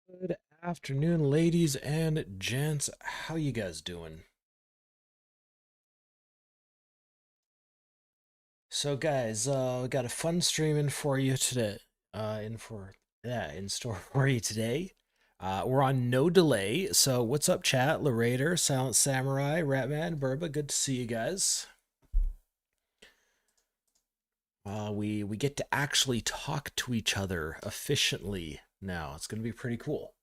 Good afternoon, ladies and gents. How you guys doing? So, guys, we got a fun stream in for you today. In store for you today. We're on no delay. So, what's up, chat? Larator, Silent Samurai, Ratman, Burba. Good to see you guys. We get to actually talk to each other efficiently now. It's gonna be pretty cool.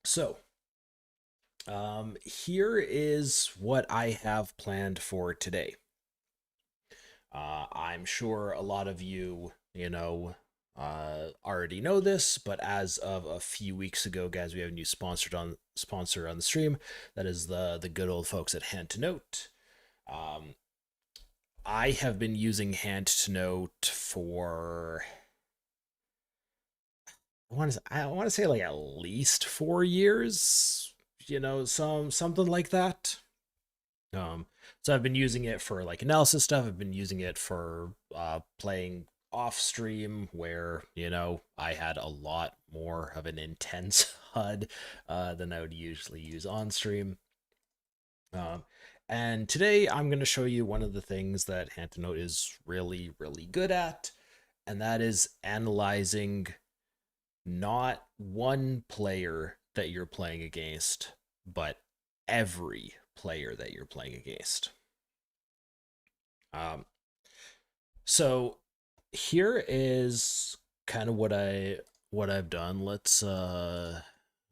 So, here is what I have planned for today. I'm sure a lot of you, already know this, but as of a few weeks ago, guys, we have a new sponsor on the stream. That is the good old folks at Hand2Note. Um, I have been using Hand2Note for I want to say like at least 4 years. Something like that. Um, so I've been using it for like analysis stuff. I've been using it for playing off stream where, I had a lot more of an intense HUD than I would usually use on stream. Um, and today I'm going to show you one of the things that Hand2Note is really, really good at, and that is analyzing not one player that you're playing against, but every player that you're playing against. Um, so here is kind of what I've done. I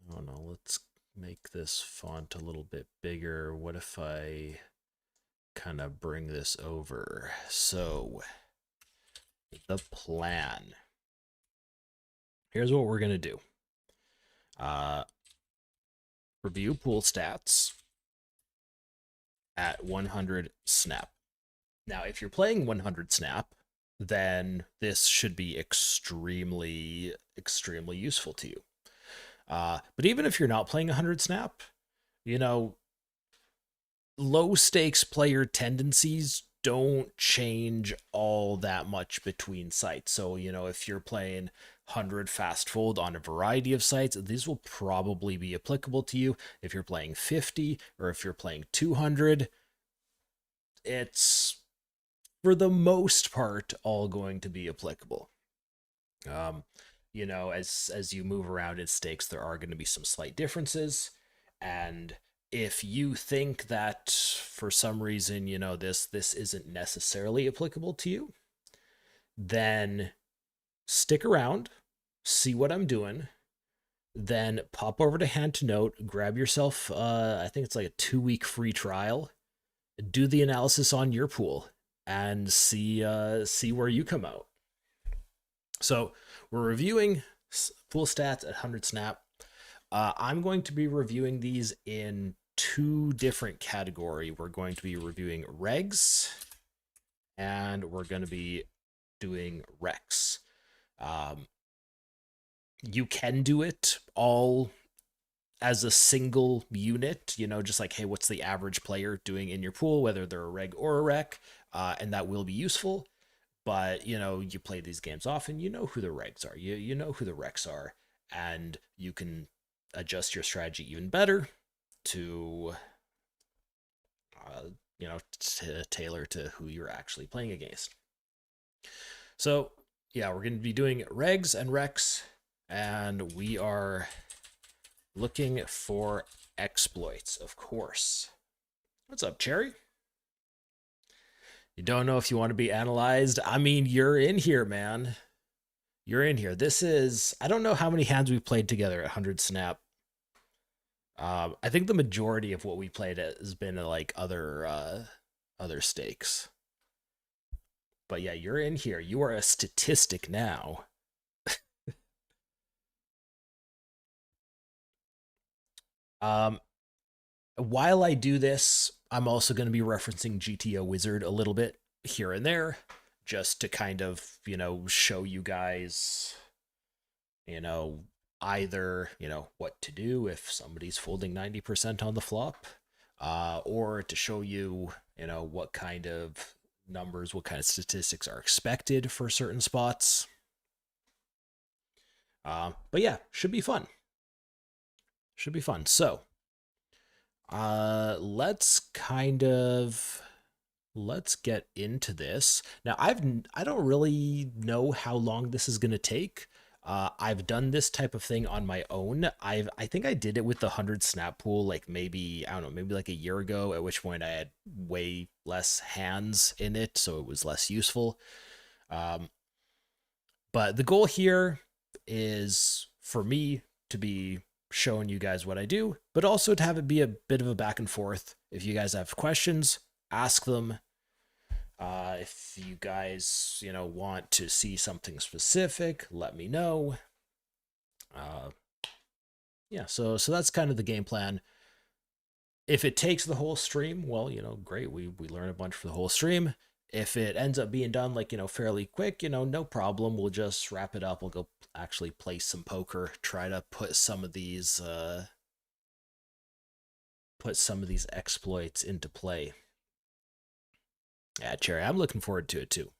don't know, let's make this font a little bit bigger. What if I kind of bring this over? So the plan. Here's what we're gonna do. Uh, Review pool stats at 100 snap. Now, if you're playing 100 snap, then this should be extremely, extremely useful to you. But even if you're not playing 100 snap, you know, low stakes player tendencies don't change all that much between sites. So, if you're playing 100 fast fold on a variety of sites, these will probably be applicable to you. If you're playing 50 or if you're playing 200, it's for the most part all going to be applicable. Um, as you move around in stakes, there are going to be some slight differences, and if you think that for some reason this isn't necessarily applicable to you, then stick around, see what I'm doing, then pop over to Hand2Note, grab yourself I think it's like a 2-week free trial, do the analysis on your pool, and see where you come out. So we're reviewing full stats at 100 snap. I'm going to be reviewing these in two different category. We're going to be reviewing regs, and we're going to be doing recs. You can do it all as a single unit, just like, hey, what's the average player doing in your pool, whether they're a reg or a rec, and that will be useful. But you play these games often, you know who the regs are, you know who the recs are, and you can adjust your strategy even better to tailor to who you're actually playing against. So yeah, we're going to be doing regs and recs, and we are looking for exploits, of course. What's up, Cherry? You don't know if you want to be analyzed? I mean, you're in here, man. You're in here. I don't know how many hands we played together at 100 snap. I think the majority of what we played has been like other stakes. But yeah, you're in here. You are a statistic now. Um, while I do this, I'm also going to be referencing GTO Wizard a little bit here and there, just to kind of, show you guys, you know, either, what to do if somebody's folding 90% on the flop, or to show you, what kind of numbers, what kind of statistics are expected for certain spots. But yeah, should be fun. Should be fun. So, let's let's get into this. Now, I don't really know how long this is gonna take. I've done this type of thing on my own. I think I did it with the 100 snap pool, like maybe I don't know, maybe like a year ago. At which point I had way less hands in it, so it was less useful. Um, but the goal here is for me to be showing you guys what I do, but also to have it be a bit of a back and forth. If you guys have questions, ask them. If you guys, want to see something specific, let me know. Uh, yeah, so that's kind of the game plan. If it takes the whole stream, well, great. We learn a bunch for the whole stream. If it ends up being done like, fairly quick, no problem. We'll just wrap it up. We'll go actually play some poker, try to put some of these exploits into play. Yeah, Cherry, I'm looking forward to it too.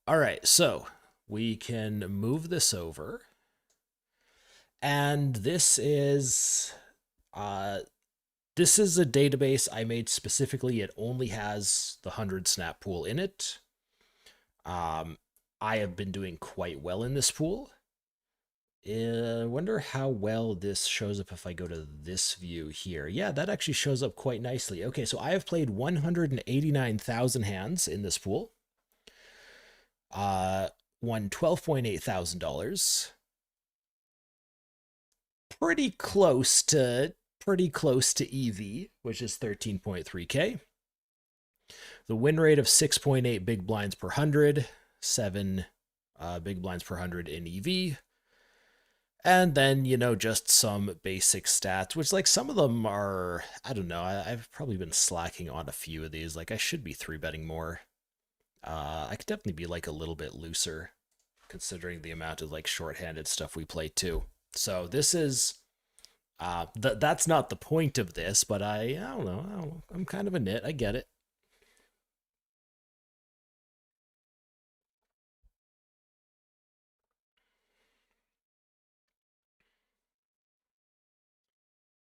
All right, so we can move this over. And this is a database I made specifically. It only has the 100 snap pool in it. I have been doing quite well in this pool. I wonder how well this shows up if I go to this view here. Yeah, that actually shows up quite nicely. Okay, so I have played 189,000 hands in this pool. Won $12,800. Pretty close to EV, which is 13.3K. The win rate of 6.8 big blinds per 100, 7 big blinds per 100 in EV. And then, just some basic stats, which like some of them are, I don't know, I've probably been slacking on a few of these. Like I should be 3-betting more. I could definitely be like a little bit looser considering the amount of like shorthanded stuff we play too. So this is, that's not the point of this, but I don't know. I'm kind of a nit. I get it.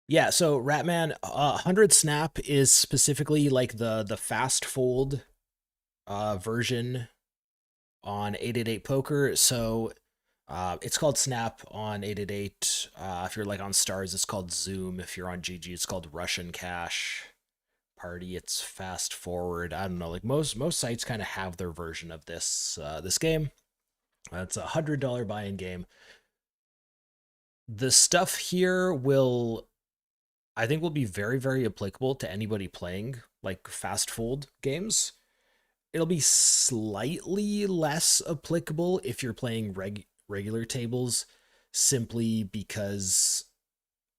Yeah, so Ratman 100 Snap is specifically like the fast fold version on 888 Poker. So it's called Snap on 888. If you're like on Stars, it's called Zoom. If you're on GG, it's called Russian Cash. Party, it's Fast Forward. I don't know. Like most sites kind of have their version of this game. It's $100 buy-in game. The stuff here I think will be very, very applicable to anybody playing like fast fold games. It'll be slightly less applicable if you're playing regular tables, simply because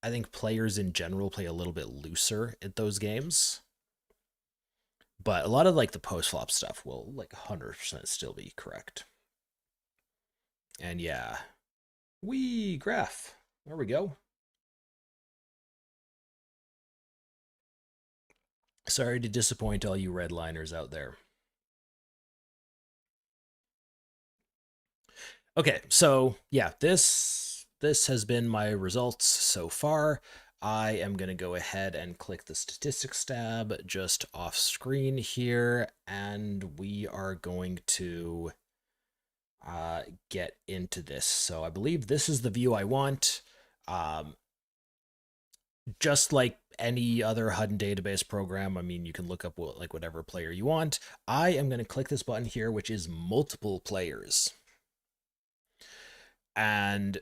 I think players in general play a little bit looser at those games. But a lot of like the post flop stuff will like 100% still be correct. And yeah, graph. There we go. Sorry to disappoint all you redliners out there. Okay, so yeah, this has been my results so far. I am going to go ahead and click the statistics tab just off screen here, and we are going to get into this. So I believe this is the view I want. Just like any other HUD database program, I mean, you can look up like whatever player you want. I am going to click this button here, which is multiple players. And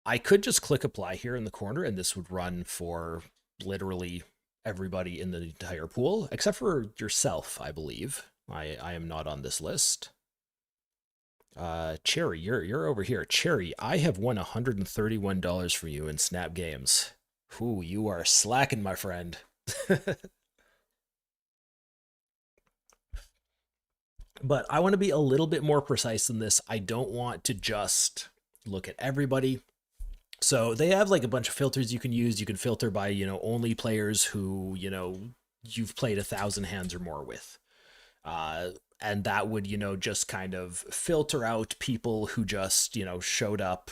I could just click apply here in the corner, and this would run for literally everybody in the entire pool, except for yourself, I believe. I am not on this list. Cherry, you're over here. Cherry, I have won $131 from you in Snap Games. Ooh, you are slacking, my friend. But I want to be a little bit more precise than this. I don't want to just look at everybody. So they have like a bunch of filters you can use. You can filter by, only players who, you've played 1,000 hands or more with. and that would, just kind of filter out people who just, showed up,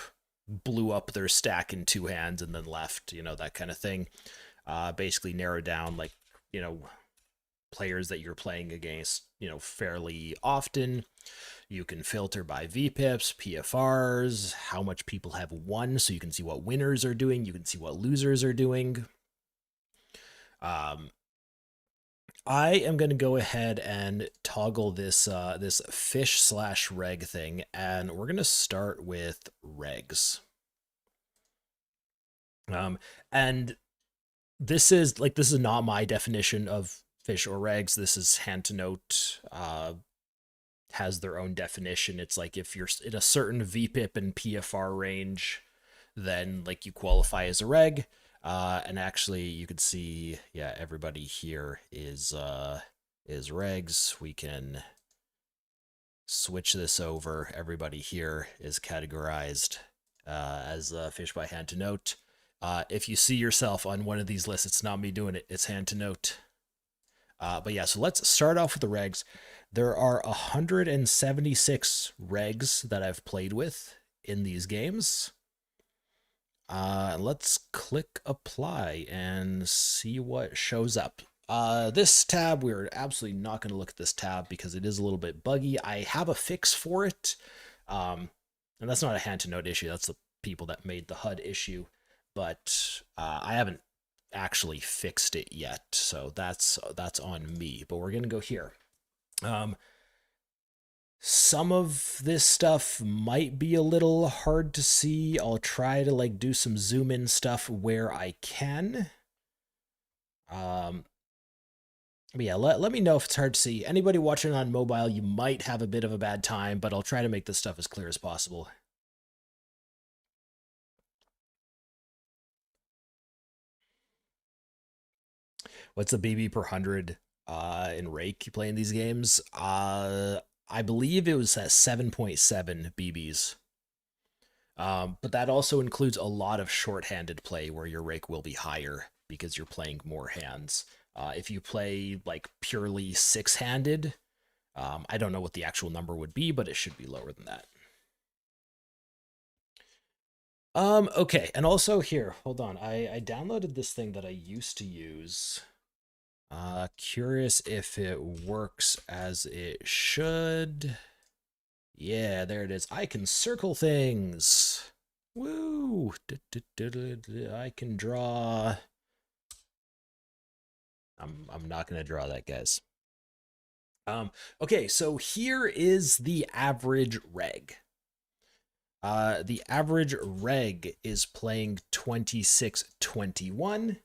blew up their stack in two hands, and then left, that kind of thing. Basically narrow down, like, players that you're playing against, fairly often. You can filter by VPIPs, PFRs, how much people have won, so you can see what winners are doing. You can see what losers are doing. I am going to go ahead and toggle this this fish/reg thing, and we're going to start with regs. And this is not my definition of fish or regs. This is Hand2Note. Has their own definition. It's like if you're in a certain VPIP and PFR range, then like you qualify as a reg. And actually, you can see, yeah, everybody here is regs. We can switch this over. Everybody here is categorized as fish by Hand2Note. If you see yourself on one of these lists, it's not me doing it. It's Hand2Note. But yeah, so let's start off with the regs. There are 176 regs that I've played with in these games. Let's click apply and see what shows up. This tab, we're absolutely not going to look at this tab because it is a little bit buggy. I have a fix for it. And that's not a Hand2Note issue. That's the people that made the HUD issue. But I haven't actually fixed it yet. So that's on me. But we're going to go here. Some of this stuff might be a little hard to see. I'll try to like do some zoom in stuff where I can. But yeah, let me know if it's hard to see. Anybody watching on mobile, you might have a bit of a bad time, but I'll try to make this stuff as clear as possible. What's the BB per 100 in Rake you play in these games? I believe it was at 7.7 BBs. But that also includes a lot of short-handed play where your rake will be higher because you're playing more hands. If you play like purely six-handed, I don't know what the actual number would be, but it should be lower than that. Okay, and also here, hold on. I downloaded this thing that I used to use. Curious if it works as it should. Yeah, there it is. I can circle things. Woo! I can draw. I'm not gonna draw that, guys. Okay, so here is the average reg. The average reg is playing 26-21.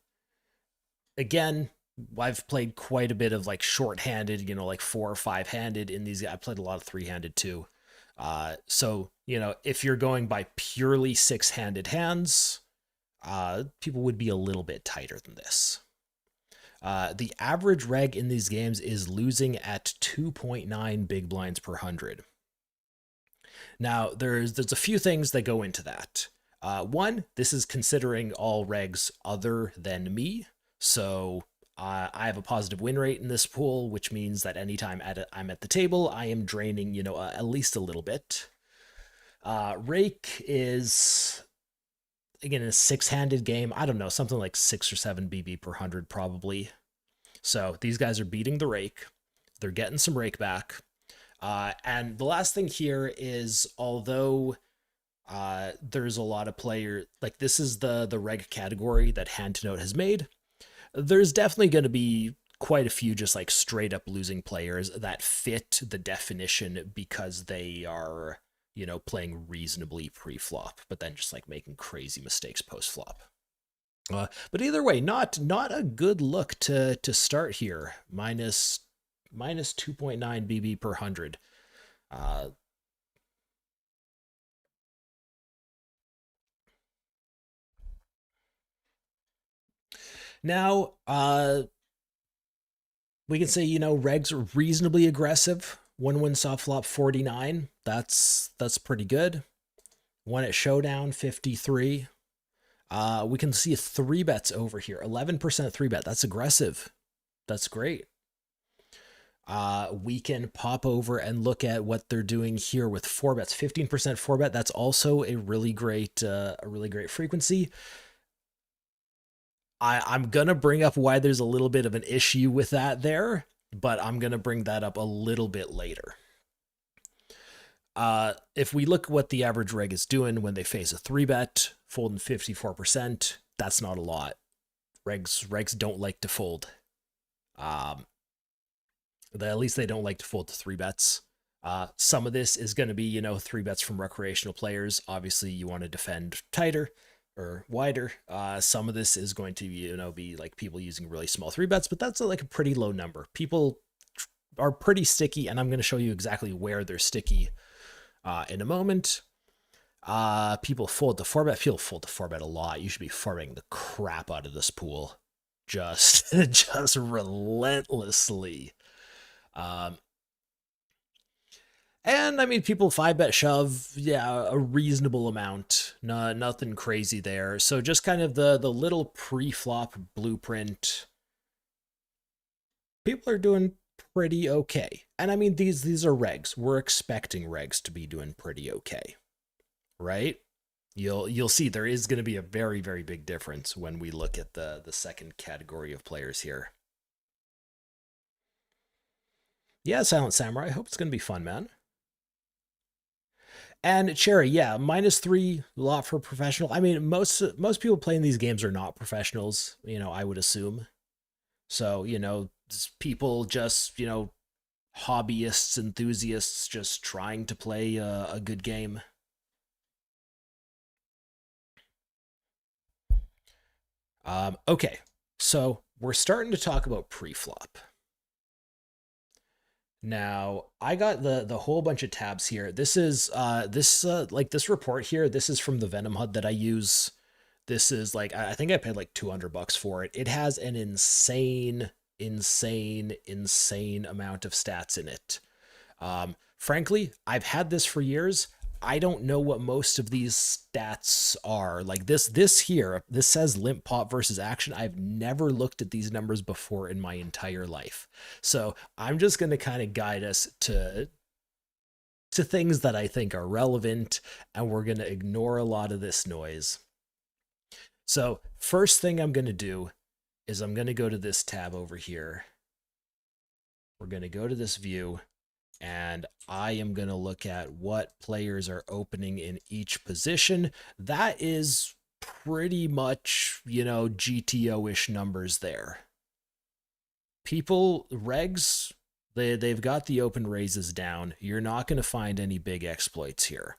Again, I've played quite a bit of like short-handed, like 4 or 5-handed in these. I played a lot of 3-handed too. So, if you're going by purely 6-handed hands, people would be a little bit tighter than this. The average reg in these games is losing at 2.9 big blinds per 100. Now, there's a few things that go into that. One, this is considering all regs other than me. So I have a positive win rate in this pool, which means that anytime I'm at the table, I am draining, at least a little bit. Rake is, again, a 6-handed game. I don't know, something like 6 or 7 BB per 100 probably. So these guys are beating the rake. They're getting some rake back. And the last thing here is, although there's a lot of players, like this is the reg category that Hand2Note has made, there's definitely going to be quite a few just like straight up losing players that fit the definition because they are, playing reasonably pre-flop, but then just like making crazy mistakes post-flop. But either way, not a good look to start here. Minus 2.9 BB per 100. Now, we can say, regs are reasonably aggressive. 1-win soft flop 49. That's pretty good. One at showdown 53. We can see 3-bets over here. 11% 3-bet. That's aggressive. That's great. We can pop over and look at what they're doing here with 4-bets. 15% 4-bet. That's also a really great frequency. I'm gonna bring up why there's a little bit of an issue with that there, but I'm gonna bring that up a little bit later. If we look what the average reg is doing when they face a 3-bet, folding 54%, that's not a lot. Regs don't like to fold. At least they don't like to fold to 3-bets. Some of this is going to be, 3-bets from recreational players. Obviously, you want to defend tighter or wider. Some of this is going to, be like people using really small 3-bets, but that's like a pretty low number. People are pretty sticky, and I'm going to show you exactly where they're sticky in a moment. People fold to 4-bet. People fold to 4-bet a lot. You should be 4-betting the crap out of this pool. Just relentlessly. And I mean, people 5-bet shove, yeah, a reasonable amount. Nothing crazy there. So just kind of the little pre-flop blueprint. People are doing pretty okay. And I mean, these are regs. We're expecting regs to be doing pretty okay, right? You'll see there is going to be a very, very big difference when we look at the second category of players here. Yeah, Silent Samurai. I hope it's going to be fun, man. And Cherry, yeah, -3, a lot for professional. I mean, most people playing these games are not professionals, I would assume. So, people just, hobbyists, enthusiasts just trying to play a good game. Okay, so we're starting to talk about pre-flop. Now, I got the whole bunch of tabs here. This is this report here. This is from the Venom HUD that I use. This is like, I think I paid like $200 for it. It has an insane amount of stats in it. Frankly, I've had this for years. I don't know what most of these stats are. Like this here, this says limp pop versus action. I've never looked at these numbers before in my entire life. So I'm just going to kind of guide us to things that I think are relevant, and we're going to ignore a lot of this noise. So first thing I'm going to do is I'm going to go to this tab over here. We're going to go to this view, and I am going to look at what players are opening in each position. That is pretty much, GTO-ish numbers there. People, regs, they've got the open raises down. You're not going to find any big exploits here.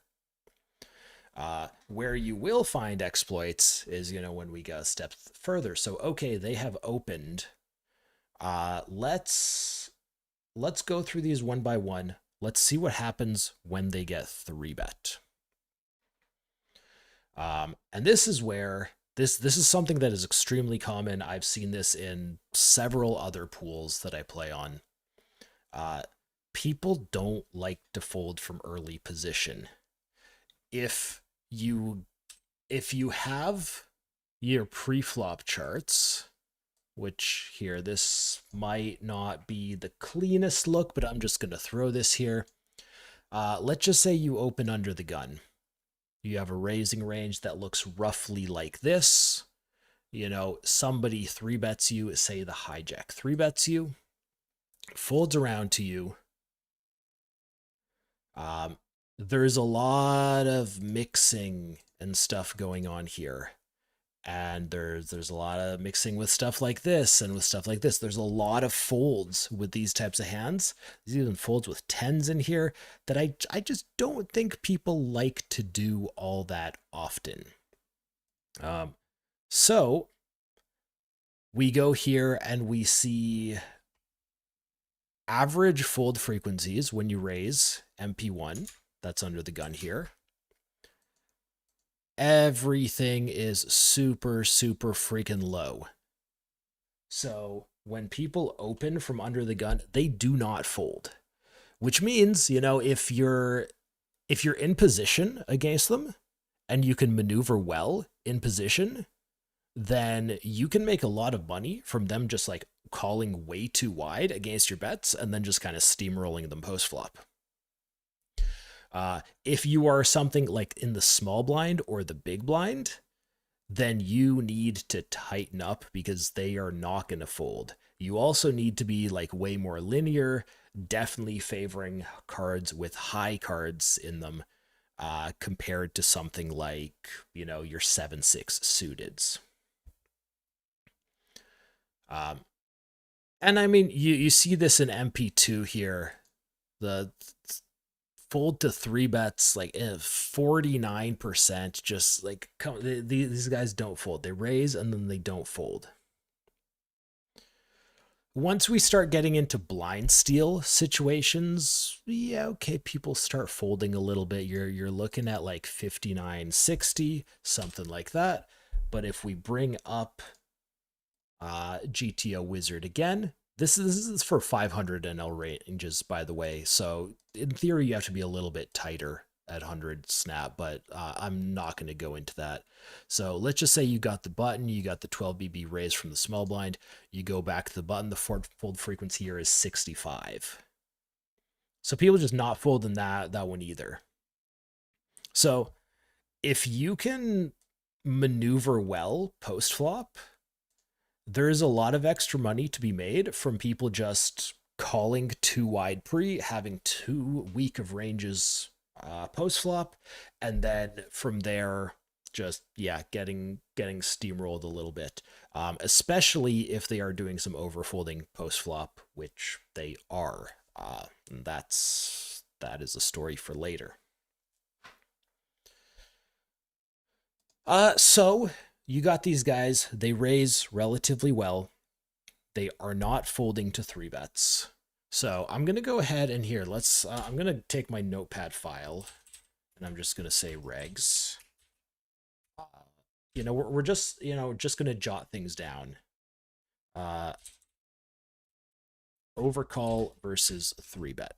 Where you will find exploits is, when we go a step further. So, okay, they have opened. Let's go through these one by one. Let's see what happens when they get 3-bet. And this is where this is something that is extremely common. I've seen this in several other pools that I play on. People don't like to fold from early position. If you have your pre-flop charts, which here, this might not be the cleanest look, but I'm just going to throw this here. Let's just say you open under the gun. You have a raising range that looks roughly like this. Somebody 3-bets you, say the hijack 3-bets you, folds around to you. There's a lot of mixing and stuff going on here. And there's a lot of mixing with stuff like this and with stuff like this. There's a lot of folds with these types of hands. There's even folds with 10s in here that I just don't think people like to do all that often. So we go here and we see average fold frequencies when you raise MP1. That's under the gun here. Everything is super, super freaking low. So when people open from under the gun, they do not fold, which means, if you're in position against them and you can maneuver well in position, then you can make a lot of money from them just like calling way too wide against your bets and then just kind of steamrolling them post flop. If you are something like in the small blind or the big blind, then you need to tighten up because they are not going to fold. You also need to be like way more linear, definitely favoring cards with high cards in them compared to something like, your 7-6 suiteds. And I mean, you see this in MP2 here. The fold to 3 bets like 49%. Just like these guys don't fold. They raise and then they don't fold. Once we start getting into blind steal situations, yeah, okay, people start folding a little bit. You're looking at like 59-60, something like that. But if we bring up GTO Wizard again, this is for 500 NL ranges, by the way. So in theory, you have to be a little bit tighter at 100 snap, but I'm not going to go into that. So let's just say you got the button, you got the 12 BB raise from the small blind, you go back to the button, the fold frequency here is 65. So people just not folding that one either. So if you can maneuver well post flop, there is a lot of extra money to be made from people just calling too wide pre, having too weak of ranges post flop, and then from there just getting steamrolled a little bit, especially if they are doing some overfolding post flop, which they are. That is a story for later. So you got these guys, they raise relatively well. They are not folding to 3 bets. So I'm going to go ahead and here, I'm going to take my notepad file and I'm just going to say regs. We're just, just going to jot things down. Overcall versus 3-bet.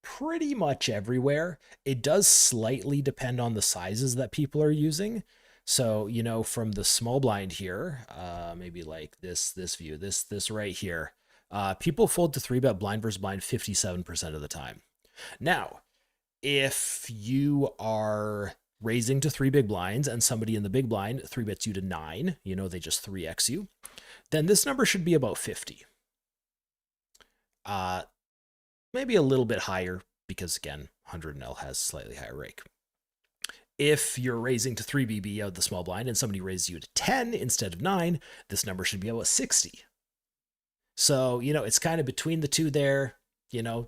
Pretty much everywhere. It does slightly depend on the sizes that people are using. So, from the small blind here, maybe like this view, this right here, people fold to 3-bet blind versus blind 57% of the time. Now, if you are raising to 3 big blinds and somebody in the big blind 3-bets you to 9, they just 3x you, then this number should be about 50. Maybe a little bit higher because, again, 100L has slightly higher rake. If you're raising to 3 BB out of the small blind and somebody raises you to 10 instead of 9, this number should be about 60. So, it's kind of between the two there,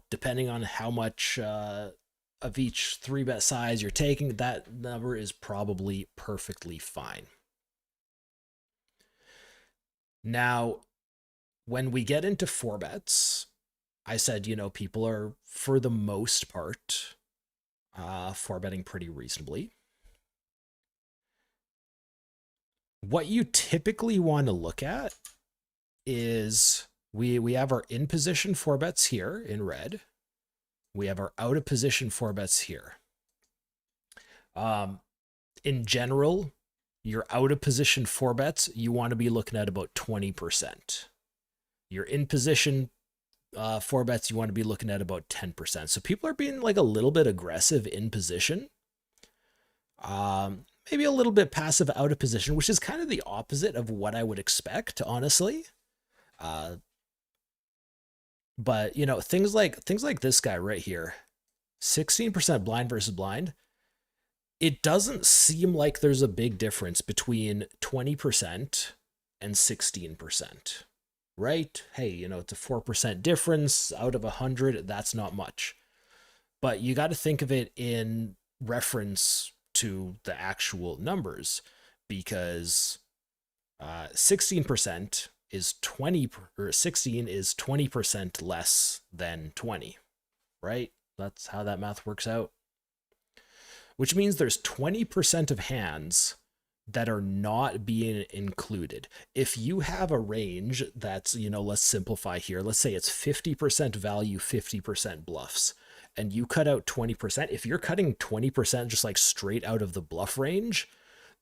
depending on how much of each 3-bet size you're taking, that number is probably perfectly fine. Now, when we get into 4-bets, I said, people are, for the most part, 4-betting pretty reasonably. What you typically want to look at is we have our in position 4-bets here in red. We have our out of position 4-bets here. In general, your out of position 4-bets, you want to be looking at about 20%. Your in position 4-bets, you want to be looking at about 10%. So people are being like a little bit aggressive in position. Maybe a little bit passive out of position, which is kind of the opposite of what I would expect, honestly. But things like this guy right here, 16% blind versus blind. It doesn't seem like there's a big difference between 20% and 16. Right? Hey, it's a 4% difference out of 100. That's not much. But you got to think of it in reference to the actual numbers, because 16% is 20, or 16 is 20% less than 20, right? That's how that math works out. Which means there's 20% of hands that are not being included. If you have a range that's, let's simplify here. Let's say it's 50% value, 50% bluffs, and you cut out 20%. If you're cutting 20% just like straight out of the bluff range,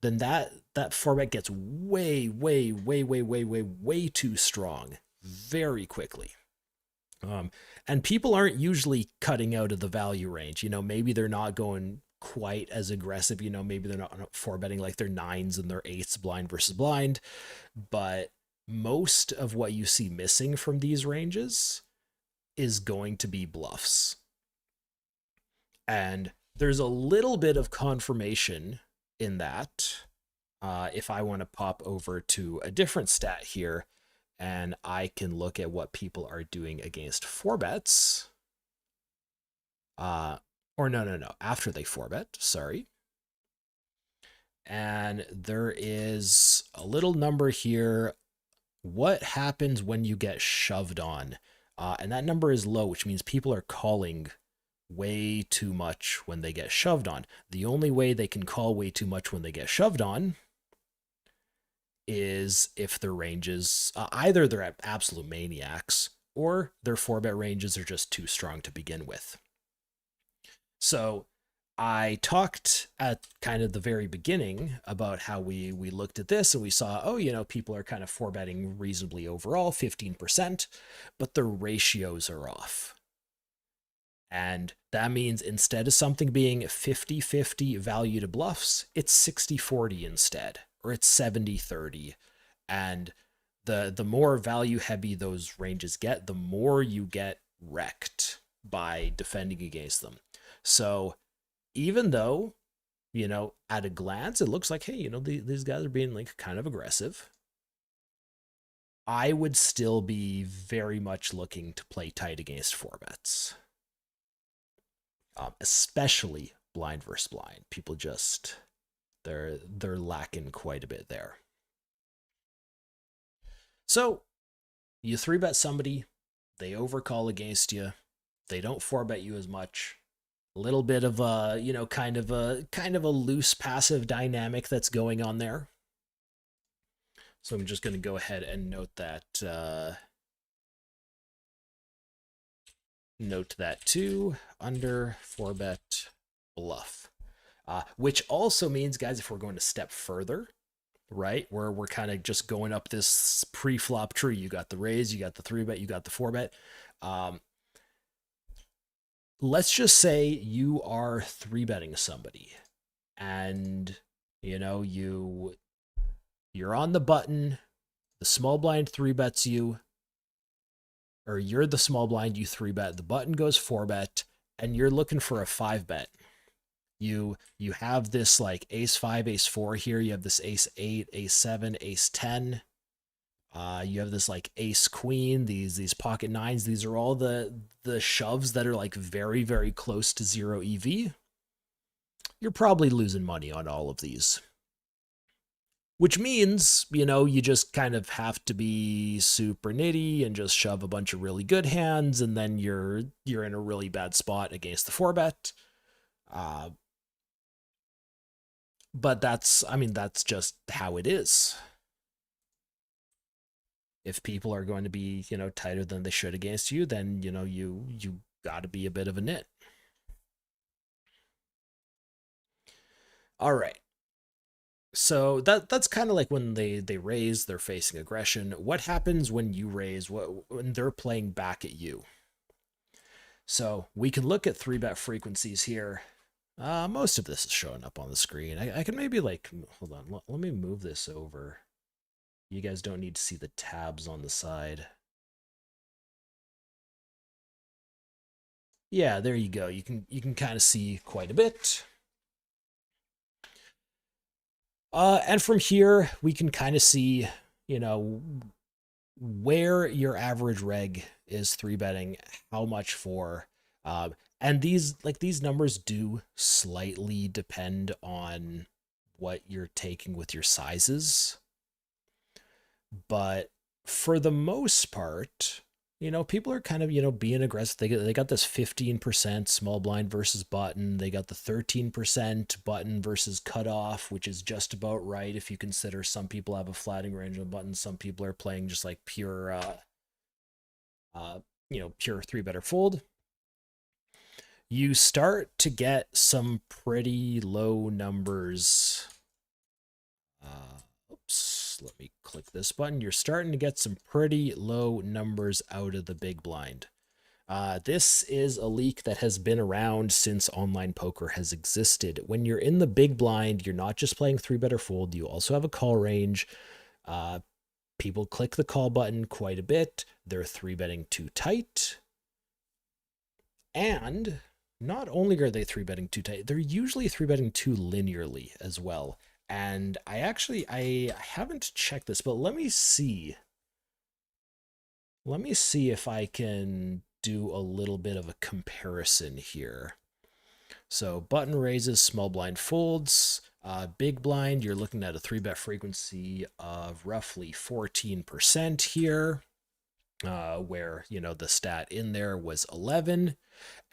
then that format gets way, way, way, way, way, way, way too strong very quickly. Um, and people aren't usually cutting out of the value range. Maybe they're not going quite as aggressive. Maybe they're not four betting like their nines and their eights blind versus blind. But most of what you see missing from these ranges is going to be bluffs. And there's a little bit of confirmation in that. If I want to pop over to a different stat here, and I can look at what people are doing against four bets. Or no, after they four bet, sorry. And there is a little number here. What happens when you get shoved on? And that number is low, which means people are calling way too much when they get shoved on. The only way they can call way too much when they get shoved on is if their ranges, either they're absolute maniacs or their 4-bet ranges are just too strong to begin with. So I talked at kind of the very beginning about how we looked at this and we saw, people are kind of 4-betting reasonably overall, 15%, but the ratios are off. And that means instead of something being 50-50 value to bluffs, it's 60-40 instead, or it's 70-30. And the more value heavy those ranges get, the more you get wrecked by defending against them. So even though, at a glance, it looks like, hey, these guys are being like kind of aggressive, I would still be very much looking to play tight against 4-bets. Especially blind versus blind. People just they're lacking quite a bit there. So you 3-bet somebody, they overcall against you, they don't 4-bet you as much. A little bit of a kind of a loose passive dynamic that's going on there. So I'm just going to go ahead and note that too, under 4-bet bluff. Which also means, guys, if we're going to step further, right, where we're kind of just going up this pre-flop tree, you got the raise, you got the 3-bet, you got the 4-bet. Let's just say you are 3-betting somebody and, you're on the button, the small blind 3-bets you, or you're the small blind, you 3-bet, the button goes 4-bet, and you're looking for a 5-bet. You have this like ace 5, ace 4 here. You have this ace 8, ace 7, ace 10. You have this like ace queen, these pocket nines. These are all the shoves that are like very, very close to 0 EV. You're probably losing money on all of these. Which means, you just kind of have to be super nitty and just shove a bunch of really good hands, and then you're in a really bad spot against the 4-bet. But that's just how it is. If people are going to be, tighter than they should against you, then, you got to be a bit of a nit. All right. So that's kind of like when they raise, they're facing aggression. What happens when you raise, when they're playing back at you? So we can look at 3-bet frequencies here. Most of this is showing up on the screen. I can maybe hold on, let me move this over. You guys don't need to see the tabs on the side. Yeah, there you go. You can kind of see quite a bit. And from here, we can kind of see, where your average reg is 3-betting, how much for. And these numbers do slightly depend on what you're taking with your sizes. But for the most part, people are kind of, being aggressive. They got this 15% small blind versus button. They got the 13% button versus cutoff, which is just about right if you consider some people have a flatting range on buttons. Some people are playing just like pure, pure 3-better fold. You start to get some pretty low numbers Oops, let me click this button. You're starting to get some pretty low numbers out of the big blind. This is a leak that has been around since online poker has existed. When you're in the big blind, you're not just playing 3-bet or fold, you also have a call range. People click the call button quite a bit. They're 3-betting too tight. And not only are they 3-betting too tight, they're usually 3-betting too linearly as well. And I haven't checked this, but let me see. Let me see if I can do a little bit of a comparison here. So button raises, small blind folds, big blind, you're looking at a 3-bet frequency of roughly 14% here, where, you know, the stat in there was 11.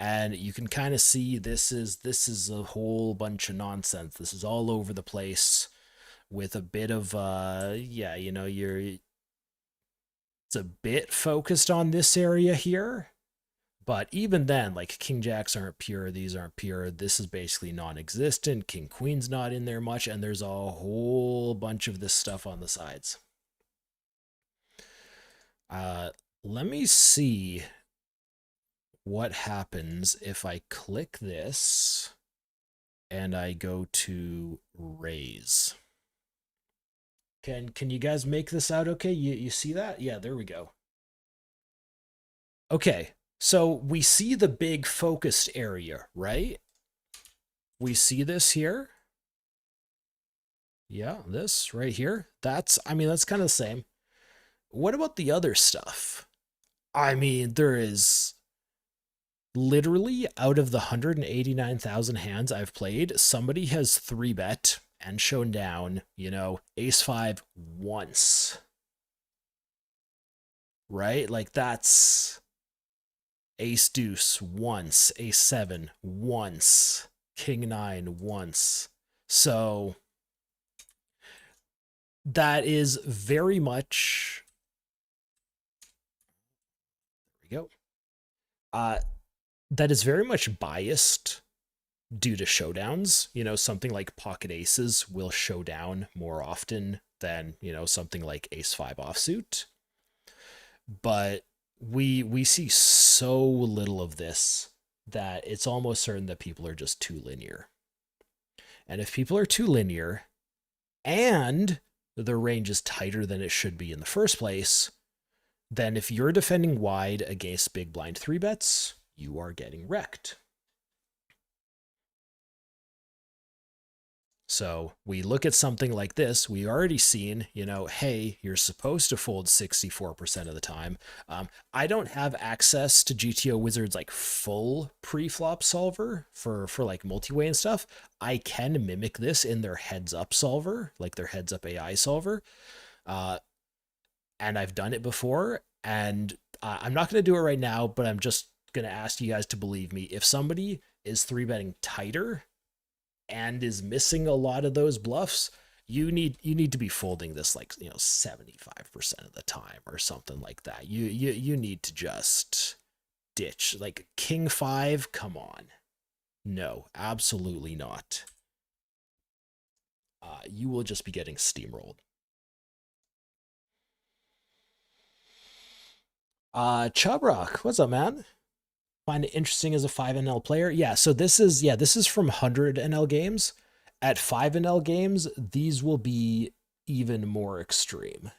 And you can kind of see this is a whole bunch of nonsense. This is all over the place with a bit of yeah, you know, it's a bit focused on this area here. But even then, like, king jacks aren't pure, these aren't pure. This is basically non-existent. King queen's not in there much, and there's a whole bunch of this stuff on the sides. Let me see what happens if I click this and I go to raise. Can you guys make this out okay? You see that? Yeah, there we go. Okay, so we see the big focused area, right? We see this here. Yeah, this right here. I mean, that's kind of the same. What about the other stuff? I mean, there is literally, out of the 189,000 hands I've played, somebody has 3-bet and shown down, you know, ace 5 once. Right? Like, that's ace deuce once, ace 7 once, king 9 once. So that is very much, there we go. That is very much biased due to showdowns. You know, something like pocket aces will show down more often than, you know, something like ace 5 offsuit. But we see so little of this that it's almost certain that people are just too linear. And if people are too linear and their range is tighter than it should be in the first place, then if you're defending wide against big blind 3-bets, you are getting wrecked. So we look at something like this, we already seen, you know, hey, you're supposed to fold 64% of the time. I don't have access to GTO Wizard's like full pre-flop solver for like multi-way and stuff. I can mimic this in their heads up solver, like their heads up AI solver. And I've done it before, and I'm not going to do it right now, but I'm just going to ask you guys to believe me. If somebody is 3-betting tighter and is missing a lot of those bluffs, you need to be folding this like, you know, 75% of the time or something like that. You need to just ditch like king 5. Come on, no, absolutely not. You will just be getting steamrolled. Chubrock, what's up, man? Find it interesting as a 5NL player? Yeah, so this is from 100 NL games. At 5NL games, these will be even more extreme.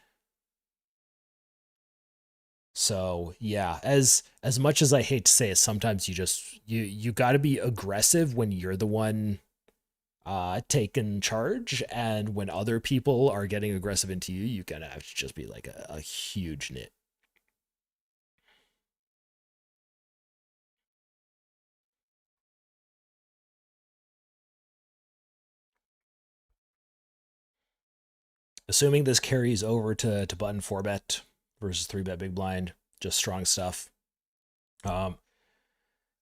So yeah, as much as I hate to say it, sometimes you got to be aggressive when you're the one taking charge, and when other people are getting aggressive into you, you kind of have to just be like a huge nit. Assuming this carries over to button 4-bet versus 3-bet big blind, just strong stuff.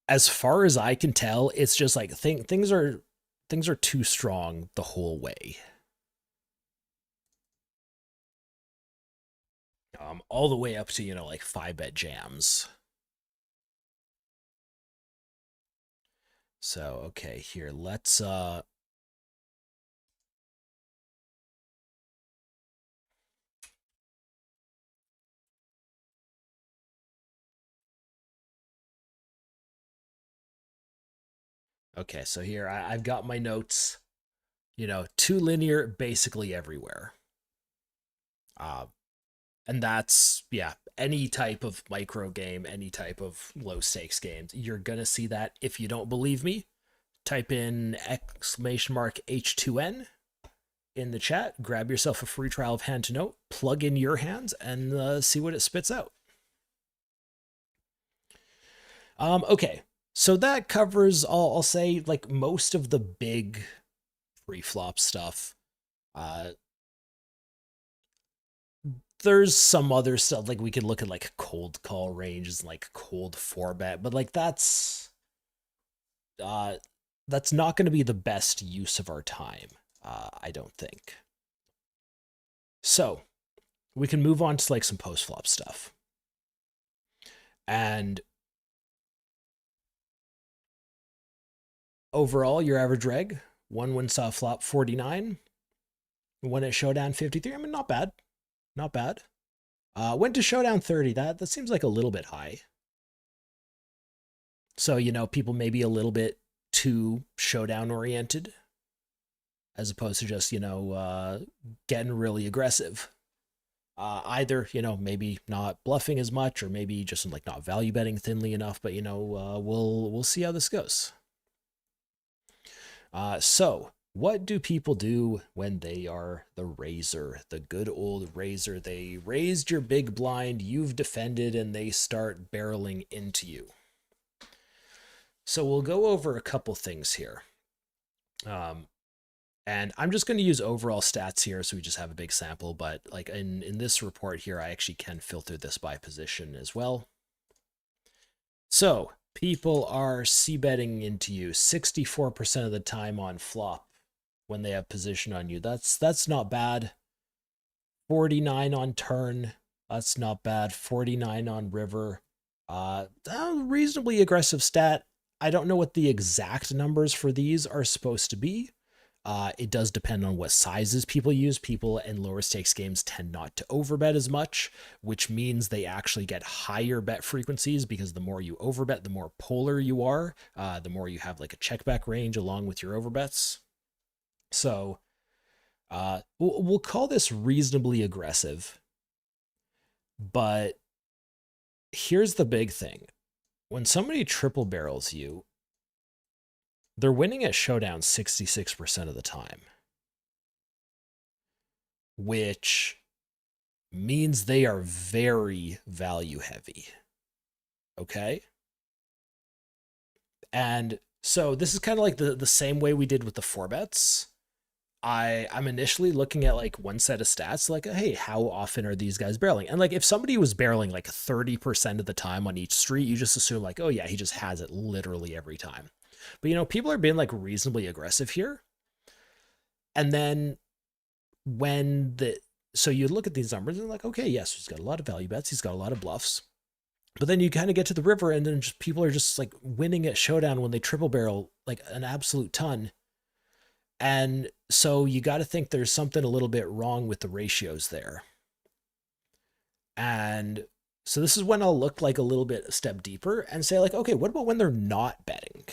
As far as I can tell, it's just like things are too strong the whole way. All the way up to, you know, like 5-bet jams. So okay, here let's Okay, so here I've got my notes. Two linear basically everywhere. Uh, and that's, yeah, any type of micro game, any type of low stakes games. You're gonna see that. If you don't believe me, type in exclamation mark H2N in the chat, grab yourself a free trial of Hand2Note, plug in your hands, and see what it spits out. Okay, so that covers, I'll say, like, most of the big pre-flop stuff. There's some other stuff, like we could look at like cold call ranges, like cold 4-bet, but like uh that's not going to be the best use of our time, I don't think. So we can move on to like some post flop stuff. And overall, your average reg, one win saw flop 49, one at showdown 53. I mean, not bad, not bad. Went to showdown 30. That seems like a little bit high. So, people may be a little bit too showdown oriented as opposed to just, getting really aggressive. Either, maybe not bluffing as much, or maybe just like not value betting thinly enough, but we'll see how this goes. So what do people do when they are the raiser, the good old raiser? They raised your big blind, you've defended, and they start barreling into you. So we'll go over a couple things here. And I'm just going to use overall stats here, so we just have a big sample, but like in this report here, I actually can filter this by position as well. So people are c-betting into you 64% of the time on flop when they have position on you. That's not bad. 49 on turn, that's not bad. 49 on river. Reasonably aggressive stat. I don't know what the exact numbers for these are supposed to be. It does depend on what sizes people use. People in lower stakes games tend not to overbet as much, which means they actually get higher bet frequencies, because the more you overbet, the more polar you are, the more you have like a check back range along with your overbets. So we'll call this reasonably aggressive. But here's the big thing. When somebody triple barrels you, they're winning at showdown 66% of the time, which means they are very value heavy. Okay? And so this is kind of like the same way we did with the 4-bets. I'm initially looking at like one set of stats, like, hey, how often are these guys barreling? And like if somebody was barreling like 30% of the time on each street, you just assume like, oh yeah, he just has it literally every time. But people are being like reasonably aggressive here. And then so you look at these numbers and like, okay, yes, he's got a lot of value bets, he's got a lot of bluffs. But then you kind of get to the river, and then just people are just like winning at showdown when they triple barrel like an absolute ton. And so you got to think there's something a little bit wrong with the ratios there. And so this is when I'll look like a little bit a step deeper and say like, okay, what about when they're not betting?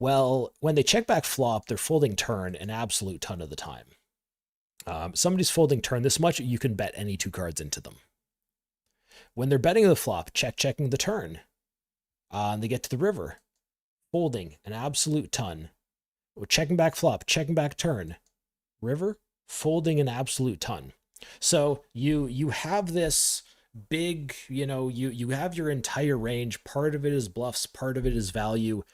Well, when they check back flop, they're folding turn an absolute ton of the time. Somebody's folding turn this much, you can bet any two cards into them. When they're betting the flop, checking the turn, and they get to the river, folding an absolute ton. Checking back flop, checking back turn, river, folding an absolute ton. So you have this big, you have your entire range. Part of it is bluffs, part of it is value.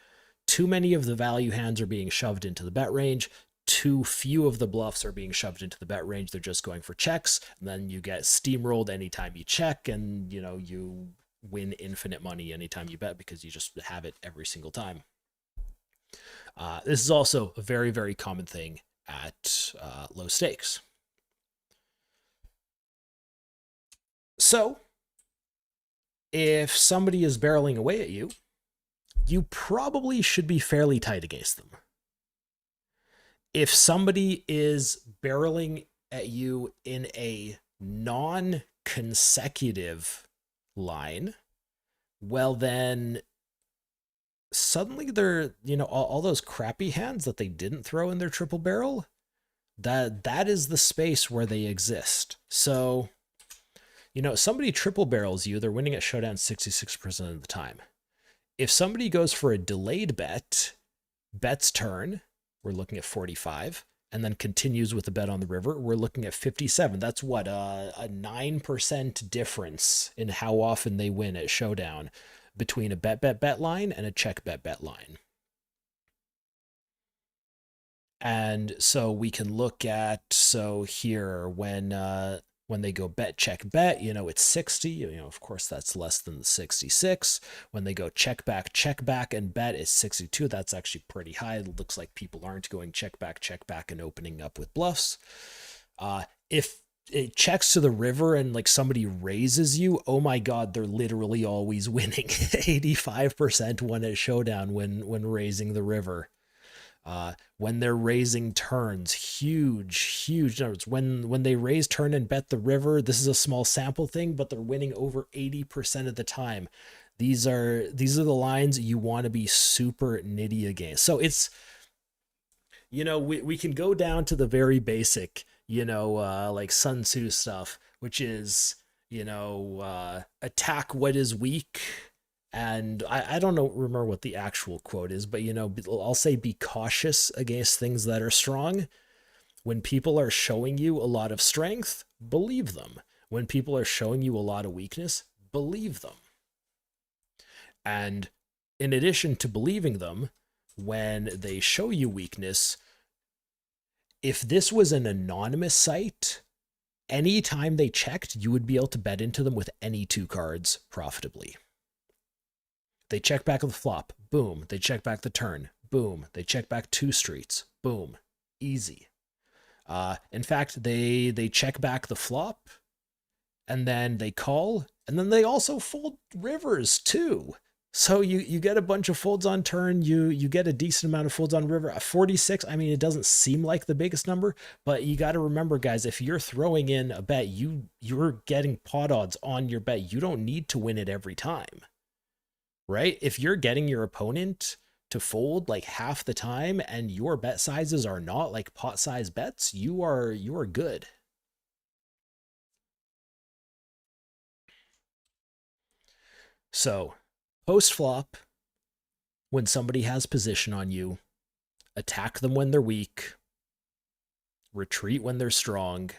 Too many of the value hands are being shoved into the bet range. Too few of the bluffs are being shoved into the bet range. They're just going for checks. And then you get steamrolled anytime you check, and you win infinite money anytime you bet because you just have it every single time. This is also a very, very common thing at low stakes. So if somebody is barreling away at you, you probably should be fairly tight against them. If somebody is barreling at you in a non-consecutive line, well then suddenly they're, all those crappy hands that they didn't throw in their triple barrel, that is the space where they exist. So, somebody triple barrels you, they're winning at showdown 66% of the time. If somebody goes for a delayed bet's turn, we're looking at 45, and then continues with a bet on the river, we're looking at 57. That's what, a 9% difference in how often they win at showdown between a bet line and a check bet line. And so we can look at, so here when they go bet check bet, it's 60, of course that's less than the 66. When they go check back and bet is 62. That's actually pretty high. It looks like people aren't going check back and opening up with bluffs. If it checks to the river and like somebody raises you, oh my god, they're literally always winning. 85% won at showdown when raising the river. When they're raising turns, huge numbers. When they raise turn and bet the river, this is a small sample thing, but they're winning over 80% of the time. These are the lines you want to be super nitty against. So it's, we can go down to the very basic, like Sun Tzu stuff, which is, attack what is weak. And I don't remember what the actual quote is, but I'll say be cautious against things that are strong. When people are showing you a lot of strength, believe them. When people are showing you a lot of weakness, believe them. And in addition to believing them, when they show you weakness, if this was an anonymous site, anytime they checked, you would be able to bet into them with any two cards profitably. They check back the flop, boom. They check back the turn, boom. They check back two streets, boom. Easy. In fact, they check back the flop, and then they call, and then they also fold rivers too. So you get a bunch of folds on turn, you get a decent amount of folds on river. 46, I mean, it doesn't seem like the biggest number, but you got to remember, guys, if you're throwing in a bet, you're getting pot odds on your bet. You don't need to win it every time. Right? If you're getting your opponent to fold like half the time and your bet sizes are not like pot size bets, you are good. So, post flop, when somebody has position on you, attack them when they're weak, retreat when they're strong.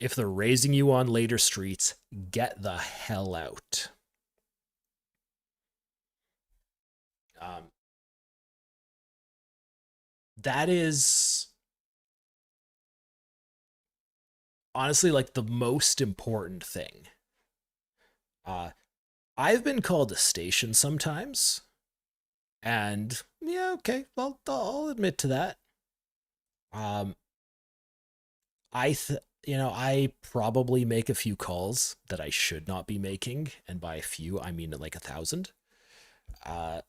If they're raising you on later streets, get the hell out. That is honestly like the most important thing. I've been called a station sometimes, and yeah, okay, well, I'll admit to that. Um, I probably make a few calls that I should not be making, and by a few, I mean like 1,000. Uh,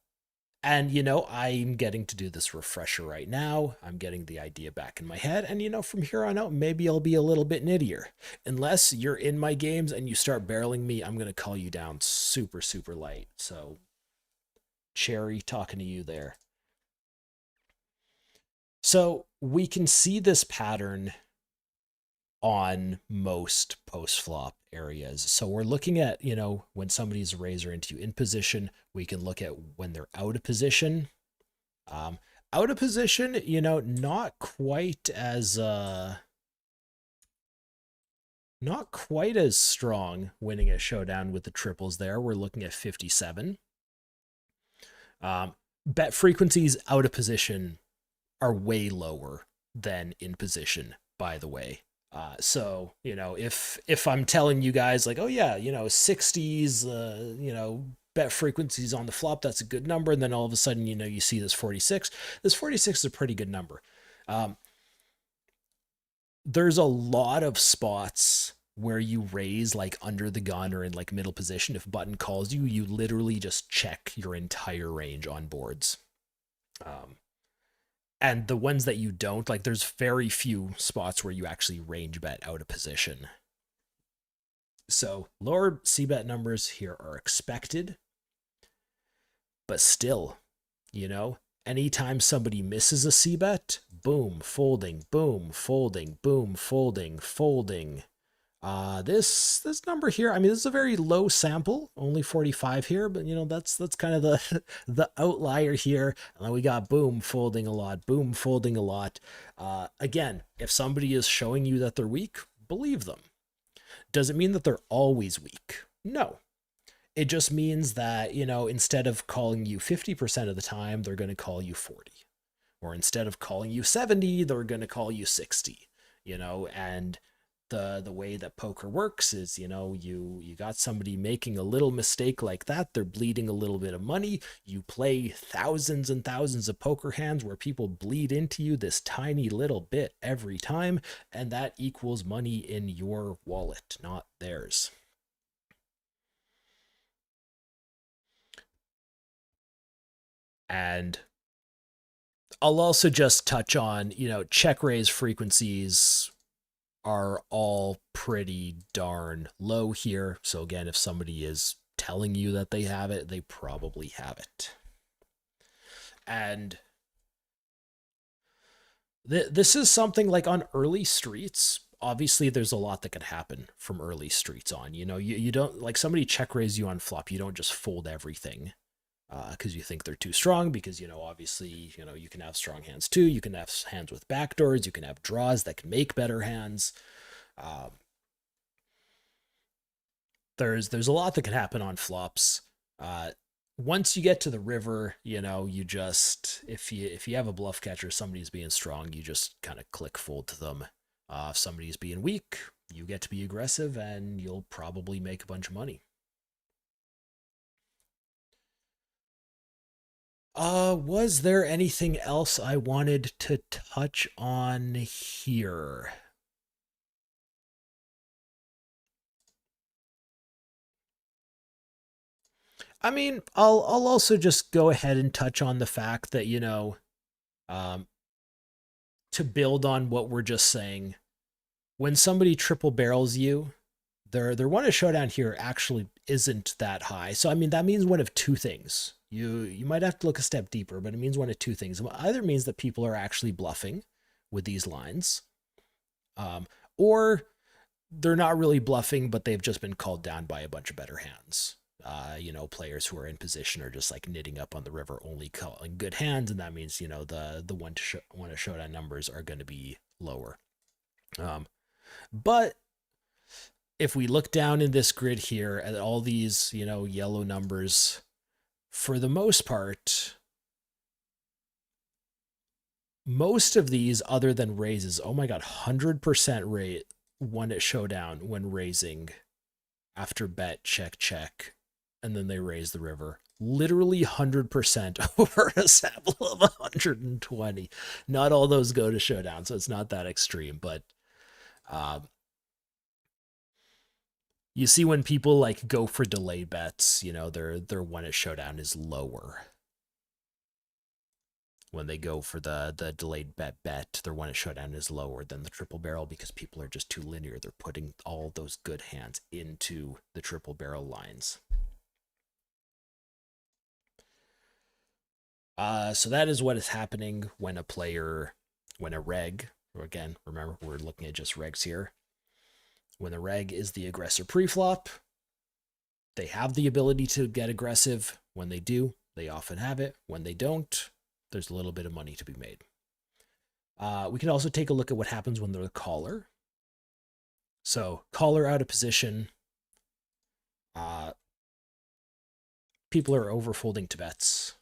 And, I'm getting to do this refresher right now. I'm getting the idea back in my head. And, from here on out, maybe I'll be a little bit nittier. Unless you're in my games and you start barreling me, I'm going to call you down super, super light. So, Cherry, talking to you there. So, we can see this pattern on most post flop areas. So we're looking at, when somebody's a razor into you in position, we can look at when they're out of position. Out of position, not quite as strong winning a showdown with the triples there. We're looking at 57. Bet frequencies out of position are way lower than in position, by the way. So, if I'm telling you guys like, oh yeah, 60s, bet frequencies on the flop, that's a good number. And then all of a sudden, you see this 46. This 46 is a pretty good number. There's a lot of spots where you raise like under the gun or in like middle position. If button calls you, you literally just check your entire range on boards. And the ones that you don't, like there's very few spots where you actually range bet out of position. So lower c-bet numbers here are expected. But still, you know, anytime somebody misses a C bet, boom, folding, boom, folding, boom, folding, folding. This number here, I mean, this is a very low sample, only 45 here, but you know, that's kind of the the outlier here. And then we got boom folding a lot, boom folding a lot. Again, if somebody is showing you that they're weak, believe them. Does it mean that they're always weak? No. It just means that, you know, instead of calling you 50% of the time, they're going to call you 40. Or instead of calling you 70, they're going to call you 60, you know, and the way that poker works is, you know, you got somebody making a little mistake like that, they're bleeding a little bit of money. You play thousands and thousands of poker hands where people bleed into you this tiny little bit every time, and that equals money in your wallet, not theirs. And I'll also just touch on, you know, check raise frequencies are all pretty darn low here. So again, if somebody is telling you that they have it, they probably have it. And this is something like on early streets. Obviously, there's a lot that can happen from early streets on. You know, you don't like somebody check raise you on flop. You don't just fold everything because you think they're too strong. Because you know, obviously, you know, you can have strong hands too. You can have hands with backdoors. You can have draws that can make better hands. Um, there's a lot that can happen on flops. Uh, Once you get to the river, you know, you just if you have a bluff catcher, somebody's being strong, you just kind of click fold to them. If somebody's being weak, you get to be aggressive, and you'll probably make a bunch of money. Was there anything else I wanted to touch on here? I mean, I'll also just go ahead and touch on the fact that, you know, um, to build on what we're just saying, when somebody triple barrels you, their one to showdown here actually isn't that high. So I mean that means one of two things. You might have to look a step deeper, but it means one of two things. It either means that people are actually bluffing with these lines, um, or they're not really bluffing, but they've just been called down by a bunch of better hands. You know, players who are in position are just like knitting up on the river, only calling good hands, and that means, you know, the one to showdown numbers are going to be lower. Um, but if we look down in this grid here at all these, you know, yellow numbers, for the most part, most of these, other than raises, oh my god, 100% rate one at showdown when raising after bet, check, check, and then they raise the river. Literally 100% over a sample of 120. Not all those go to showdown, so it's not that extreme, but um, you see when people like go for delay bets, you know, their one at showdown is lower. When they go for the delayed bet, their one at showdown is lower than the triple barrel because people are just too linear. They're putting all those good hands into the triple barrel lines. So that is what is happening when when a reg, again, remember we're looking at just regs here. When the reg is the aggressor preflop, they have the ability to get aggressive. When they do, they often have it. When they don't, there's a little bit of money to be made. We can also take a look at what happens when they're the caller. So caller out of position. People are overfolding to bets.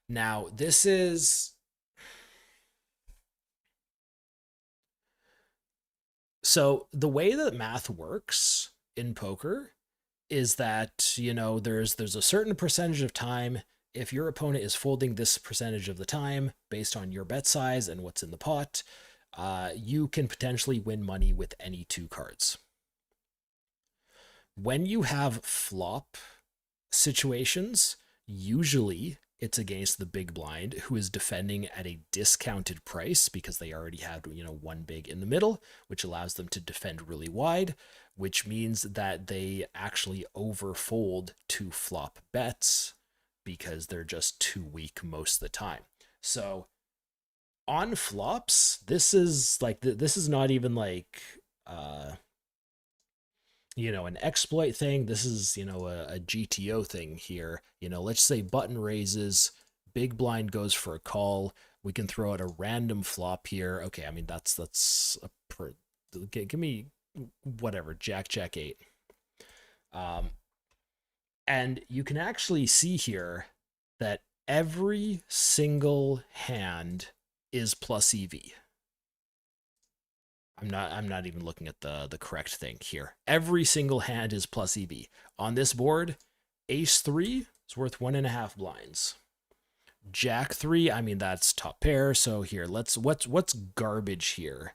Now, this is... So the way that math works in poker is that, you know, there's a certain percentage of time, if your opponent is folding this percentage of the time based on your bet size and what's in the pot, you can potentially win money with any two cards. When you have flop situations, usually it's against the big blind, who is defending at a discounted price because they already had, you know, one big in the middle, which allows them to defend really wide. which means that they actually overfold to flop bets because they're just too weak most of the time. So on flops, this is like this is not even like uh an exploit thing. This is, a GTO thing here. Let's say button raises, big blind goes for a call. We can throw out a random flop here. Okay, I mean that's a give me whatever, jack 8. And you can actually see here that every single hand is plus EV. I'm not even looking at the correct thing here. Every single hand is plus EV. On this board, ace 3 is worth 1.5 blinds. Jack 3, I mean that's top pair. So here, what's garbage here?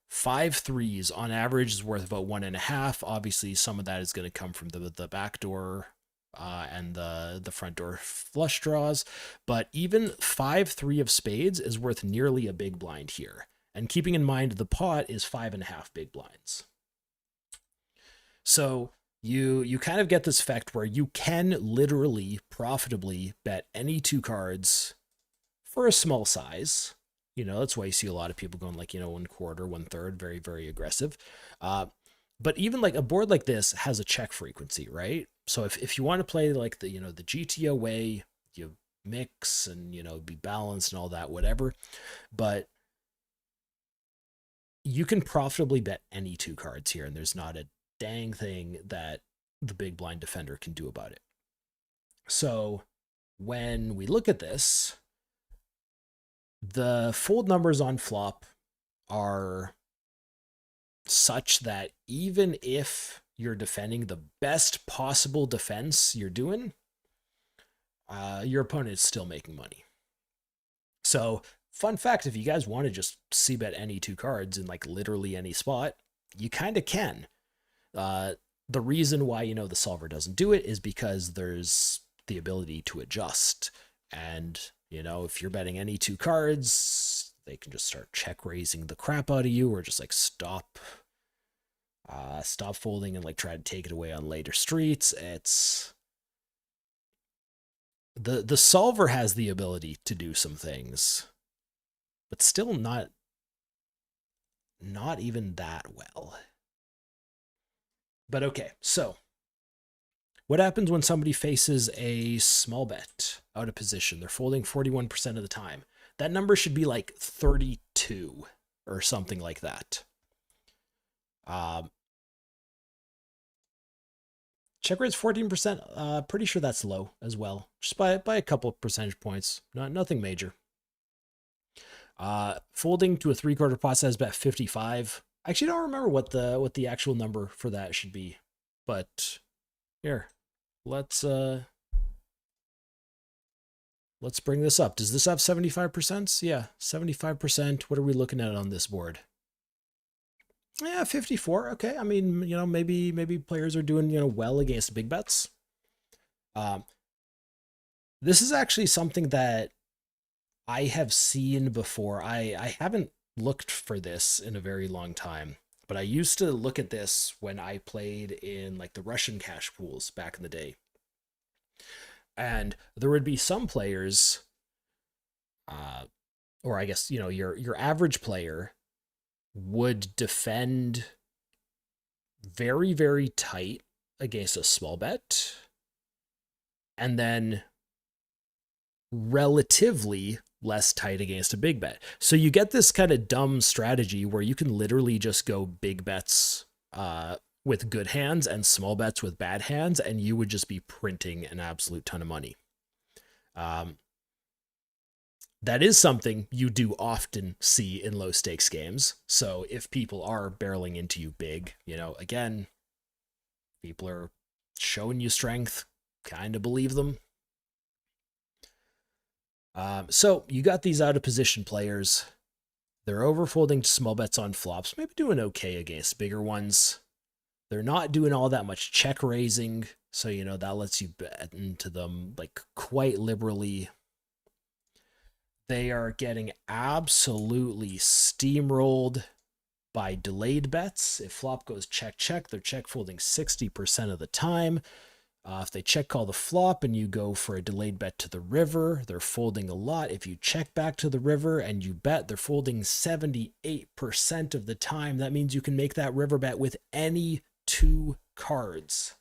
5 threes on average is worth about 1.5. Obviously, some of that is going to come from the back door and the front door flush draws. But even 5-3 of spades is worth nearly a big blind here. And keeping in mind the pot is 5.5 big blinds. So you kind of get this effect where you can literally profitably bet any two cards for a small size. That's why you see a lot of people going like, 1/4, 1/3, very, very aggressive. But even like a board like this has a check frequency, right? So if you want to play like the GTO way, you mix and, be balanced and all that, whatever. But you can profitably bet any two cards here, and there's not a dang thing that the big blind defender can do about it. So when we look at this, the fold numbers on flop are such that even if you're defending the best possible defense you're doing, your opponent is still making money. So fun fact, if you guys want to just c-bet any two cards in like literally any spot, you kind of can. The reason why, the solver doesn't do it is because there's the ability to adjust. And, if you're betting any two cards, they can just start check raising the crap out of you, or just like stop folding and like try to take it away on later streets. It's the solver has the ability to do some things, but still not even that well. But okay, so what happens when somebody faces a small bet out of position? They're folding 41% of the time. That number should be like 32 or something like that. Check rate's 14%. Pretty sure that's low as well, just by a couple of percentage points. Nothing major. Folding to a 3/4 pot size bet 55. I actually don't remember what the actual number for that should be, but here, let's bring this up. Does this have 75%? Yeah, 75%. What are we looking at on this board? Yeah, 54. Okay. I mean, maybe players are doing, well against big bets. This is actually something that I have seen before. I haven't looked for this in a very long time, but I used to look at this when I played in like the Russian cash pools back in the day. And there would be some players, or I guess, your average player would defend very, very tight against a small bet, and then relatively less tight against a big bet. So you get this kind of dumb strategy where you can literally just go big bets with good hands and small bets with bad hands, and you would just be printing an absolute ton of money. That is something you do often see in low stakes games. So if people are barreling into you big, again, people are showing you strength, kind of believe them. So you got these out of position players. They're overfolding to small bets on flops, maybe doing okay against bigger ones. They're not doing all that much check raising, so that lets you bet into them like quite liberally. They are getting absolutely steamrolled by delayed bets. If flop goes check, check, they're check folding 60% of the time. If they check call the flop and you go for a delayed bet to the river, they're folding a lot. If you check back to the river and you bet, they're folding 78% of the time. That means you can make that river bet with any two cards.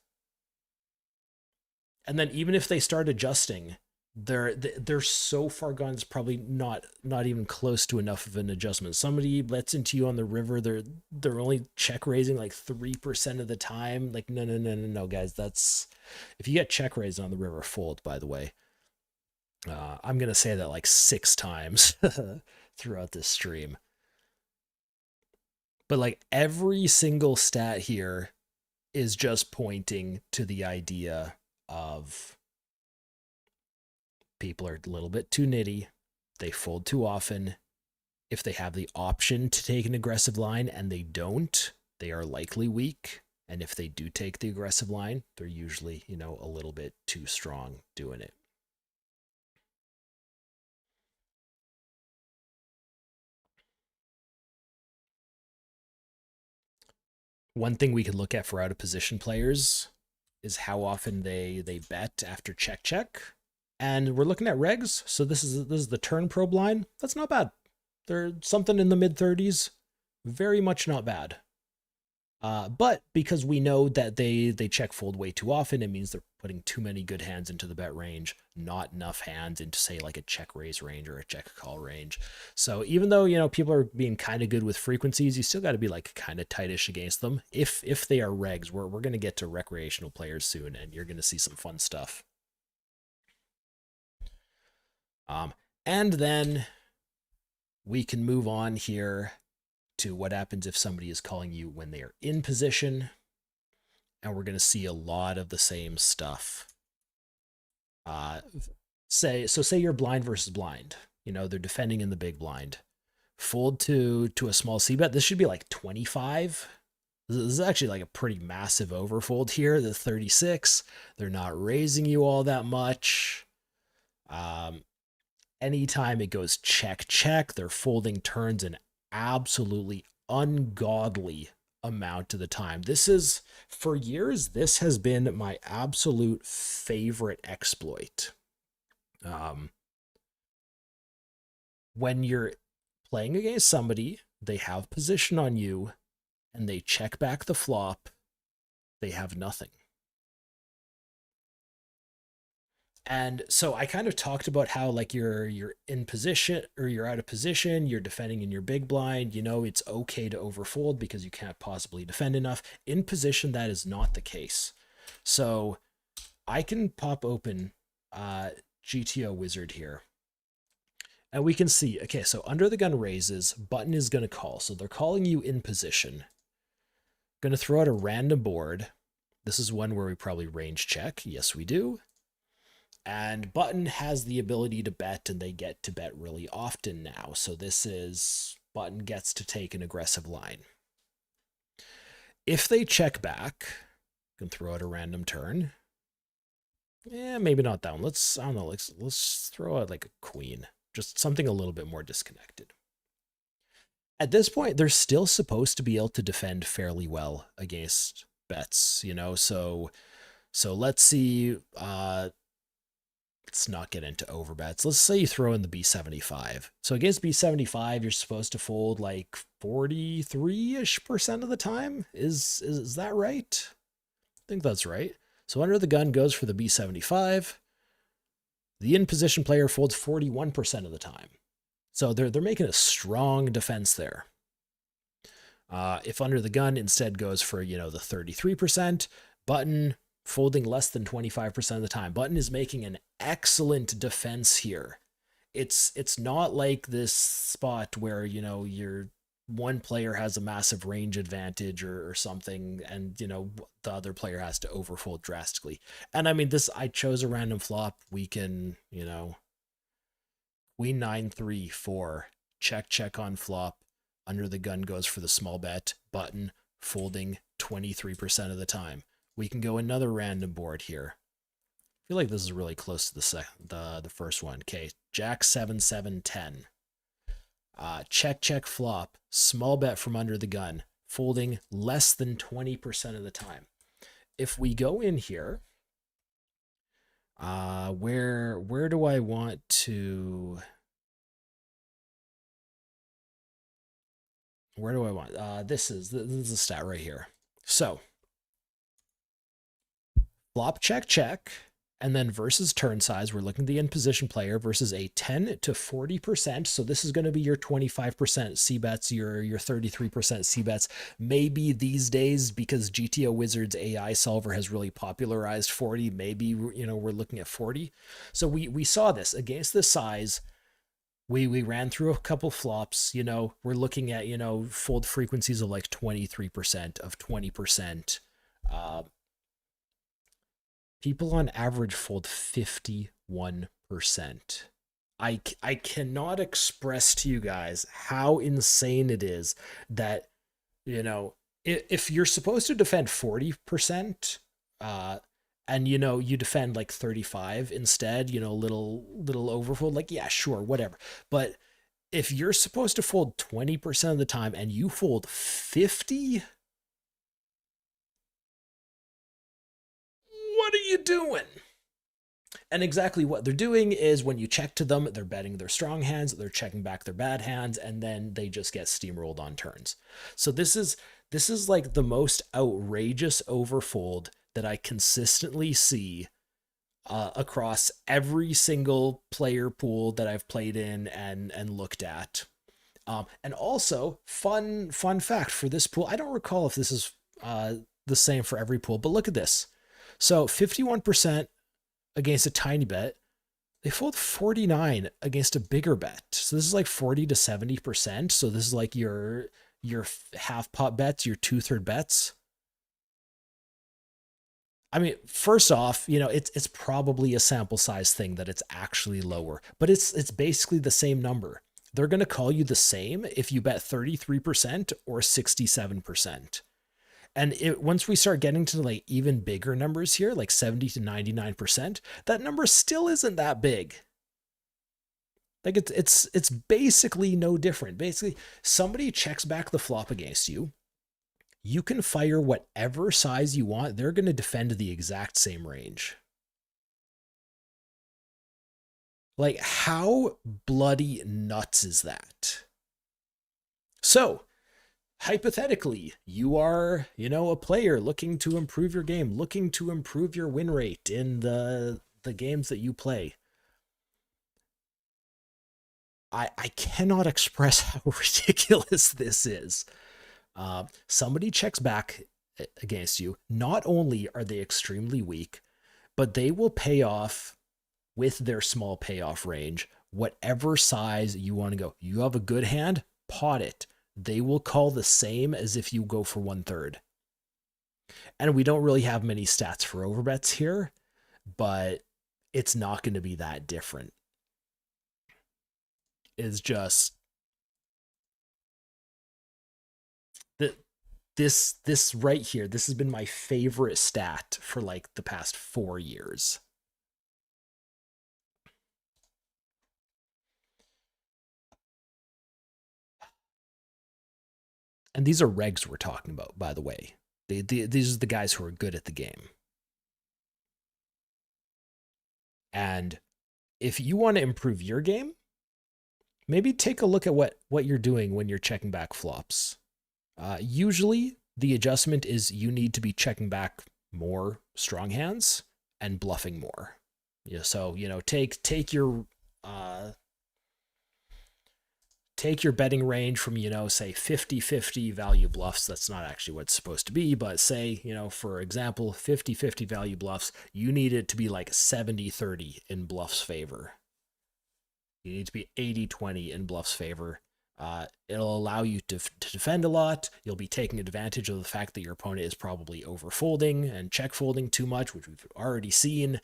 And then even if they start adjusting, they're so far gone, it's probably not even close to enough of an adjustment. Somebody bets into you on the river, they're only check raising like 3% of the time. Like no, guys, that's, if you get check raised on the river, fold, by the way. I'm gonna say that like 6 times throughout this stream. But like every single stat here is just pointing to the idea of people are a little bit too nitty. They fold too often. If they have the option to take an aggressive line and they don't, they are likely weak. And if they do take the aggressive line, they're usually, a little bit too strong doing it. One thing we could look at for out of position players is how often they bet after check check. And we're looking at regs, so this is the turn probe line. That's not bad. They're something in the mid-30s. Very much not bad. But because we know that they check fold way too often, it means they're putting too many good hands into the bet range, not enough hands into, say, like a check raise range or a check call range. So even though, people are being kind of good with frequencies, you still got to be like kind of tightish against them. If they are regs, we're going to get to recreational players soon, and you're going to see some fun stuff. And then we can move on here to what happens if somebody is calling you when they are in position. And we're going to see a lot of the same stuff. Say you're blind versus blind. They're defending in the big blind. Fold to a small c-bet. This should be like 25. This is actually like a pretty massive overfold here. The 36. They're not raising you all that much. Anytime it goes check, check, they're folding turns an absolutely ungodly amount of the time. This is, for years, this has been my absolute favorite exploit. When you're playing against somebody, they have position on you, and they check back the flop, they have nothing. And so I kind of talked about how like you're in position or you're out of position, you're defending in your big blind, it's okay to overfold because you can't possibly defend enough. In position, that is not the case. So I can pop open GTO Wizard here. And we can see, okay, so under the gun raises, button is going to call. So they're calling you in position. Going to throw out a random board. This is one where we probably range check. Yes, we do. And button has the ability to bet, and they get to bet really often now. So this is button gets to take an aggressive line. If they check back, can throw out a random turn. Maybe not that one. I don't know, let's throw out like a queen. Just something a little bit more disconnected. At this point, they're still supposed to be able to defend fairly well against bets, so let's see, let's not get into overbets. Let's say you throw in the B75. So against B75, you're supposed to fold like 43-ish% of the time. Is that right? I think that's right. So under the gun goes for the B75. The in position player folds 41% of the time. So they're making a strong defense there. If under the gun instead goes for, the 33%, button folding less than 25% of the time. Button is making an excellent defense here. It's not like this spot where, your one player has a massive range advantage or something, and, the other player has to overfold drastically. And I mean, I chose a random flop. We can, queen 9-3-4, check on flop. Under the gun goes for the small bet. Button folding 23% of the time. We can go another random board here. I feel like this is really close to the first one. Okay, Jack 7-7-10. Check, check, flop, small bet from under the gun, folding less than 20% of the time. If we go in here, where do I want to? Where do I want? This is a stat right here. So flop, check, check, and then versus turn size, we're looking at the in position player versus a 10 to 40%. So this is going to be your 25% C bets, your 33% C bets. Maybe these days, because GTO Wizards AI solver has really popularized 40, maybe we're looking at 40. So we saw this against this size. We ran through a couple flops. We're looking at fold frequencies of like 23% of 20%. People on average fold 51%. I cannot express to you guys how insane it is that, if you're supposed to defend 40%, and you defend like 35 instead, little overfold, like, yeah, sure, whatever. But if you're supposed to fold 20% of the time and you fold 50, what are you doing? And exactly what they're doing is when you check to them, they're betting their strong hands, they're checking back their bad hands, and then they just get steamrolled on turns. So this is like the most outrageous overfold that I consistently see across every single player pool that I've played in and looked at. And also, fun fact for this pool, I don't recall if this is the same for every pool, but look at this. So 51% against a tiny bet. They fold 49 against a bigger bet. So this is like 40 to 70%. So this is like your half pot bets, your 2/3 bets. I mean, first off, it's probably a sample size thing that it's actually lower, but it's basically the same number. They're going to call you the same if you bet 33% or 67%. And once we start getting to like even bigger numbers here, like 70 to 99%, that number still isn't that big. Like it's basically no different. Basically, somebody checks back the flop against you. You can fire whatever size you want. They're going to defend the exact same range. Like, how bloody nuts is that? So, hypothetically, you are, a player looking to improve your game, looking to improve your win rate in the games that you play. I cannot express how ridiculous this is. Somebody checks back against you. Not only are they extremely weak, but they will pay off with their small payoff range, whatever size you want to go. You have a good hand, pot it. They will call the same as if you go for 1/3. And we don't really have many stats for overbets here, but it's not going to be that different. It's just that this right here, this has been my favorite stat for like the past 4 years. And these are regs we're talking about, by the way. These are the guys who are good at the game. And if you want to improve your game, maybe take a look at what you're doing when you're checking back flops. Usually, the adjustment is you need to be checking back more strong hands and bluffing more. So take your take your betting range from, say 50-50 value bluffs. That's not actually what it's supposed to be, but say, for example, 50-50 value bluffs, you need it to be like 70-30 in bluffs favor. You need to be 80-20 in bluffs favor. It'll allow you to defend a lot. You'll be taking advantage of the fact that your opponent is probably overfolding and check folding too much, which we've already seen.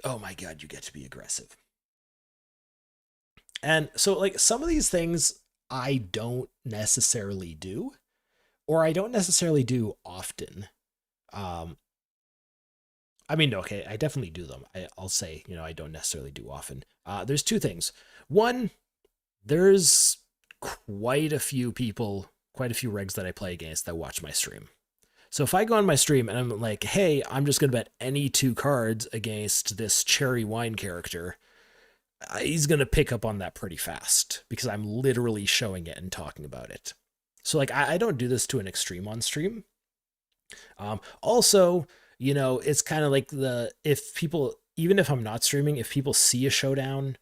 Oh my God, you get to be aggressive. And so, like, some of these things I don't necessarily do, or I don't necessarily do often. Um, I mean, okay, I definitely do them. I'll say, I don't necessarily do often. There's two things. One, there's quite a few people, quite a few regs that I play against that watch my stream. So if I go on my stream and I'm like, hey, I'm just going to bet any two cards against this cherry wine character, he's going to pick up on that pretty fast because I'm literally showing it and talking about it. So like I don't do this to an extreme on stream. Also, it's kind of like if people, even if I'm not streaming, if people see a showdown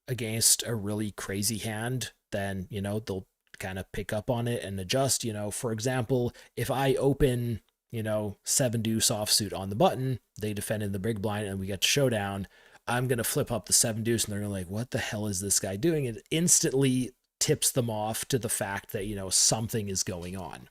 against a really crazy hand, then, they'll kind of pick up on it and adjust. For example, if I open, seven deuce offsuit on the button, they defend in the big blind and we get to showdown, I'm going to flip up the seven deuce and they're going to like, what the hell is this guy doing? It instantly tips them off to the fact that, something is going on.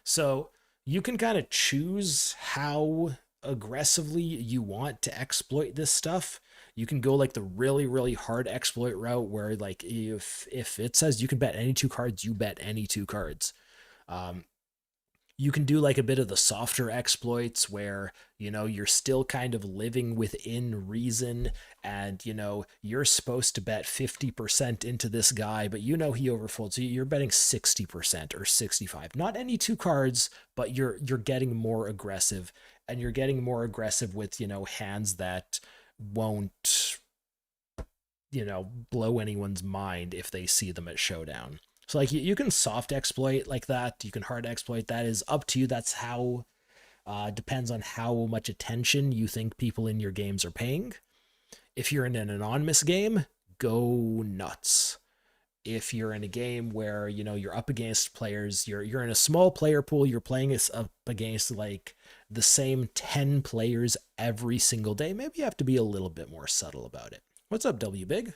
So you can kind of choose how aggressively you want to exploit this stuff. You can go like the really, really hard exploit route where like if it says you can bet any two cards, you bet any two cards. You can do like a bit of the softer exploits where, you're still kind of living within reason and, you're supposed to bet 50% into this guy, but he overfolds. So you're betting 60% or 65. Not any two cards, but you're getting more aggressive and you're getting more aggressive with, hands that won't, blow anyone's mind if they see them at showdown. So like you can soft exploit like that, you can hard exploit. That is up to you. That's how depends on how much attention you think people in your games are paying. If you're in an anonymous game, go nuts. If you're in a game where you're up against players, you're in a small player pool, you're playing up against like the same 10 players every single day, maybe you have to be a little bit more subtle about it. What's up, W Big?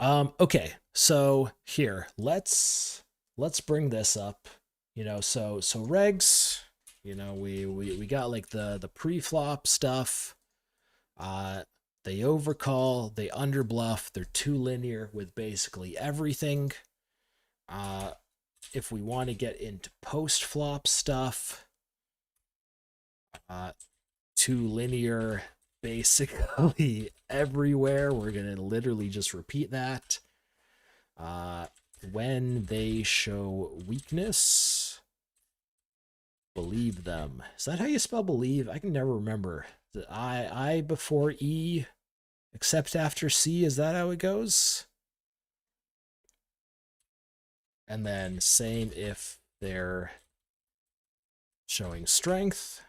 Okay, so here, let's bring this up. So regs, we got like the pre-flop stuff. They overcall, they underbluff, they're too linear with basically everything. If we want to get into post-flop stuff, too linear basically everywhere. We're going to literally just repeat that. When they show weakness, believe them. Is that how you spell believe? I can never remember. The I before E, except after C. Is that how it goes? And then same if they're showing strength.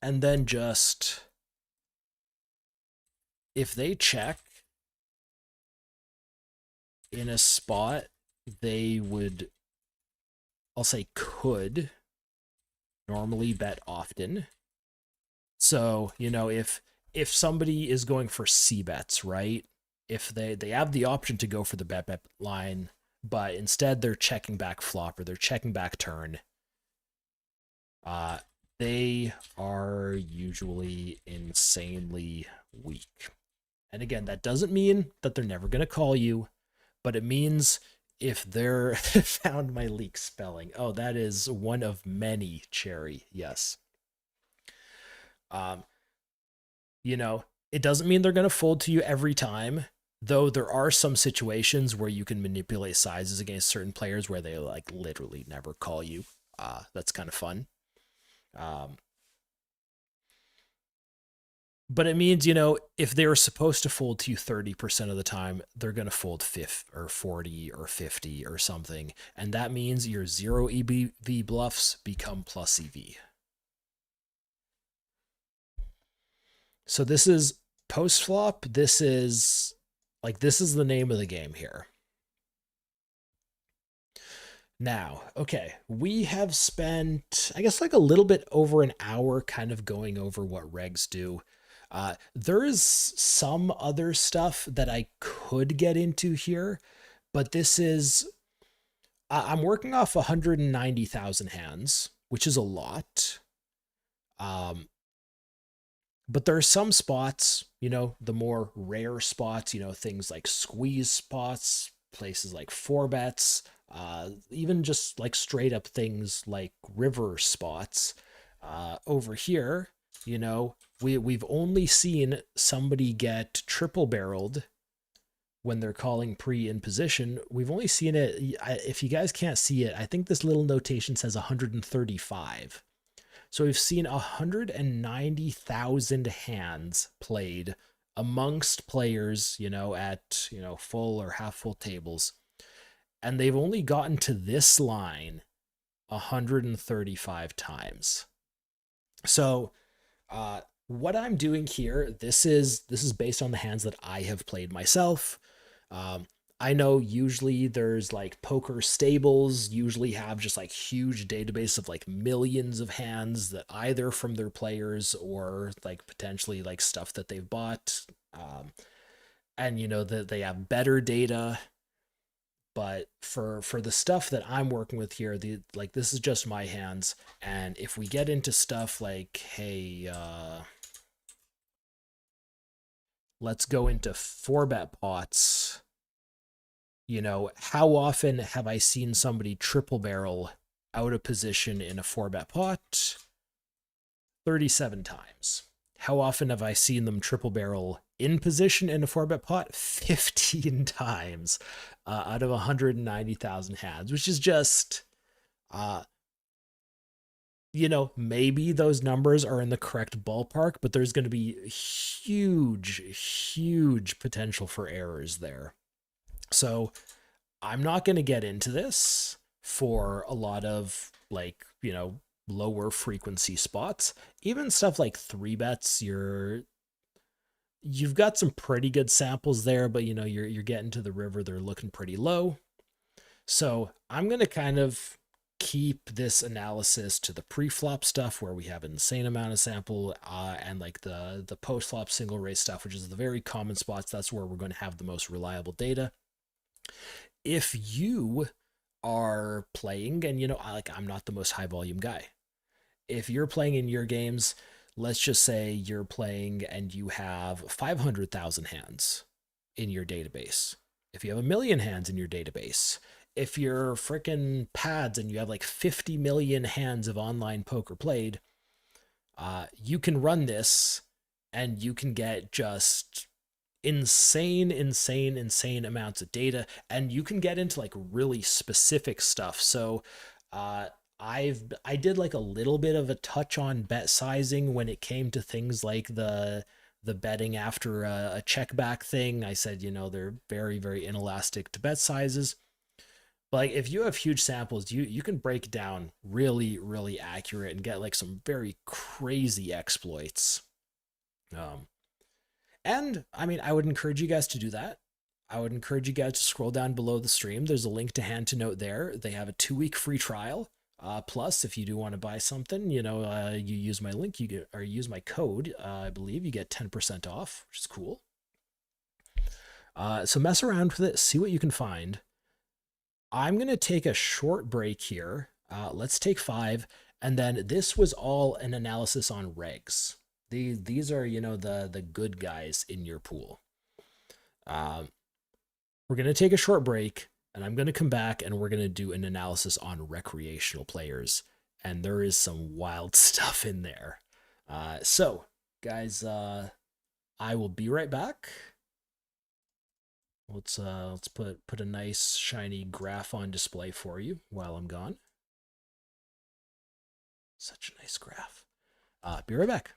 And then just if they check in a spot, they would, I'll say could, normally bet often. So, if somebody is going for C bets, right? If they have the option to go for the bet line, but instead they're checking back flop or they're checking back turn, they are usually insanely weak. And again, that doesn't mean that they're never going to call you, but it means if they're found my leak spelling. Oh, that is one of many, Cherry. Yes. It doesn't mean they're going to fold to you every time, though there are some situations where you can manipulate sizes against certain players where they like literally never call you. That's kind of fun. But it means, if they were supposed to fold to you 30% of the time, they're going to fold 50 or 40 or 50 or something. And that means your 0 EBV bluffs become plus EV. So this is post flop. This is the name of the game here. Now, okay, we have spent, I guess, like a little bit over an hour kind of going over what regs do. There is some other stuff that I could get into here, but this is, I'm working off 190,000 hands, which is a lot. But there are some spots, the more rare spots, things like squeeze spots, places like 4-bets, even just like straight up things like river spots. Over here, You know, we've only seen somebody get triple barreled when they're calling pre in position. We've only seen it. If you guys can't see it, I think this little notation says 135. So we've seen 190,000 hands played amongst players, at, full or half full tables. And they've only gotten to this line 135 times. So, what I'm doing here, this is based on the hands that I have played myself. Um, I know usually there's like poker stables usually have just like huge database of like millions of hands that either from their players or like potentially like stuff that they've bought. And that they have better data, but for the stuff that I'm working with here, this is just my hands. And if we get into stuff like, hey, let's go into 4-bet pots. How often have I seen somebody triple barrel out of position in a 4-bet pot? 37 times. How often have I seen them triple barrel in position in a 4-bet pot? 15 times out of 190,000 hands, which is just, uh, maybe those numbers are in the correct ballpark, but there's going to be huge, huge potential for errors there. So I'm not going to get into this for a lot of like, lower frequency spots. Even stuff like 3-bets, you've got some pretty good samples there, but you're getting to the river, they're looking pretty low. So I'm going to kind of keep this analysis to the pre-flop stuff where we have an insane amount of sample, and like the post-flop single raise stuff, which is the very common spots. That's where we're going to have the most reliable data. If you are playing, and I'm not the most high volume guy. If you're playing in your games, let's just say you're playing and you have 500,000 hands in your database. If you have 1 million hands in your database, if you're freaking pads and you have like 50 million hands of online poker played, you can run this and you can get just insane amounts of data, and you can get into like really specific stuff. So I did like a little bit of a touch on bet sizing when it came to things like the betting after a check back thing. I said, they're very, very inelastic to bet sizes. But like if you have huge samples, you can break down really, really accurate and get like some very crazy exploits. Um, and I mean, I would encourage you guys to do that. I would encourage you guys to scroll down below the stream. There's a link to Hand2Note there. They have a 2-week free trial. Plus, if you do want to buy something, you use my link, you get, or use my code. I believe you get 10% off, which is cool. So mess around with it, see what you can find. I'm gonna take a short break here. Let's take 5, and then this was all an analysis on regs. These are the good guys in your pool. We're gonna take a short break, and I'm gonna come back and we're gonna do an analysis on recreational players, and there is some wild stuff in there. So guys, I will be right back. Let's put a nice shiny graph on display for you while I'm gone. Such a nice graph. Be right back.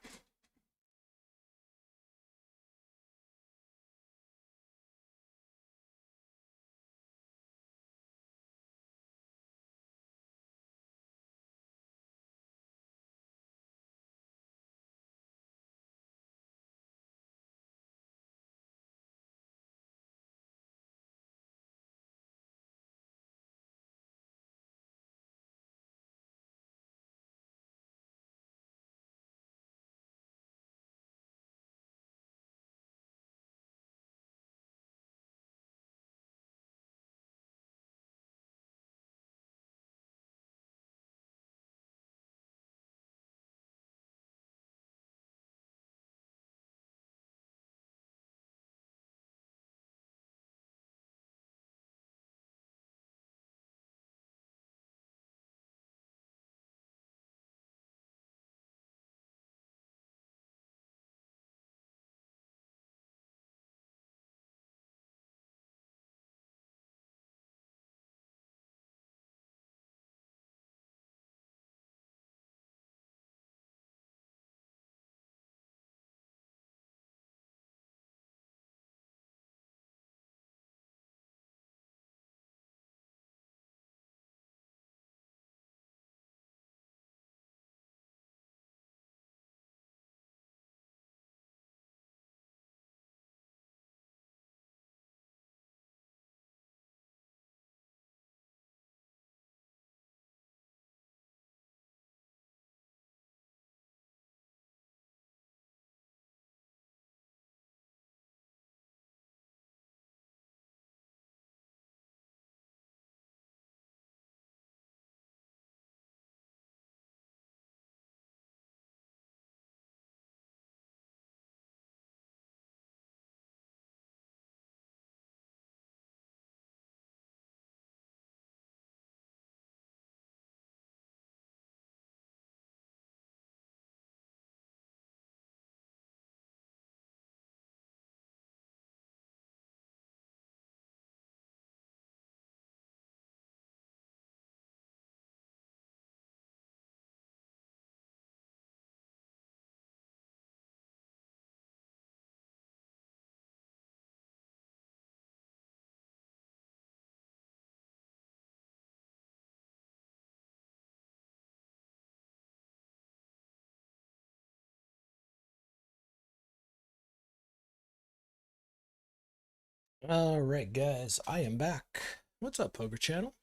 All right, guys, I am back. What's up, Poker Channel?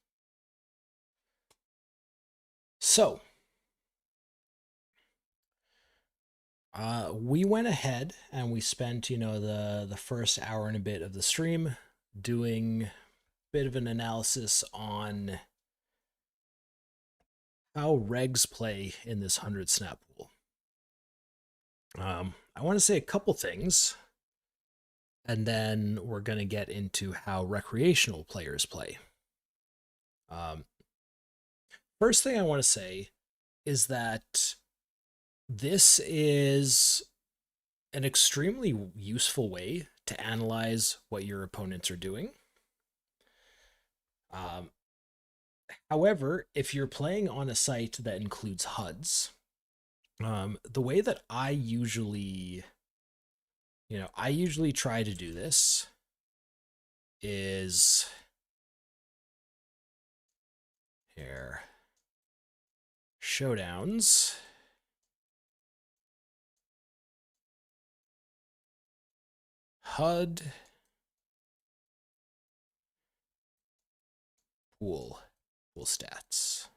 So, we went ahead and we spent, the first hour and a bit of the stream doing a bit of an analysis on how regs play in this 100 snap pool. I want to say a couple things, and then we're going to get into how recreational players play. Um, First thing I want to say is that this is an extremely useful way to analyze what your opponents are doing. Um, However, if you're playing on a site that includes HUDs, the way that I usually try to do this is here showdowns. HUD pool stats.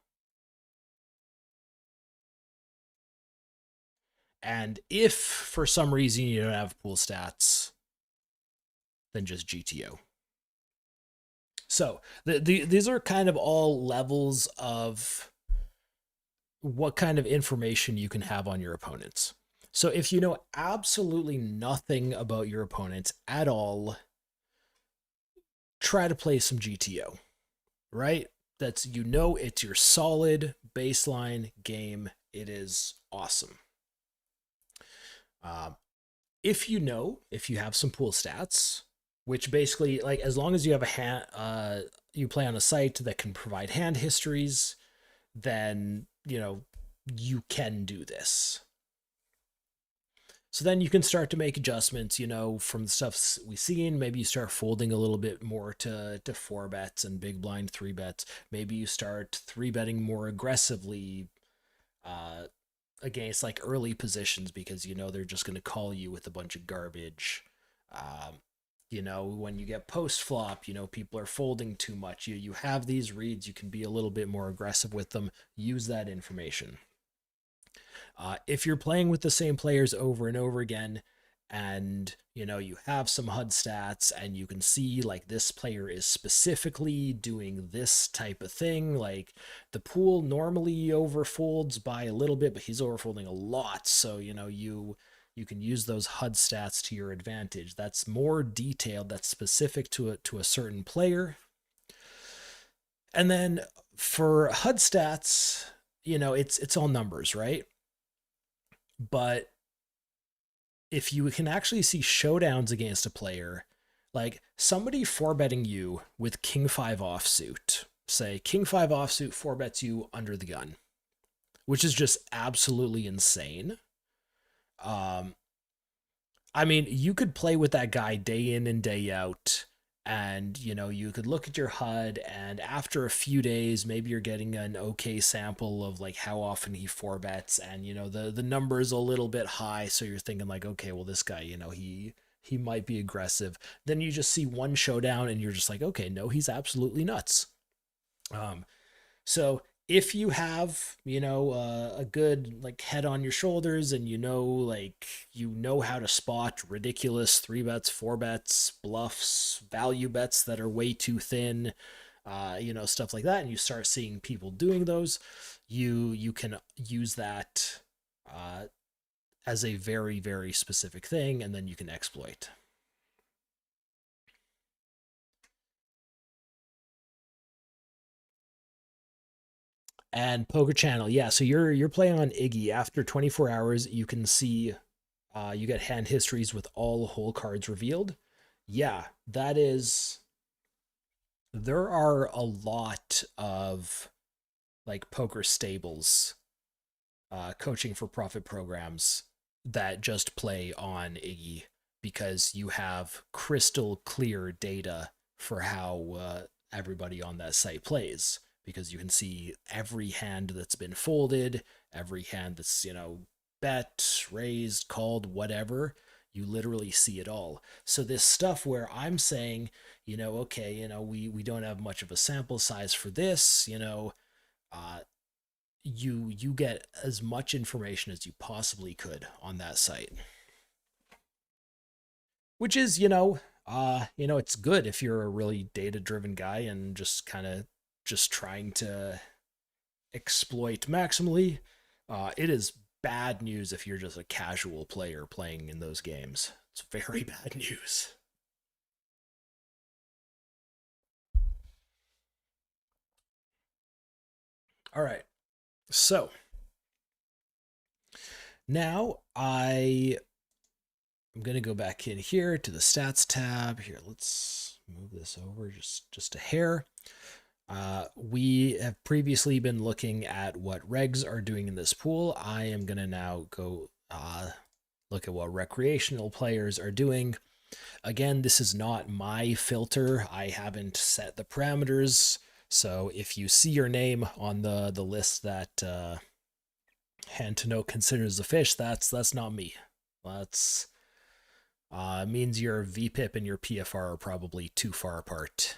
And if for some reason you don't have pool stats, then just GTO. So these are kind of all levels of what kind of information you can have on your opponents. So if you know absolutely nothing about your opponents at all, try to play some GTO, right? It's your solid baseline game. It is awesome. Um, if you have some pool stats, which basically, like, as long as you have a hand, you play on a site that can provide hand histories, then you can do this. So then you can start to make adjustments, from the stuff we've seen. Maybe you start folding a little bit more to 4 bets and big blind 3 bets. Maybe you start 3 betting more aggressively uh, against like early positions because they're just going to call you with a bunch of garbage. Um, when you get post flop, people are folding too much. You have these reads, you can be a little bit more aggressive with them. Use that information. If you're playing with the same players over and over again, and you have some HUD stats and you can see like this player is specifically doing this type of thing, like the pool normally overfolds by a little bit, but he's overfolding a lot, so you can use those HUD stats to your advantage. That's more detailed, that's specific to a certain player. And then for HUD stats, it's all numbers, right? But if you can actually see showdowns against a player, like somebody 4 betting you with King 5 offsuit, say King 5 offsuit 4 bets you under the gun, which is just absolutely insane. Um, I mean, you could play with that guy day in and day out, and you could look at your HUD, and after a few days, maybe you're getting an okay sample of like how often he 4 bets, and the number's a little bit high, so you're thinking like, okay, well this guy, he might be aggressive. Then you just see one showdown, and you're just like, okay, no, he's absolutely nuts. Um, so if you have, a good like head on your shoulders, and how to spot ridiculous 3 bets, 4 bets, bluffs, value bets that are way too thin, stuff like that, and you start seeing people doing those, you can use that as a very, very specific thing, and then you can exploit. And Poker Channel, yeah. So you're playing on Iggy. After 24 hours, you can see you get hand histories with all hole cards revealed. Yeah, that is. There are a lot of like poker stables, coaching for profit programs that just play on Iggy because you have crystal clear data for how everybody on that site plays, because you can see every hand that's been folded, every hand that's bet, raised, called, whatever. You literally see it all. So this stuff where I'm saying, okay, we don't have much of a sample size for this, uh, you get as much information as you possibly could on that site, which is, it's good if you're a really data driven guy and just kind of just trying to exploit maximally. It is bad news if you're just a casual player playing in those games. It's very bad news. All right. So now I'm going to go back in here to the stats tab. Here, let's move this over just a hair. We have previously been looking at what regs are doing in this pool. I am going to now go look at what recreational players are doing. Again, this is not my filter. I haven't set the parameters. So if you see your name on the list that Hand2Note considers a fish, that's not me. That's means your VPIP and your PFR are probably too far apart.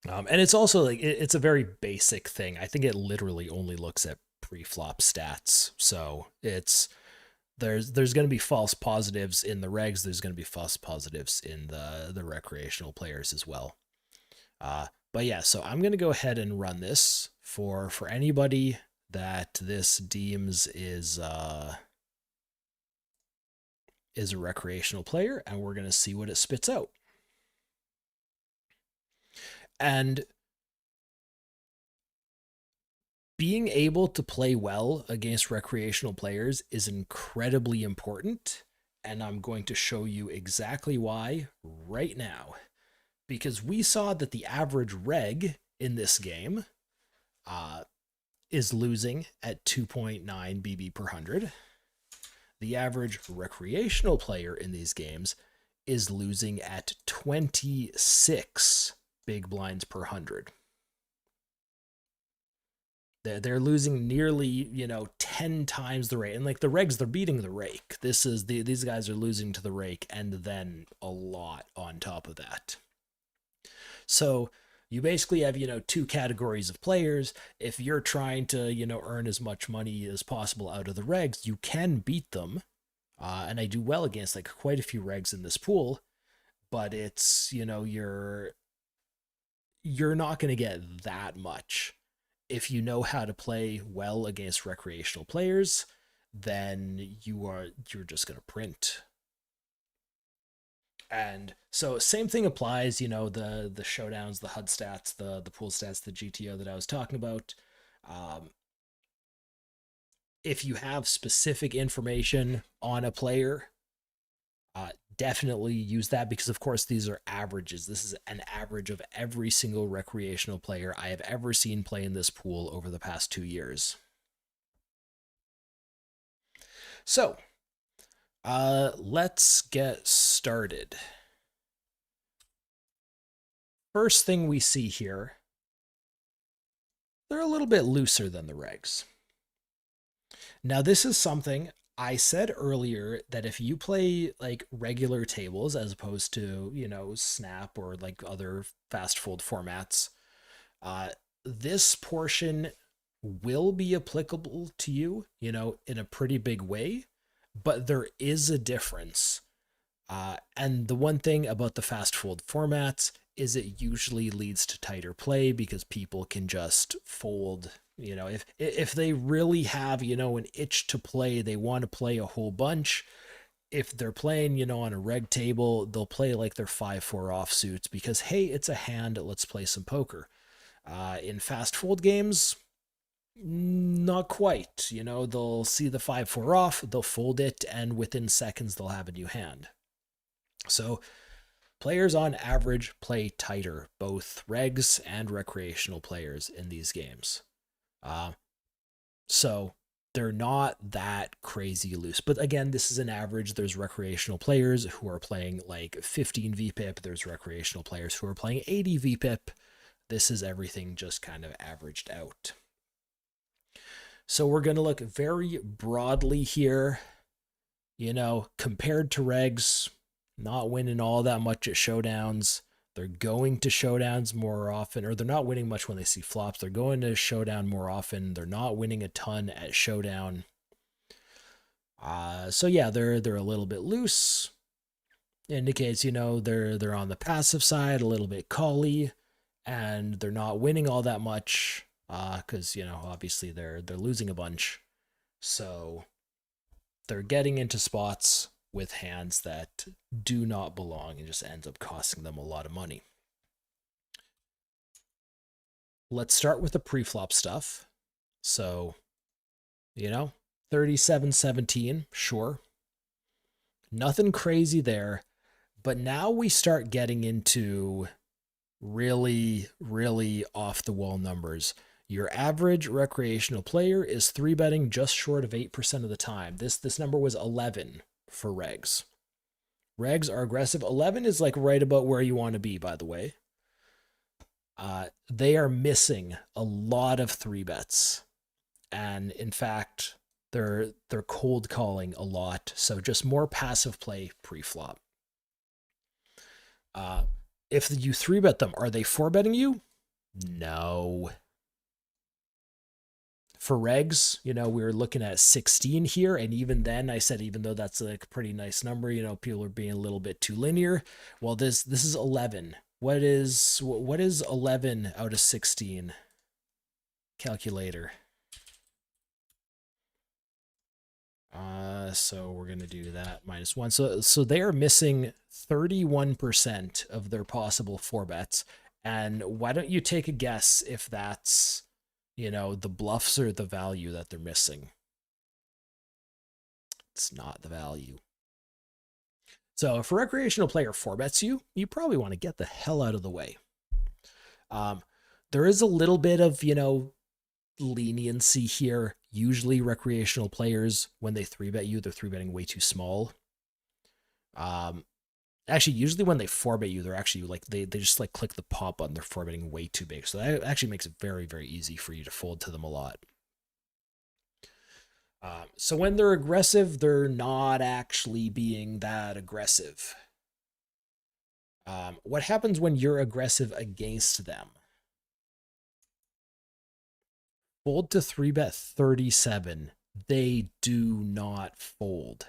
And it's also like it's a very basic thing. I think it literally only looks at pre-flop stats. So there's going to be false positives in the regs. There's going to be false positives in the recreational players as well. But yeah, so I'm going to go ahead and run this for anybody that this deems is a recreational player, and we're going to see what it spits out. And being able to play well against recreational players is incredibly important, and I'm going to show you exactly why right now. Because we saw that the average reg in this game is losing at 2.9 BB per 100. The average recreational player in these games is losing at 26 big blinds per 100. They're losing nearly, 10 times the rate. And like the regs, they're beating the rake. These guys are losing to the rake and then a lot on top of that. So you basically have, two categories of players. If you're trying to, earn as much money as possible out of the regs, you can beat them. And I do well against like quite a few regs in this pool, but it's, you're not going to get that much. If you know how to play well against recreational players, then you're just going to print. And so same thing applies, the showdowns, the HUD stats, the pool stats, the GTO that I was talking about. If you have specific information on a player, definitely use that, because of course these are averages. This is an average of every single recreational player I have ever seen play in this pool over the past 2 years. So let's get started. First thing we see here, they're a little bit looser than the regs. Now this is something I said earlier, that if you play like regular tables as opposed to, Snap or like other fast fold formats, this portion will be applicable to you, in a pretty big way, but there is a difference. And the one thing about the fast fold formats is it usually leads to tighter play because people can just fold. If they really have, an itch to play, they want to play a whole bunch. If they're playing, on a reg table, they'll play like their 5-4 offsuits because, hey, it's a hand, let's play some poker. In fast fold games, not quite. They'll see the 5-4 off, they'll fold it, and within seconds they'll have a new hand. So players on average play tighter, both regs and recreational players in these games. So they're not that crazy loose. But again, this is an average. There's recreational players who are playing like 15 VPIP. There's recreational players who are playing 80 VPIP. This is everything just kind of averaged out. So we're going to look very broadly here. You know, compared to regs, not winning all that much at showdowns. They're going to showdowns more often, or they're not winning much when they see flops. They're going to showdown more often. They're not winning a ton at showdown. So yeah, they're a little bit loose. Indicates, you know, they're on the passive side, a little bit call-y, and they're not winning all that much because you know obviously they're losing a bunch. So they're getting into spots with hands that do not belong and just ends up costing them a lot of money. Let's start with the pre-flop stuff. So, you know, 37-17, sure. Nothing crazy there. But now we start getting into really, really off the wall numbers. Your average recreational player is 3-betting just short of 8% of the time. This number was 11 for regs. Regs are aggressive. 11 is like right about where you want to be, by the way. They are missing a lot of 3-bets. And in fact, they're cold calling a lot. So just more passive play pre-flop. If you 3-bet them, are they 4-betting you? No. For regs, you know, we were looking at 16 here, and even then I said, even though that's like a pretty nice number, you know, people are being a little bit too linear. Well, this is 11. What is 11 out of 16? Calculator. So we're gonna do that -1. So they are missing 31% of their possible 4-bets. And why don't you take a guess if that's, you know, the bluffs or the value that they're missing? It's not the value. So if a recreational player 4-bets you, you probably want to get the hell out of the way. There is a little bit of, you know, leniency here. Usually recreational players, when they 3-bet you, they're 3-betting way too small. Actually, usually when they 4-bet you, they're actually like, they just like click the pop button, they're 4-betting way too big. So that actually makes it very, very easy for you to fold to them a lot. So when they're aggressive, they're not actually being that aggressive. What happens when you're aggressive against them? Fold to 3-bet 37. They do not fold.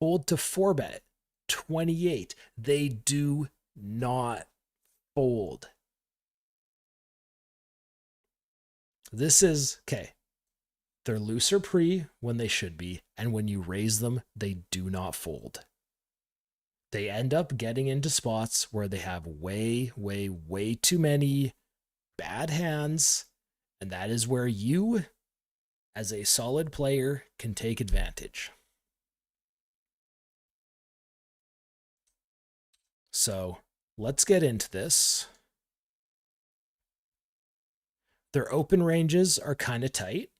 Fold to 4-bet 28. They do not fold. This is, okay, they're looser pre when they should be, and when you raise them, they do not fold. They end up getting into spots where they have way, way, way too many bad hands, and that is where you, as a solid player, can take advantage. So let's get into this. Their open ranges are kind of tight,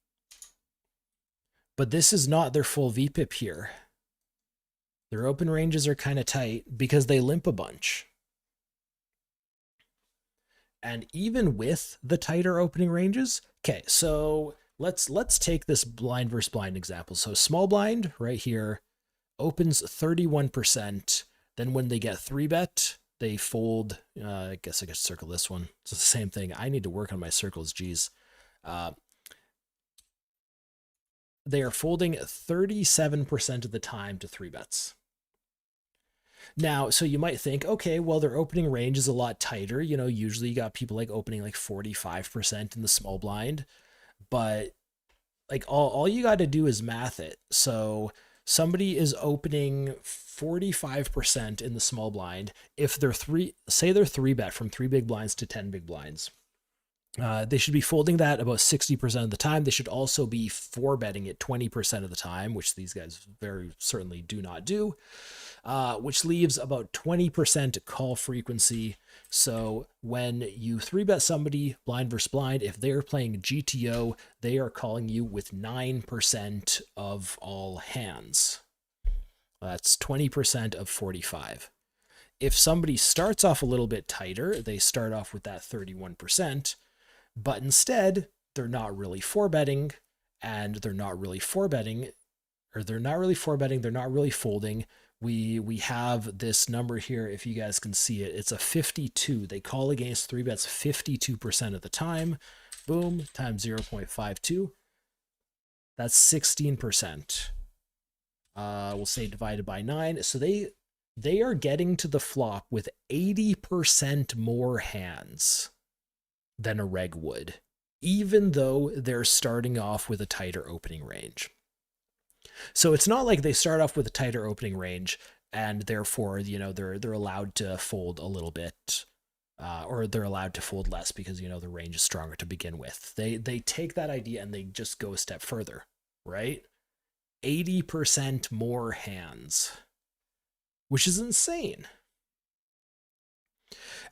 but this is not their full VPIP here. Their open ranges are kind of tight because they limp a bunch. And even with the tighter opening ranges, okay, so let's take this blind versus blind example. So small blind right here opens 31%. Then when they get 3-bet, they fold. I guess I could circle this one. It's the same thing. I need to work on my circles, geez. They are folding 37% of the time to 3-bets. Now, so you might think, okay, well, their opening range is a lot tighter. You know, usually you got people like opening like 45% in the small blind, but like all you got to do is math it. So somebody is opening 45% in the small blind. If they're say they're 3-bet from 3 big blinds to 10 big blinds, they should be folding that about 60% of the time. They should also be 4-betting it 20% of the time, which these guys very certainly do not do, which leaves about 20% call frequency. So when you 3-bet somebody blind versus blind, if they're playing GTO, they are calling you with 9% of all hands. That's 20% of 45. If somebody starts off a little bit tighter, they start off with that 31%, but instead they're not really 4-betting, and they're not really 4-betting, or they're not really four betting, they're not really folding. We have this number here, if you guys can see it, it's a 52. They call against three bets 52% of the time. Boom, times 0.52. That's 16%. We'll say divided by 9. So they are getting to the flop with 80% more hands than a reg would, even though they're starting off with a tighter opening range. So it's not like they start off with a tighter opening range and therefore, they're allowed to fold a little bit, or they're allowed to fold less because, the range is stronger to begin with. They take that idea and they just go a step further, right? 80% more hands, which is insane.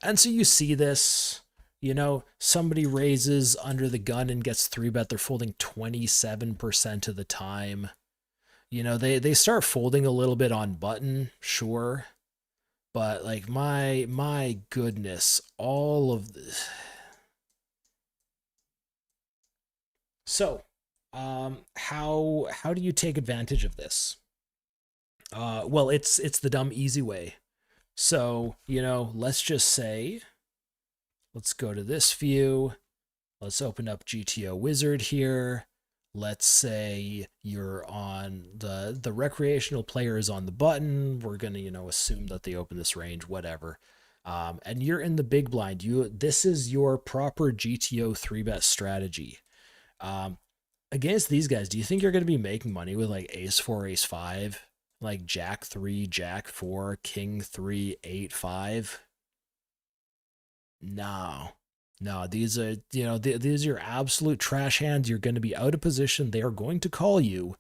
And so you see this, somebody raises under the gun and gets 3-bet, they're folding 27% of the time. They start folding a little bit on button, sure. But like my goodness, all of this. So, how do you take advantage of this? Well, it's the dumb easy way. So, let's just say, let's go to this view. Let's open up GTO Wizard here. Let's say you're on the recreational player is on the button. We're going to, assume that they open this range, whatever. And you're in the big blind. This is your proper GTO 3-bet strategy. Against these guys, do you think you're going to be making money with like ace 4, ace 5, like jack 3, jack 4, king 3, 8, 5? No, these are, these are your absolute trash hands. You're going to be out of position. They are going to call you.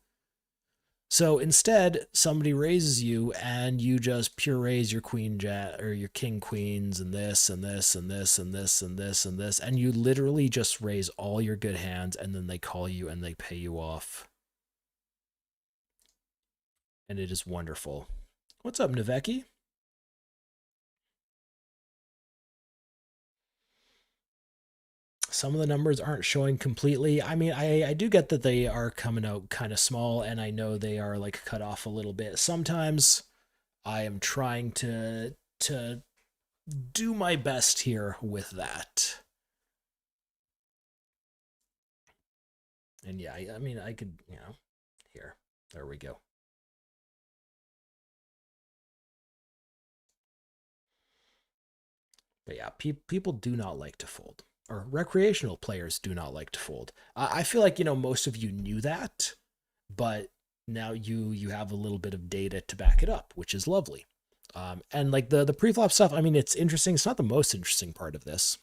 So instead, somebody raises you and you just pure raise your queen jack or your king queens and this and this and this and this and this and this. And you literally just raise all your good hands and then they call you and they pay you off. And it is wonderful. What's up, Naveki? Some of the numbers aren't showing completely. I mean, I do get that they are coming out kind of small, and I know they are like cut off a little bit. Sometimes I am trying to do my best here with that. And yeah, I mean, I could, here, there we go. But yeah, people do not like to fold. Or recreational players do not like to fold. I feel like, most of you knew that, but now you have a little bit of data to back it up, which is lovely. And like the preflop stuff, I mean, it's interesting. It's not the most interesting part of this.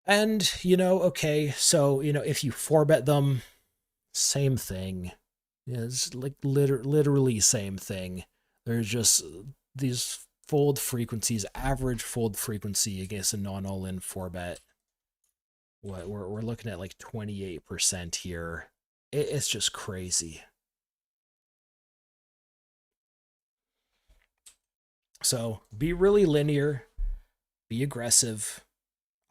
And, okay, so, if you 4-bet them, same thing. It's like literally same thing. There's just these fold frequencies, average fold frequency against a non-all-in 4-bet. What we're looking at like 28% here. It's just crazy. So be really linear, be aggressive.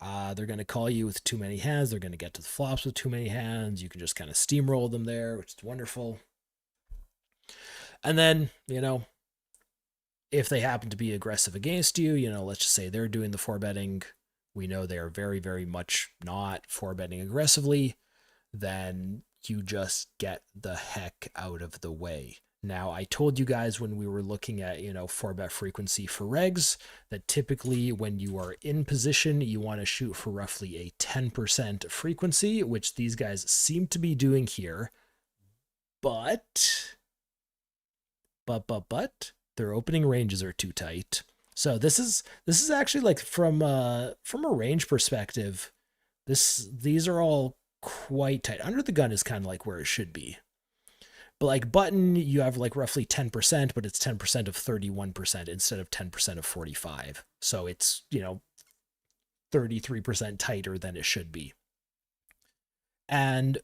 They're going to call you with too many hands. They're going to get to the flops with too many hands. You can just kind of steamroll them there, which is wonderful. And then, if they happen to be aggressive against you, let's just say they're doing the 4-betting. We know they are very, very much not 4-betting aggressively. Then you just get the heck out of the way. Now, I told you guys when we were looking at, 4-bet frequency for regs, that typically when you are in position, you want to shoot for roughly a 10% frequency, which these guys seem to be doing here. But their opening ranges are too tight. So this is actually like from a range perspective, these are all quite tight. Under the gun is kind of like where it should be. But like button, you have like roughly 10%, but it's 10% of 31% instead of 10% of 45. So it's, 33% tighter than it should be. And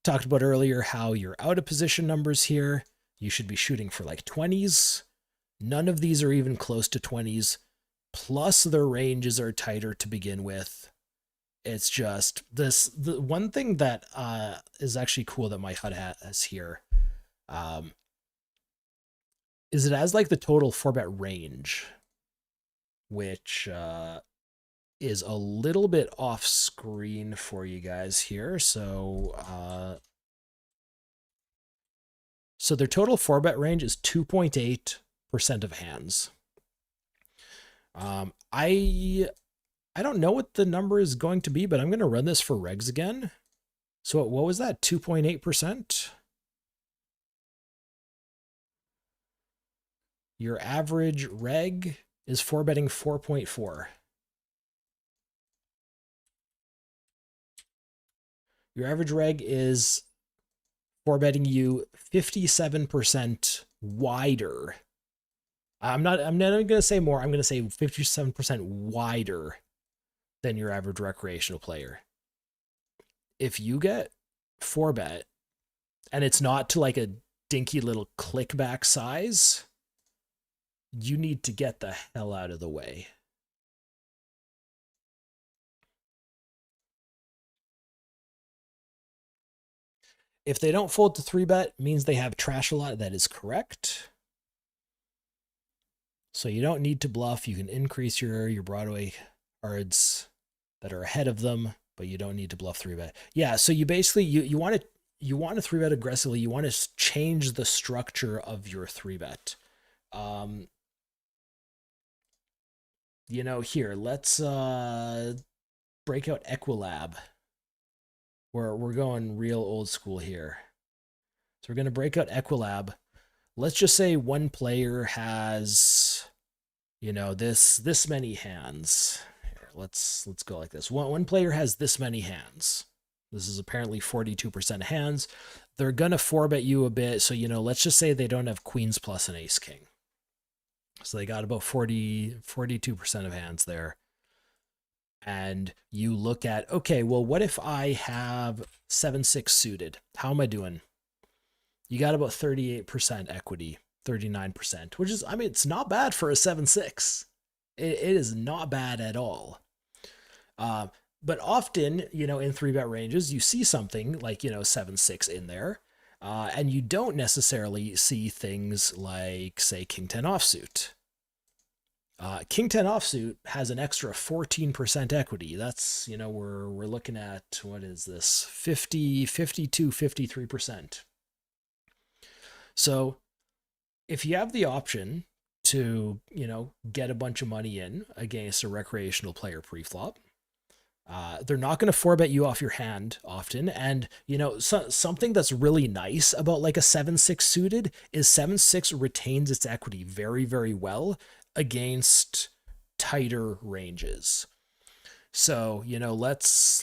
talked about earlier how your out of position numbers here, you should be shooting for like 20s. None of these are even close to 20s. Plus their ranges are tighter to begin with. It's just this, the one thing that is actually cool that my HUD has here, um, is it has like the total 4-bet range, which is a little bit off screen for you guys here. So their total 4-bet range is 2.8% of hands. I don't know what the number is going to be, but I'm going to run this for regs again. So what was that? 2.8%? Your average reg is 4-betting 4.4. Your average reg is 4-betting you 57% wider. I'm not even going to say more. I'm going to say 57% wider than your average recreational player. If you get 4-bet and it's not to like a dinky little clickback size, you need to get the hell out of the way. If they don't fold to 3-bet, means they have trash a lot. That is correct. So you don't need to bluff. You can increase your Broadway cards that are ahead of them, but you don't need to bluff 3-bet. Yeah, so you basically you want to 3-bet aggressively. You want to change the structure of your 3-bet. Here, let's break out Equilab. We're going real old school here. So we're going to break out Equilab. Let's just say one player has, this many hands. Here, let's go like this. One player has this many hands. This is apparently 42% hands. They're going to 4-bet you a bit. So, let's just say they don't have queens plus an ace king. So they got about 42% of hands there. And you look at, okay, well, what if I have 7-6 suited? How am I doing? You got about 38% equity, 39%, which is, it's not bad for a 7-6. It is not bad at all. But often, in 3-bet ranges, you see something like, 7-6 in there. And you don't necessarily see things like, say, King 10 offsuit. King 10 offsuit has an extra 14% equity. That's, we're looking at, what is this? 50, 52, 53%. So if you have the option to, get a bunch of money in against a recreational player pre-flop, they're not going to 4-bet you off your hand often. And, something that's really nice about like a 7-6 suited is 7-6 retains its equity very, very well against tighter ranges. So, let's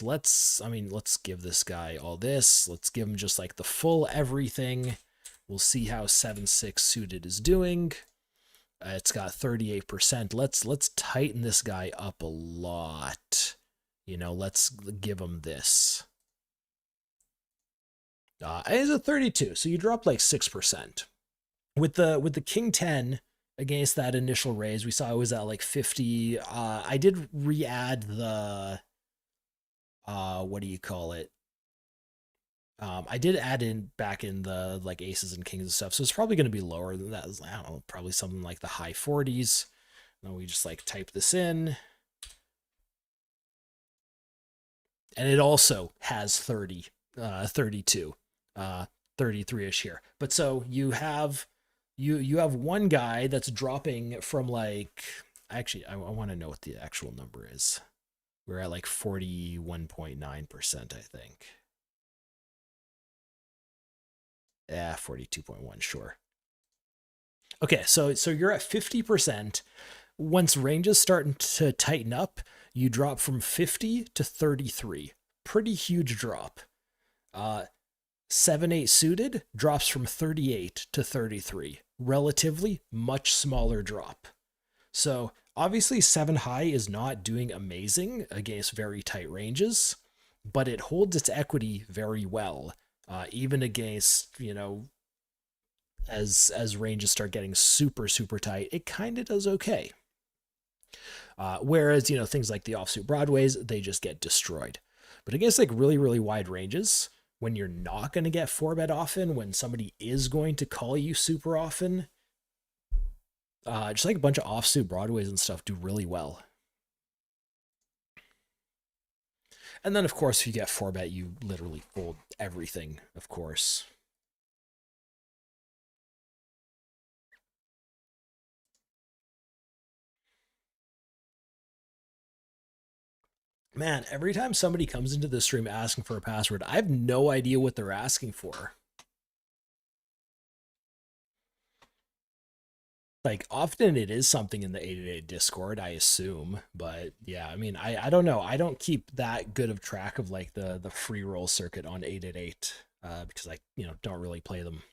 give this guy all this. Let's give him just like the full everything. We'll see how 7-6 suited is doing. It's got 38%. Let's tighten this guy up a lot. Let's give him this. It's a 32, so you drop like 6%. With the King 10 against that initial raise, we saw it was at like 50. I did re-add the what do you call it? I did add back in the like aces and kings and stuff, so it's probably going to be lower than that. I don't know, probably something like the high 40s. Then we just like type this in. And it also has 30, 32, 33-ish here. But so you have one guy that's dropping from like, actually, I want to know what the actual number is. We're at like 41.9%, I think. Yeah, 42.1, sure. Okay, so you're at 50%. Once ranges start to tighten up, you drop from 50 to 33. Pretty huge drop. 7-8 suited drops from 38 to 33. Relatively much smaller drop. So obviously 7 high is not doing amazing against very tight ranges, but it holds its equity very well, even against, as ranges start getting super, super tight, it kind of does okay. Whereas, things like the offsuit broadways, they just get destroyed. But against like really, really wide ranges, when you're not going to get 4-bet often, when somebody is going to call you super often, just like a bunch of offsuit broadways and stuff do really well. And then, of course, if you get 4-bet, you literally fold everything, of course. Man, every time somebody comes into the stream asking for a password, I have no idea what they're asking for. Like, often it is something in the 888 Discord, I assume. But yeah, I mean, I don't know. I don't keep that good of track of like the free roll circuit on 888 because I don't really play them.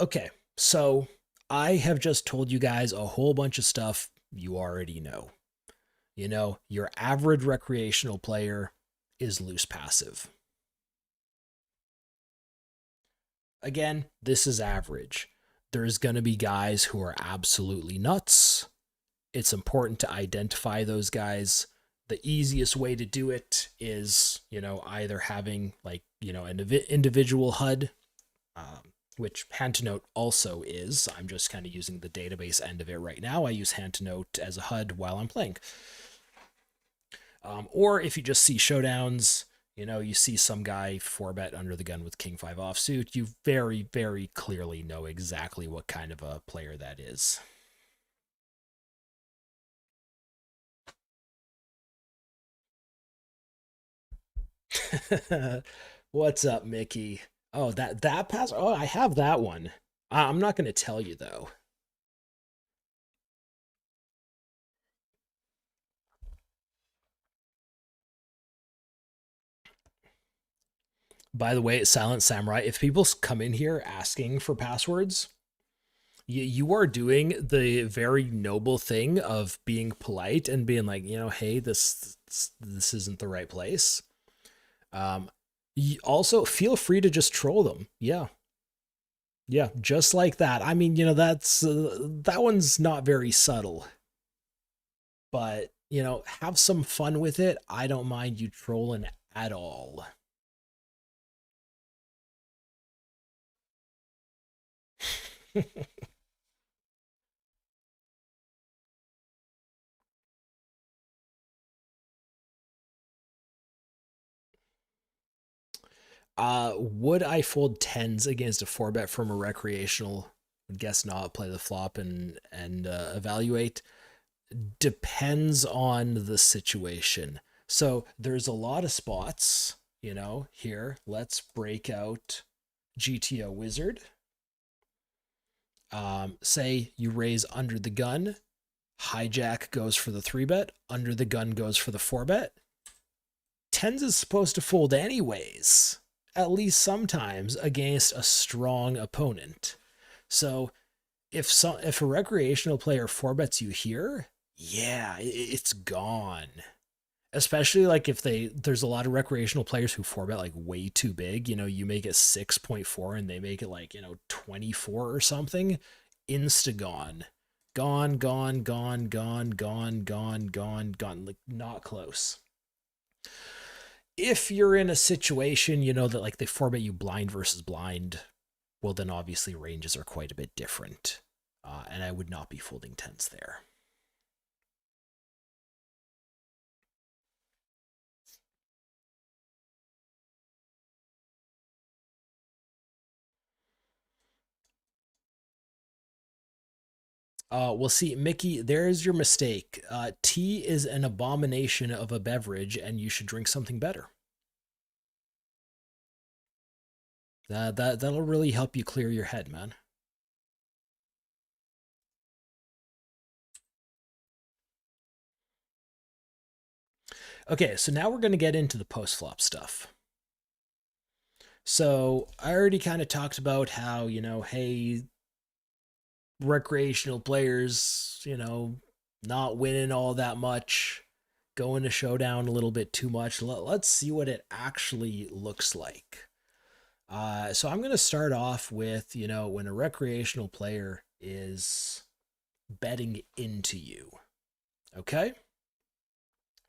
Okay, so I have just told you guys a whole bunch of stuff you already know. Your average recreational player is loose passive. Again, this is average. There's going to be guys who are absolutely nuts. It's important to identify those guys. The easiest way to do it is, either having like, an individual HUD, which Hand2Note also is. I'm just kind of using the database end of it right now. I use Hand2Note as a HUD while I'm playing. Or if you just see showdowns, you see some guy 4-bet under the gun with King 5 offsuit, you very, very clearly know exactly what kind of a player that is. What's up, Mickey? Oh, that pass. Oh, I have that one. I'm not going to tell you though. By the way, Silent Samurai, if people come in here asking for passwords, you are doing the very noble thing of being polite and being like, hey, this isn't the right place. Also, feel free to just troll them. Yeah, just like that. I mean, that's that one's not very subtle, but have some fun with it. I don't mind you trolling at all. Would I fold tens against a 4-bet from a recreational? Guess not. Play the flop and evaluate. Depends on the situation. So there's a lot of spots, here. Let's break out GTO Wizard. Say you raise under the gun, hijack goes for the 3-bet, under the gun goes for the 4-bet. Tens is supposed to fold anyways, at least sometimes against a strong opponent. So if a recreational player 4-bets you here, yeah, it's gone. Especially like if there's a lot of recreational players who 4-bet like way too big. You make it 6.4 and they make it like 24 or something. Insta gone, gone, gone, gone, gone, gone, gone, gone, gone. Like not close. If you're in a situation that like they 4-bet you blind versus blind, well then obviously ranges are quite a bit different, and I would not be folding tens there. Well, see, Mickey, there's your mistake. Tea is an abomination of a beverage, and you should drink something better. That'll really help you clear your head, man. Okay, so now we're going to get into the post-flop stuff. So I already kind of talked about how, hey, recreational players, not winning all that much, going to showdown a little bit too much. Let's see what it actually looks like. So I'm going to start off with, when a recreational player is betting into you. Okay?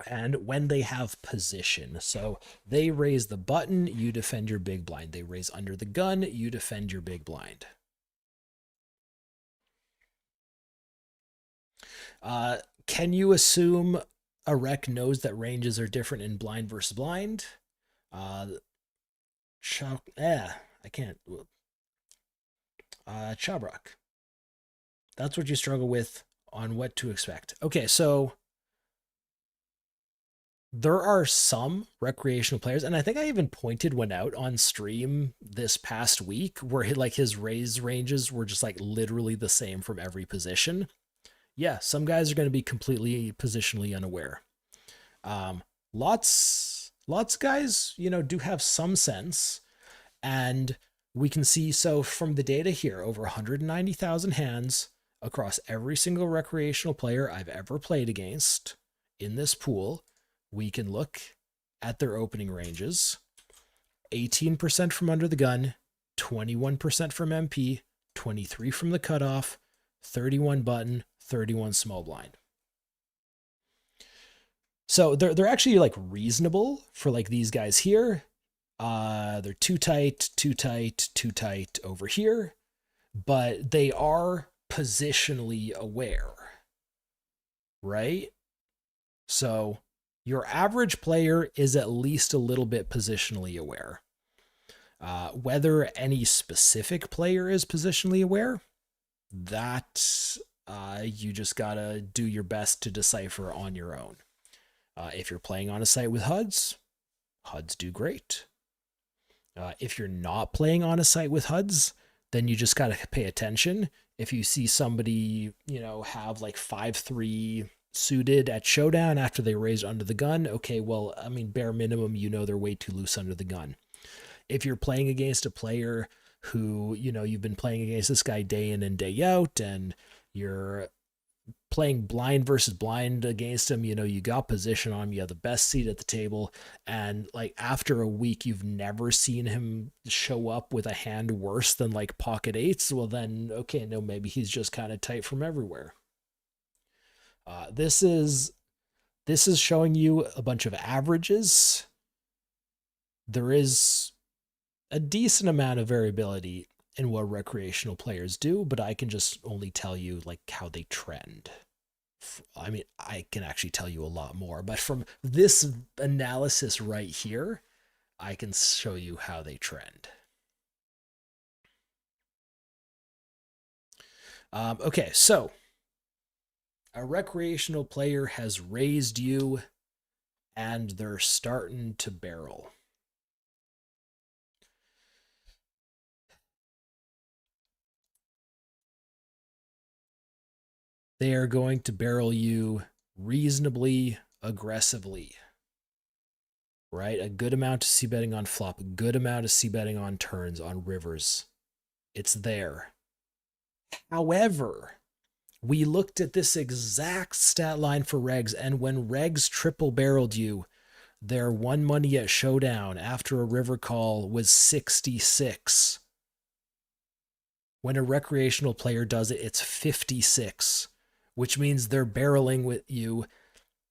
And when they have position, so they raise the button, you defend your big blind. They raise under the gun, you defend your big blind. Can you assume a rec knows that ranges are different in blind versus blind? I can't. Chabrak. That's what you struggle with on what to expect. Okay, so there are some recreational players, and I think I even pointed one out on stream this past week where his raise ranges were just like literally the same from every position. Yeah, some guys are going to be completely positionally unaware. Lots guys, do have some sense, and we can see, so from the data here, over 190,000 hands across every single recreational player I've ever played against in this pool. We can look at their opening ranges. 18% from under the gun, 21% from MP, 23 from the cutoff, 31 button, 31 small blind. So they're actually like reasonable for like these guys here. They're too tight over here, but they are positionally aware, right? So your average player is at least a little bit positionally aware. Whether any specific player is positionally aware, that you just gotta do your best to decipher on your own. If you're playing on a site with HUDs, HUDs do great. If you're not playing on a site with HUDs, then you just gotta pay attention. If you see somebody, have like 5-3 suited at showdown after they raised under the gun, okay, well, I mean, bare minimum, they're way too loose under the gun. If you're playing against a player who, you've been playing against this guy day in and day out, and you're playing blind versus blind against him, you got position on him, you have the best seat at the table, and like after a week you've never seen him show up with a hand worse than like pocket eights, well then, okay, no, maybe he's just kind of tight from everywhere. This is showing you a bunch of averages. There is a decent amount of variability in what recreational players do, but I can just only tell you like how they trend. I mean, I can actually tell you a lot more, but from this analysis right here, I can show you how they trend. Okay, so a recreational player has raised you and they're starting to barrel. They are going to barrel you reasonably aggressively, right? A good amount of c-betting on flop, a good amount of c-betting on turns, on rivers. It's there. However, we looked at this exact stat line for regs, and when regs triple barreled you, their one money at showdown after a river call was 66. When a recreational player does it, it's 56, which means they're barreling with you.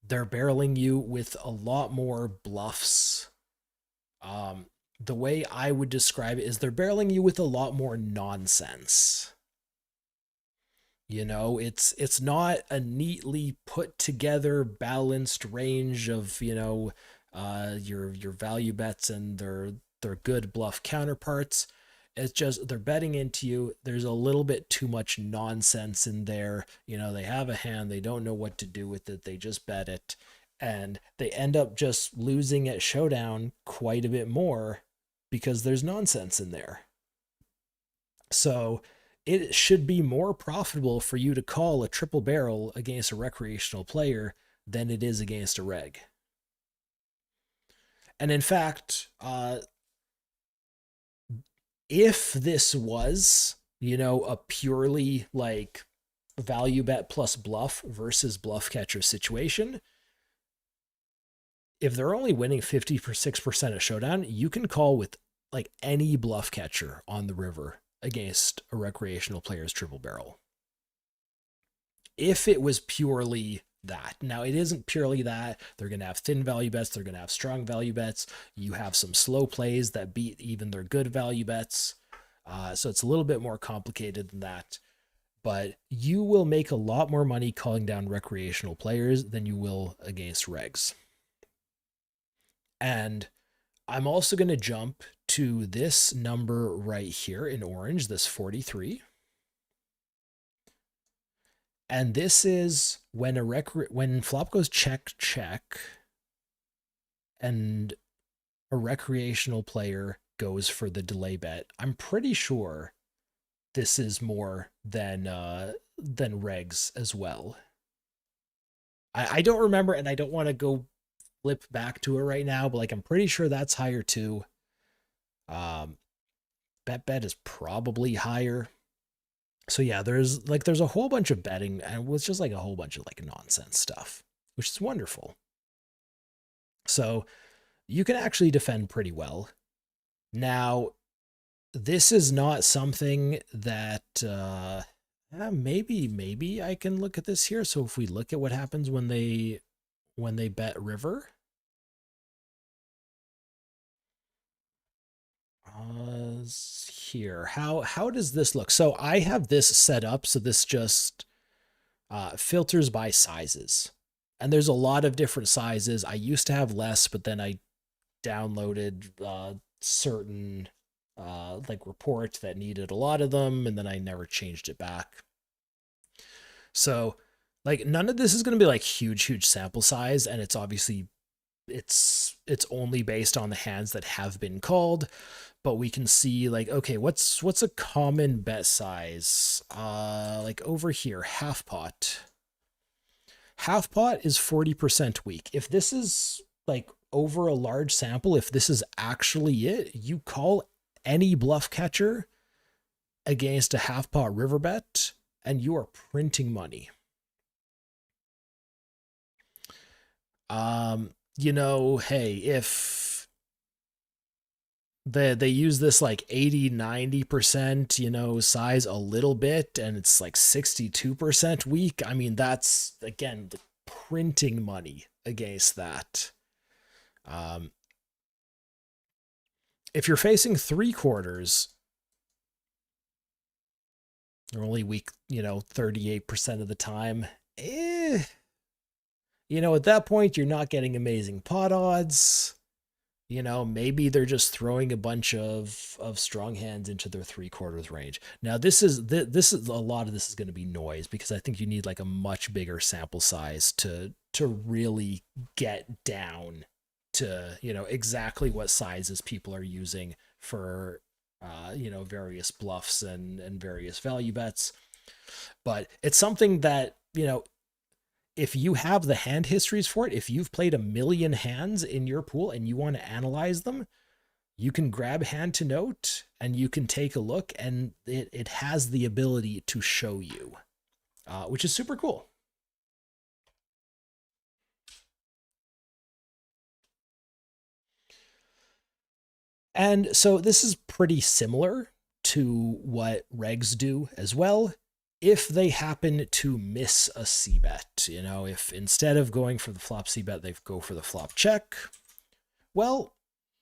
They're barreling you with a lot more bluffs. The way I would describe it is they're barreling you with a lot more nonsense. It's not a neatly put together, balanced range of, your value bets and their good bluff counterparts. It's just they're betting into you. There's a little bit too much nonsense in there. They have a hand, they don't know what to do with it, they just bet it, and they end up just losing at showdown quite a bit more because there's nonsense in there. So it should be more profitable for you to call a triple barrel against a recreational player than it is against a reg. And in fact, if this was, a purely like value bet plus bluff versus bluff catcher situation, if they're only winning 56% at showdown, you can call with like any bluff catcher on the river against a recreational player's triple barrel. if it was purely that. Now, it isn't purely that. They're going to have thin value bets, they're going to have strong value bets. You have some slow plays that beat even their good value bets. So it's a little bit more complicated than that. But you will make a lot more money calling down recreational players than you will against regs. And I'm also going to jump to this number right here in orange, this 43. And this is when when flop goes check check and a recreational player goes for the delay bet. I'm pretty sure this is more than regs as well. I don't remember, and I don't want to go flip back to it right now, but like I'm pretty sure that's higher too. Bet is probably higher. So yeah, there's a whole bunch of betting, and it's just like a whole bunch of like nonsense stuff, which is wonderful. So you can actually defend pretty well. Now, this is not something that maybe I can look at this here. So if we look at what happens when they bet river, here, how does this look? So I have this set up so this just filters by sizes, and there's a lot of different sizes. I used to have less, but then I downloaded certain like report that needed a lot of them, and then I never changed it back. So like none of this is going to be like huge sample size, and it's obviously it's only based on the hands that have been called, but we can see like, okay, what's a common bet size? Like over here, half pot. Half pot is 40% weak. If this is like over a large sample, if this is actually it, you call any bluff catcher against a half pot river bet and you are printing money. You know, hey, if they use this like 80-90%, you know, size a little bit and it's like 62% weak, I mean, that's again the printing money against that. If you're facing three quarters, they're only weak, you know, 38% of the time. You know, at that point, you're not getting amazing pot odds. You know, maybe they're just throwing a bunch of strong hands into their three quarters range. Now, this is a lot of this is going to be noise because I think you need like a much bigger sample size to really get down to, you know, exactly what sizes people are using for you know, various bluffs and various value bets. But it's something that, you know, if you have the hand histories for it, if you've played a million hands in your pool and you want to analyze them, you can grab Hand2Note and you can take a look, and it has the ability to show you, which is super cool. And so this is pretty similar to what regs do as well. If they happen to miss a C bet, you know, if instead of going for the flop C bet, they go for the flop check, well,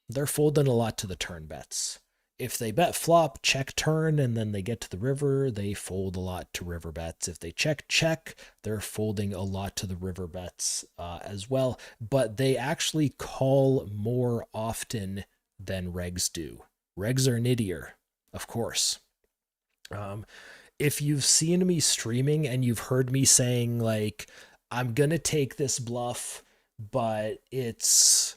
they're folding a lot to the turn bets. If they bet flop, check turn, and then they get to the river, they fold a lot to river bets. If they check check, they're folding a lot to the river bets as well. But they actually call more often than regs do. Regs are nittier, of course. If you've seen me streaming and you've heard me saying like, I'm gonna take this bluff, but it's,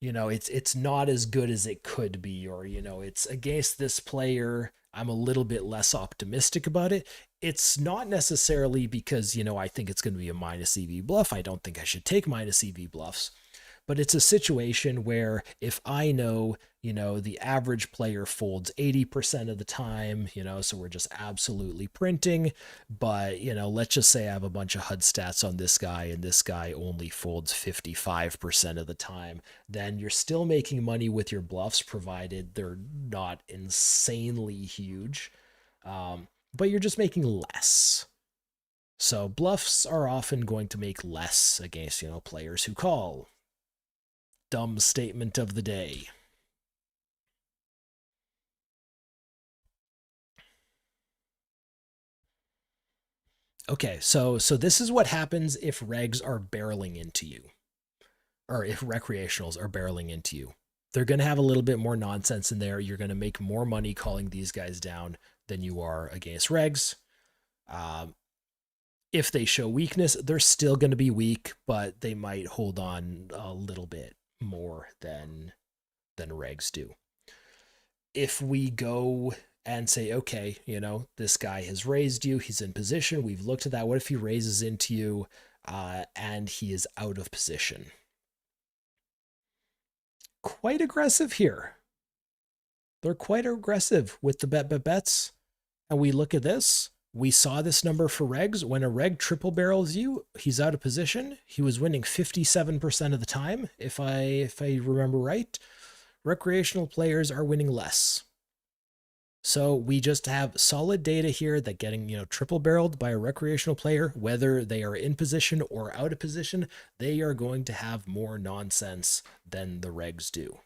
you know, it's not as good as it could be, or, you know, it's against this player, I'm a little bit less optimistic about it. It's not necessarily because, you know, I think it's going to be a minus EV bluff. I don't think I should take minus EV bluffs. But it's a situation where if I know, you know, the average player folds 80% of the time, you know, so we're just absolutely printing. But, you know, let's just say I have a bunch of HUD stats on this guy and this guy only folds 55% of the time, then you're still making money with your bluffs, provided they're not insanely huge. But you're just making less. So bluffs are often going to make less against, players who call. Dumb statement of the day. Okay, so this is what happens if regs are barreling into you, or if recreationals are barreling into you. They're going to have a little bit more nonsense in there. You're going to make more money calling these guys down than you are against regs. Um, if they show weakness, they're still going to be weak, but they might hold on a little bit more than regs do. If we go and say, okay, this guy has raised you, he's in position, we've looked at that. What if he raises into you and he is out of position? Quite aggressive here. They're quite aggressive with the bets. And we look at this. We saw this number for regs. When a reg triple barrels you, he's out of position. He was winning 57% of the time, if I remember right. Recreational players are winning less. So we just have solid data here that getting, triple barreled by a recreational player, whether they are in position or out of position, they are going to have more nonsense than the regs do.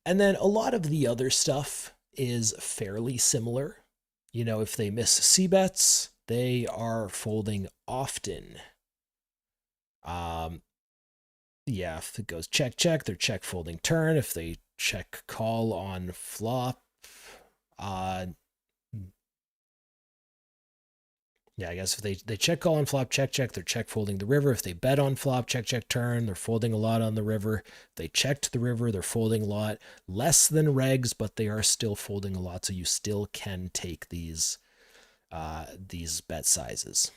And then a lot of the other stuff is fairly similar. If they miss c-bets, they are folding often. Yeah, if it goes check, check, they're check folding turn. If they check call on flop, yeah, I guess if they check call on flop, check, check, they're check folding the river. If they bet on flop, check, check, turn, they're folding a lot on the river. If they checked the river, they're folding a lot. Less than regs, but they are still folding a lot, so you still can take these bet sizes.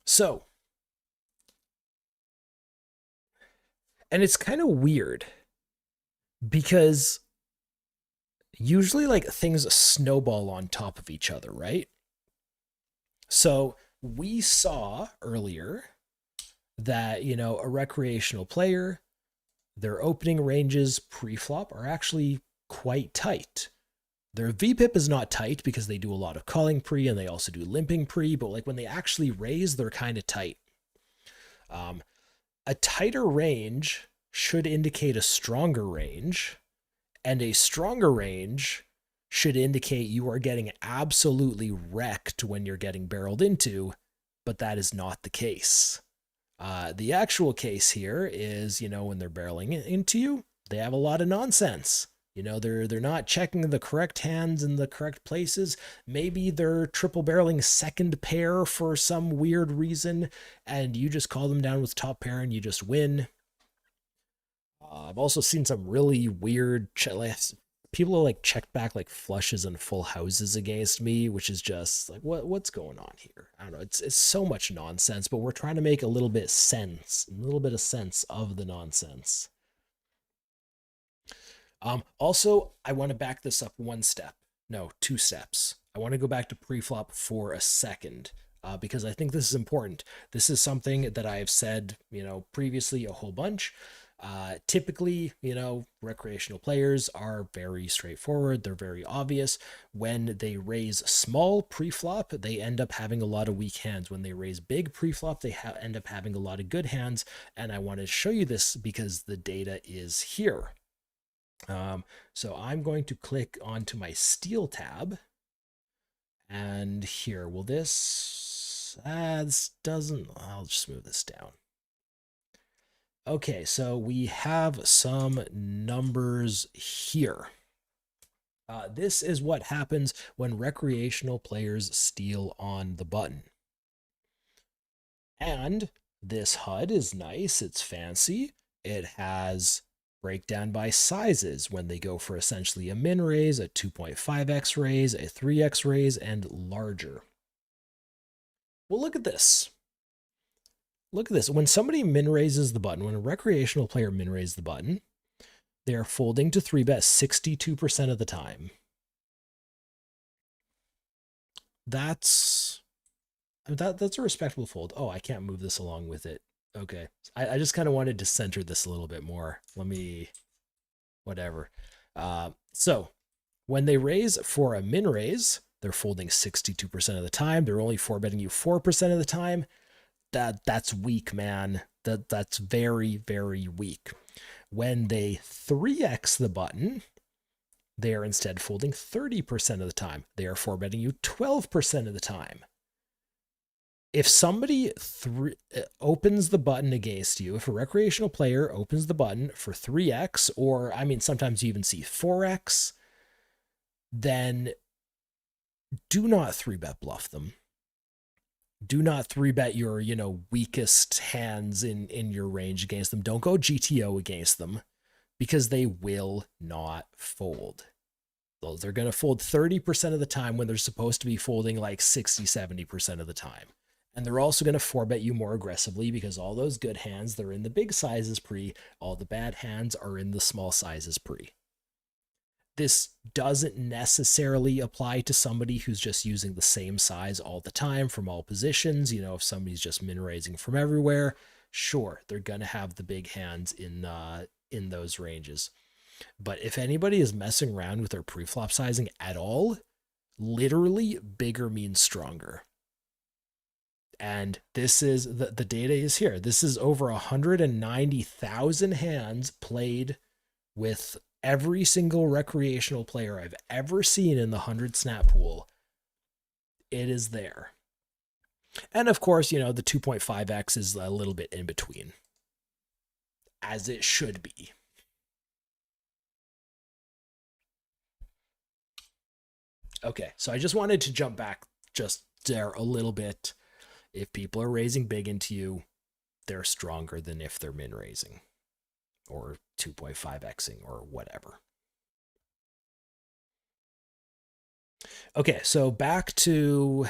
So, and it's kind of weird because usually like things snowball on top of each other, right? So we saw earlier that, a recreational player, their opening ranges pre-flop are actually quite tight. Their VPIP is not tight because they do a lot of calling pre and they also do limping pre, but like when they actually raise, they're kind of tight. A tighter range should indicate a stronger range, and a stronger range should indicate you are getting absolutely wrecked when you're getting barreled into, but that is not the case. The actual case here is, when they're barreling into you, they have a lot of nonsense. They're not checking the correct hands in the correct places. Maybe they're triple barreling second pair for some weird reason, and you just call them down with top pair and you just win. I've also seen some really weird people like check back like flushes and full houses against me, which is just like what's going on here? I don't know. It's so much nonsense, but we're trying to make a little bit of sense of the nonsense. Also, I want to back this up two steps. I want to go back to pre-flop for a second. Because I think this is important. This is something that I've said, previously a whole bunch. Typically, recreational players are very straightforward. They're very obvious. When they raise small pre-flop, they end up having a lot of weak hands. When they raise big pre-flop, they end up having a lot of good hands. And I want to show you this because the data is here. So I'm going to click onto my Steel tab. And here, will this doesn't, I'll just move this down. Okay, so we have some numbers here. This is what happens when recreational players steal on the button. And this HUD is nice, it's fancy. It has breakdown by sizes when they go for essentially a min raise, a 2.5x raise, a 3x raise, and larger. Well, look at this. Look at this. When somebody min raises the button, when a recreational player min raises the button, they are folding to 3-bet 62% of the time. That's a respectable fold. Oh, I can't move this along with it. Okay. I just kind of wanted to center this a little bit more. Let me, whatever. So When they raise for a min raise, they're folding 62% of the time. They're only 4-betting you 4% of the time. That's weak, man. That's very, very weak. When they 3x the button, they are instead folding 30% of the time. They are 4-betting you 12% of the time. If somebody opens the button against you, if a recreational player opens the button for 3x, or I mean, sometimes you even see 4x, then do not 3-bet bluff them. Do not 3-bet your, weakest hands in your range against them. Don't go GTO against them, because they will not fold. They're going to fold 30% of the time when they're supposed to be folding like 60-70% of the time. And they're also going to 4-bet you more aggressively, because all those good hands, they're in the big sizes pre. All the bad hands are in the small sizes pre. This doesn't necessarily apply to somebody who's just using the same size all the time from all positions. If somebody's just min raising from everywhere, sure, they're going to have the big hands in those ranges. But if anybody is messing around with their preflop sizing at all, literally bigger means stronger. And this is the data is here. This is over 190,000 hands played with every single recreational player I've ever seen in the 100 snap pool. It is there. And of course, the 2.5x is a little bit in between, as it should be. Okay, so I just wanted to jump back just there a little bit. If people are raising big into you, they're stronger than if they're min raising or 2.5xing or whatever. Okay, so back to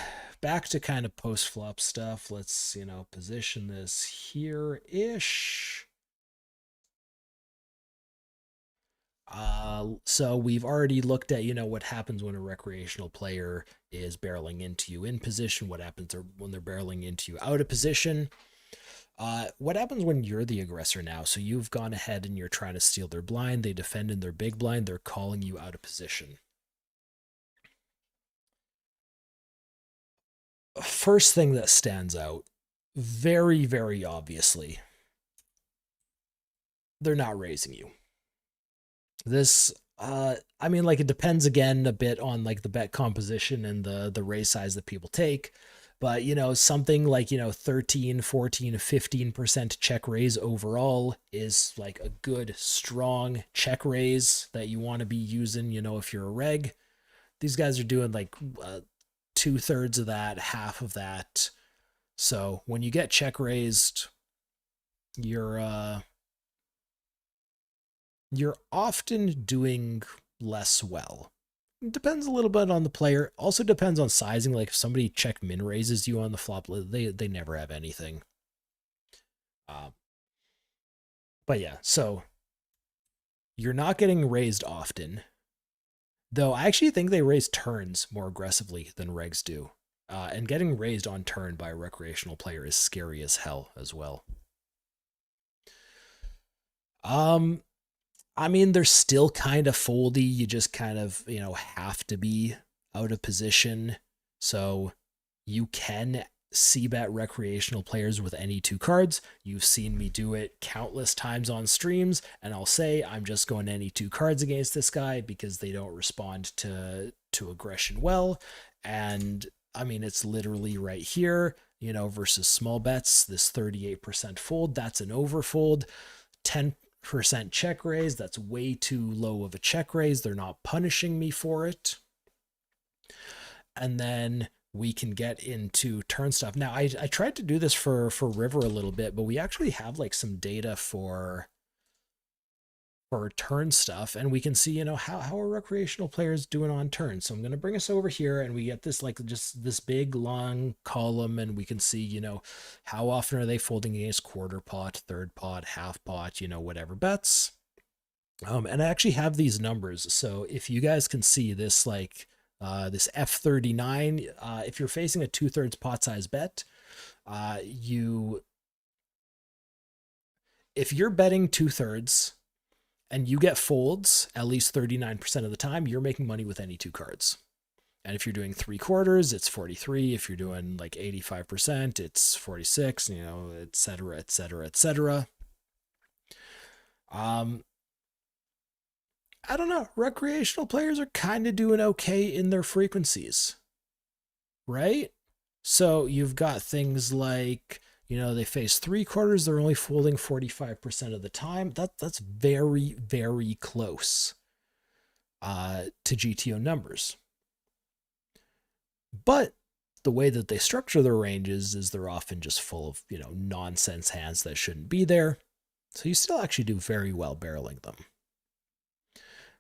kind of post flop stuff. Let's, position this here-ish. So we've already looked at, what happens when a recreational player is barreling into you in position, what happens when they're barreling into you out of position. What happens when you're the aggressor now? So you've gone ahead and you're trying to steal their blind. They defend in their big blind. They're calling you out of position. First thing that stands out, very, very obviously, they're not raising you. This, I mean, like, it depends again a bit on like the bet composition and the raise size that people take. But, something like, 13, 14, 15% check raise overall is like a good, strong check raise that you want to be using, if you're a reg. These guys are doing like 2/3 of that, half of that. So when you get check raised, you're often doing less well. It depends a little bit on the player. Also depends on sizing. Like if somebody check min raises you on the flop, they never have anything. But yeah, so you're not getting raised often. Though I actually think they raise turns more aggressively than regs do. And getting raised on turn by a recreational player is scary as hell as well. I mean, they're still kind of foldy. You just kind of, have to be out of position. So you can c-bet recreational players with any 2 cards. You've seen me do it countless times on streams, and I'll say I'm just going any 2 cards against this guy because they don't respond to aggression well. And I mean, it's literally right here, versus small bets, this 38% fold, that's an overfold. 10% check raise, that's way too low of a check raise. They're not punishing me for it. And then we can get into turn stuff. Now, I tried to do this for River a little bit, but we actually have like some data for turn stuff, and we can see, how are recreational players doing on turn. So I'm going to bring us over here, and we get this like just this big long column, and we can see, how often are they folding against quarter pot, third pot, half pot, whatever bets. And I actually have these numbers. So if you guys can see this, like this F39, if you're facing a 2/3 pot size bet, if you're betting 2/3, and you get folds at least 39% of the time, you're making money with any two cards. And if you're doing three quarters, it's 43. If you're doing like 85%, it's 46, et cetera, et cetera, et cetera. Um, I don't know. Recreational players are kind of doing okay in their frequencies, right? So you've got things like, they face three quarters, they're only folding 45% of the time. That's very, very close to GTO numbers. But the way that they structure their ranges is they're often just full of, nonsense hands that shouldn't be there. So you still actually do very well barreling them.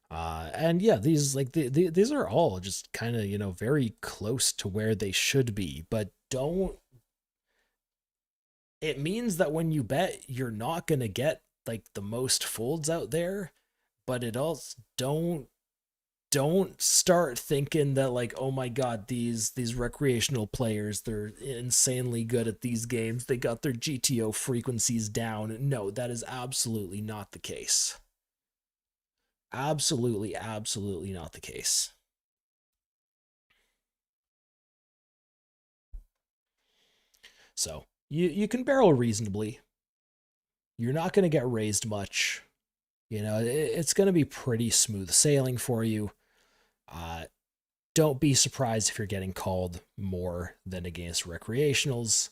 And yeah, these are all just kind of, very close to where they should be, but it means that when you bet, you're not going to get like the most folds out there, but it also don't start thinking that like, oh my god, these recreational players, they're insanely good at these games, they got their GTO frequencies down. No, that is absolutely not the case. Absolutely, absolutely not the case. So you can barrel reasonably. You're not going to get raised much. It's going to be pretty smooth sailing for you. Uh, don't be surprised if you're getting called more than against recreationals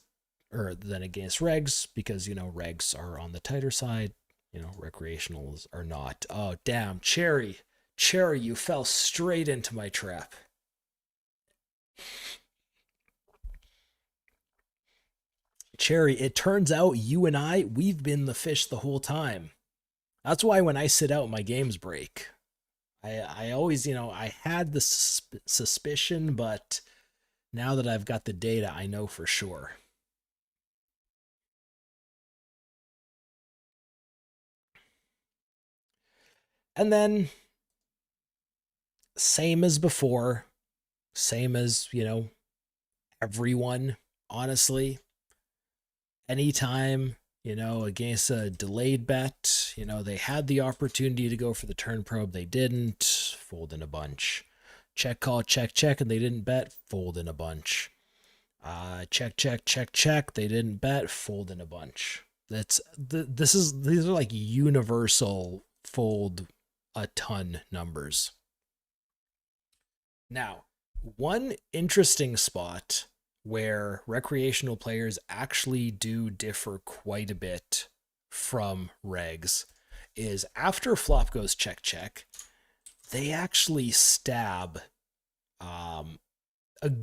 or than against regs, because regs are on the tighter side. Recreationals are not. Oh damn, Cherry, you fell straight into my trap. Cherry, it turns out you and we've been the fish the whole time. That's why when I sit out, my games break. I always, I had the suspicion, but now that I've got the data, I know for sure. And then, same as before, same as, everyone, honestly. Anytime, against a delayed bet, they had the opportunity to go for the turn probe, they didn't, fold in a bunch. Check call, check, and they didn't bet, fold in a bunch. Check, check, they didn't bet, fold in a bunch. These are like universal fold a ton numbers. Now, one interesting spot where recreational players actually do differ quite a bit from regs is after flop goes check, they actually stab a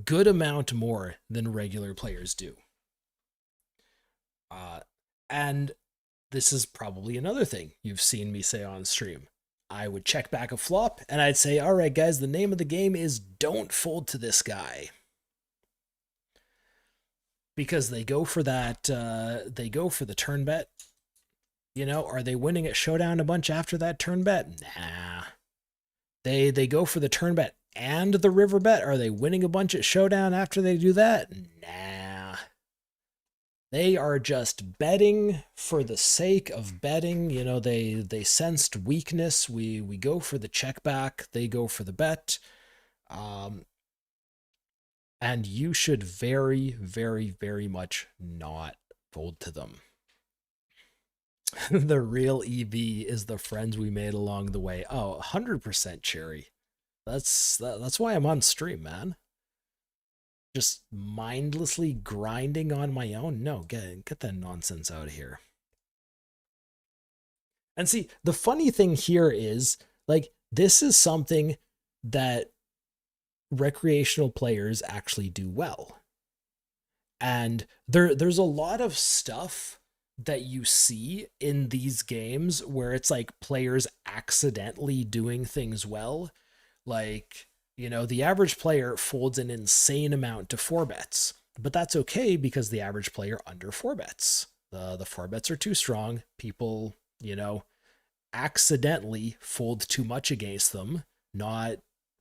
good amount more than regular players do. And this is probably another thing you've seen me say on stream. I would check back a flop and I'd say, all right, guys, the name of the game is don't fold to this guy. Because they go for that, they go for the turn bet. Are they winning at showdown a bunch after that turn bet? Nah. They go for the turn bet and the river bet. Are they winning a bunch at showdown after they do that? Nah. They are just betting for the sake of betting. They sensed weakness. We go for the check back. They go for the bet. And you should very, very, very much not fold to them. The real EV is the friends we made along the way. Oh, 100% Cherry. That's why I'm on stream, man. Just mindlessly grinding on my own. No, get that nonsense out of here. And see, the funny thing here is, like, this is something that recreational players actually do well. And there's a lot of stuff that you see in these games where it's like players accidentally doing things well. Like, the average player folds an insane amount to 4-bets, but that's okay because the average player under 4-bets. The 4-bets are too strong. People, accidentally fold too much against them. Not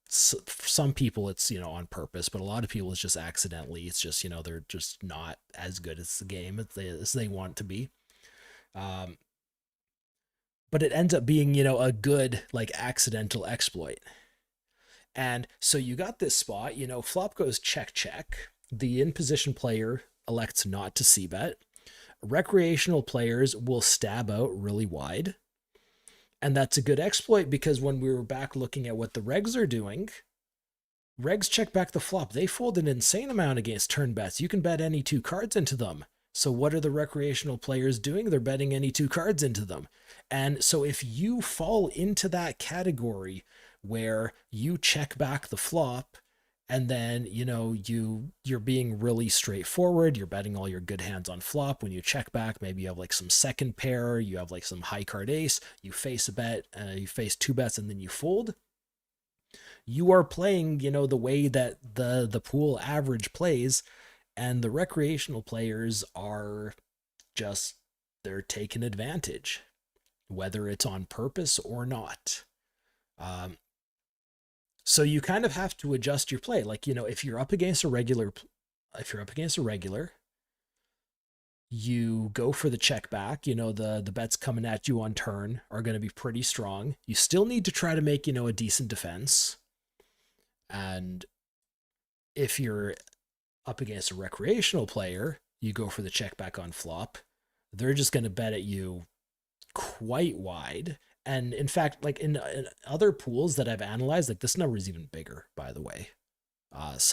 some people it's on purpose, but a lot of people it's just accidentally. It's just they're just not as good as the game as they want to be. but it ends up being, a good, like, accidental exploit. And so you got this spot, flop goes check, check. The in position player elects not to c bet. Recreational players will stab out really wide. And that's a good exploit because when we were back looking at what the regs are doing, regs check back the flop. They fold an insane amount against turn bets. You can bet any two cards into them. So what are the recreational players doing? They're betting any two cards into them. And so if you fall into that category where you check back the flop and then, you're being really straightforward, you're betting all your good hands on flop. When you check back, maybe you have like some second pair, you have like some high card ace, you face a bet, you face two bets, and then you fold. You are playing, the way that the pool average plays, and the recreational players are just, they're taking advantage, whether it's on purpose or not. So you kind of have to adjust your play. Like, if you're up against a regular, you go for the check back. The bets coming at you on turn are going to be pretty strong. You still need to try to make, a decent defense. And if you're up against a recreational player, you go for the check back on flop. They're just going to bet at you quite wide. And in fact, like in other pools that I've analyzed, like this number is even bigger, by the way. There's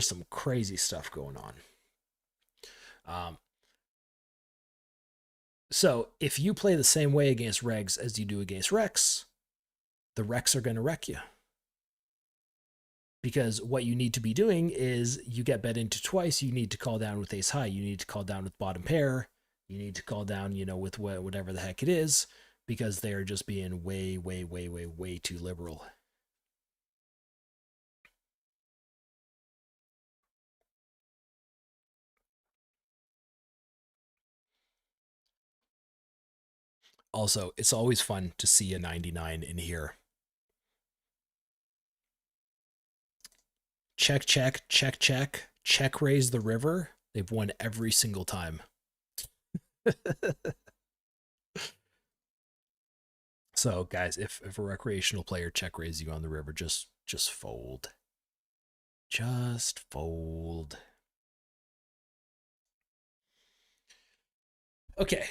some crazy stuff going on. So if you play the same way against regs as you do against recs, the recs are going to wreck you. Because what you need to be doing is you get bet into twice. You need to call down with ace high. You need to call down with bottom pair. You need to call down, with whatever the heck it is, because they're just being way, way, way, way, way too liberal. Also, it's always fun to see a 99 in here. Check, check, check, check, check raise the river. They've won every single time. So, guys, if a recreational player check raises you on the river, just fold. Just fold. Okay.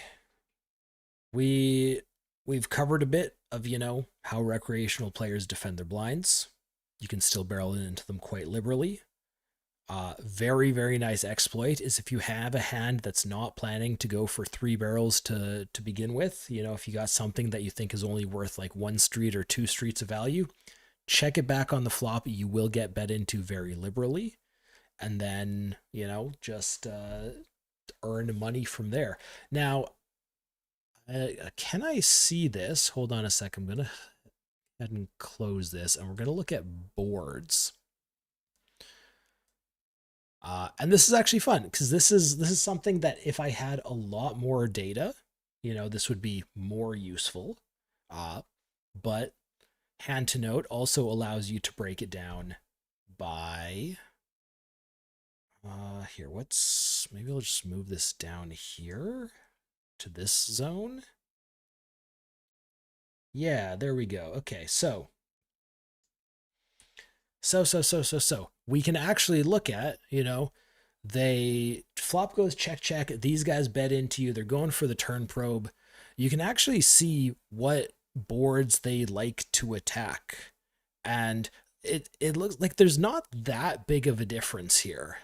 We've covered a bit of, how recreational players defend their blinds. You can still barrel into them quite liberally. Very, very nice exploit is if you have a hand that's not planning to go for 3 barrels to begin with. If you got something that you think is only worth like 1 street or 2 streets of value, check it back on the flop. You will get bet into very liberally. And then, just earn money from there. Now, can I see this? Hold on a second. I'm going to go ahead and close this, and we're going to look at boards. And this is actually fun because this is something that if I had a lot more data, this would be more useful. But Hand2Note also allows you to break it down by here. Maybe I'll just move this down here to this zone. Yeah, there we go. Okay, so we can actually look at, they flop goes check, check. These guys bet into you. They're going for the turn probe. You can actually see what boards they like to attack. And it looks like there's not that big of a difference here.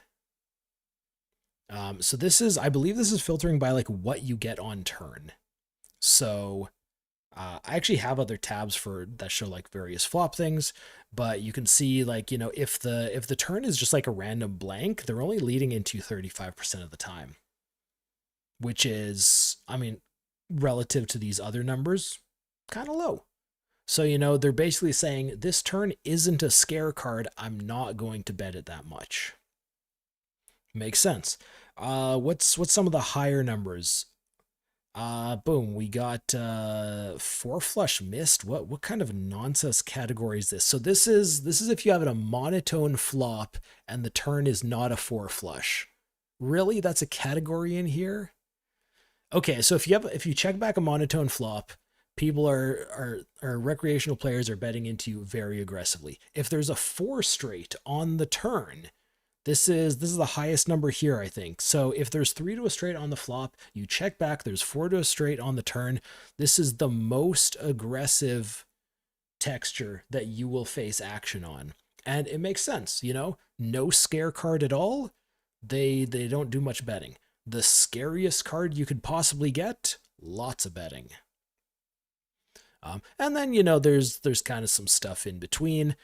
So I believe this is filtering by like what you get on turn. So I actually have other tabs that show like various flop things, but you can see like, if the turn is just like a random blank, they're only leading into 35% of the time, which is, relative to these other numbers, kind of low. So, they're basically saying this turn isn't a scare card. I'm not going to bet it that much. Makes sense. What's some of the higher numbers? Boom, we got 4 flush missed. What kind of nonsense category is this? So this is if you have a monotone flop and the turn is not a 4 flush. Really? That's a category in here? Okay, so if you check back a monotone flop, people are recreational players are betting into you very aggressively. If there's a 4 straight on the turn, this is the highest number here, I think. So if there's 3 to a straight on the flop, you check back, there's 4 to a straight on the turn. This is the most aggressive texture that you will face action on. And it makes sense, you know? No scare card at all. They don't do much betting. The scariest card you could possibly get, lots of betting. And then, you know, there's kind of some stuff in between.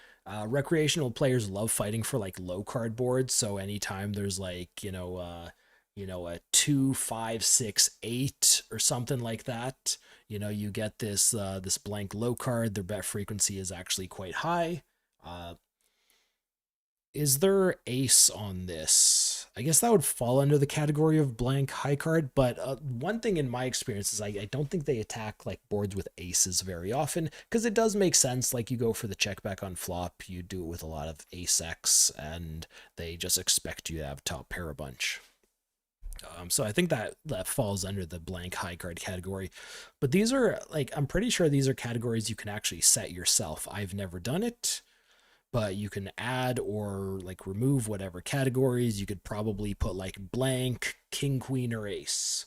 Recreational players love fighting for like low card boards. So anytime there's like, a 2, 5, 6, 8 or something like that, you know, you get this blank low card. Their bet frequency is actually quite high. Is there ace on this? I guess that would fall under the category of blank high card, but one thing in my experience is I don't think they attack like boards with aces very often, because it does make sense. Like you go for the check back on flop, you do it with a lot of ace X, and they just expect you to have top pair a bunch. So I think that falls under the blank high card category. But these are like, I'm pretty sure these are categories you can actually set yourself. I've never done it, but you can add or like remove whatever categories. You could probably put like blank, king, queen, or ace.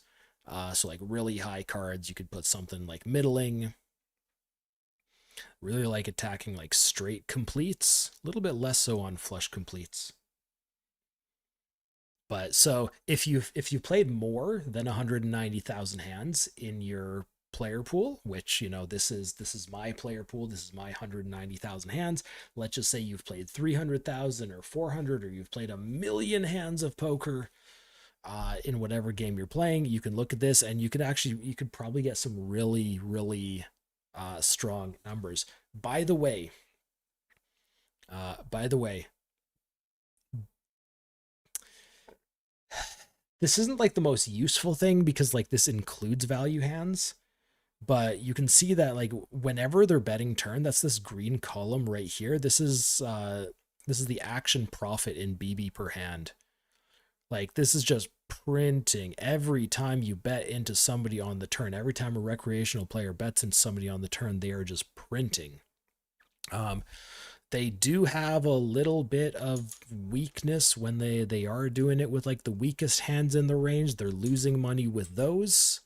So like really high cards, you could put something like middling. Really like attacking like straight completes, a little bit less so on flush completes. But so if you played more than 190,000 hands in your player pool, which, you know, this is my player pool, this is my 190,000 hands. Let's just say you've played 300,000 or 400, or you've played 1,000,000 hands of poker in whatever game you're playing. You can look at this and you could probably get some really strong numbers. By the way, this isn't like the most useful thing because like this includes value hands, but you can see that like whenever they're betting turn, that's this green column right here. This is the action profit in BB per hand. Like this is just printing every time you bet into somebody on the turn. Every time a recreational player bets into somebody on the turn, they are just printing. They do have a little bit of weakness when they are doing it with like the weakest hands in the range. They're losing money with those.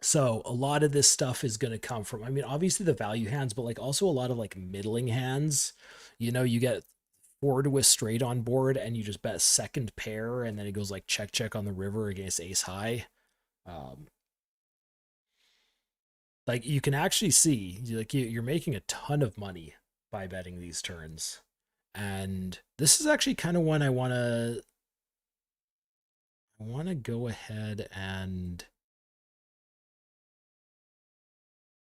So a lot of this stuff is going to come from, I mean, obviously the value hands, but like also a lot of like middling hands. You know, you get 4 to a straight on board and you just bet second pair, and then it goes like check on the river against ace high. Like you can actually see, like you're making a ton of money by betting these turns. And this is actually kind of one I want to go ahead and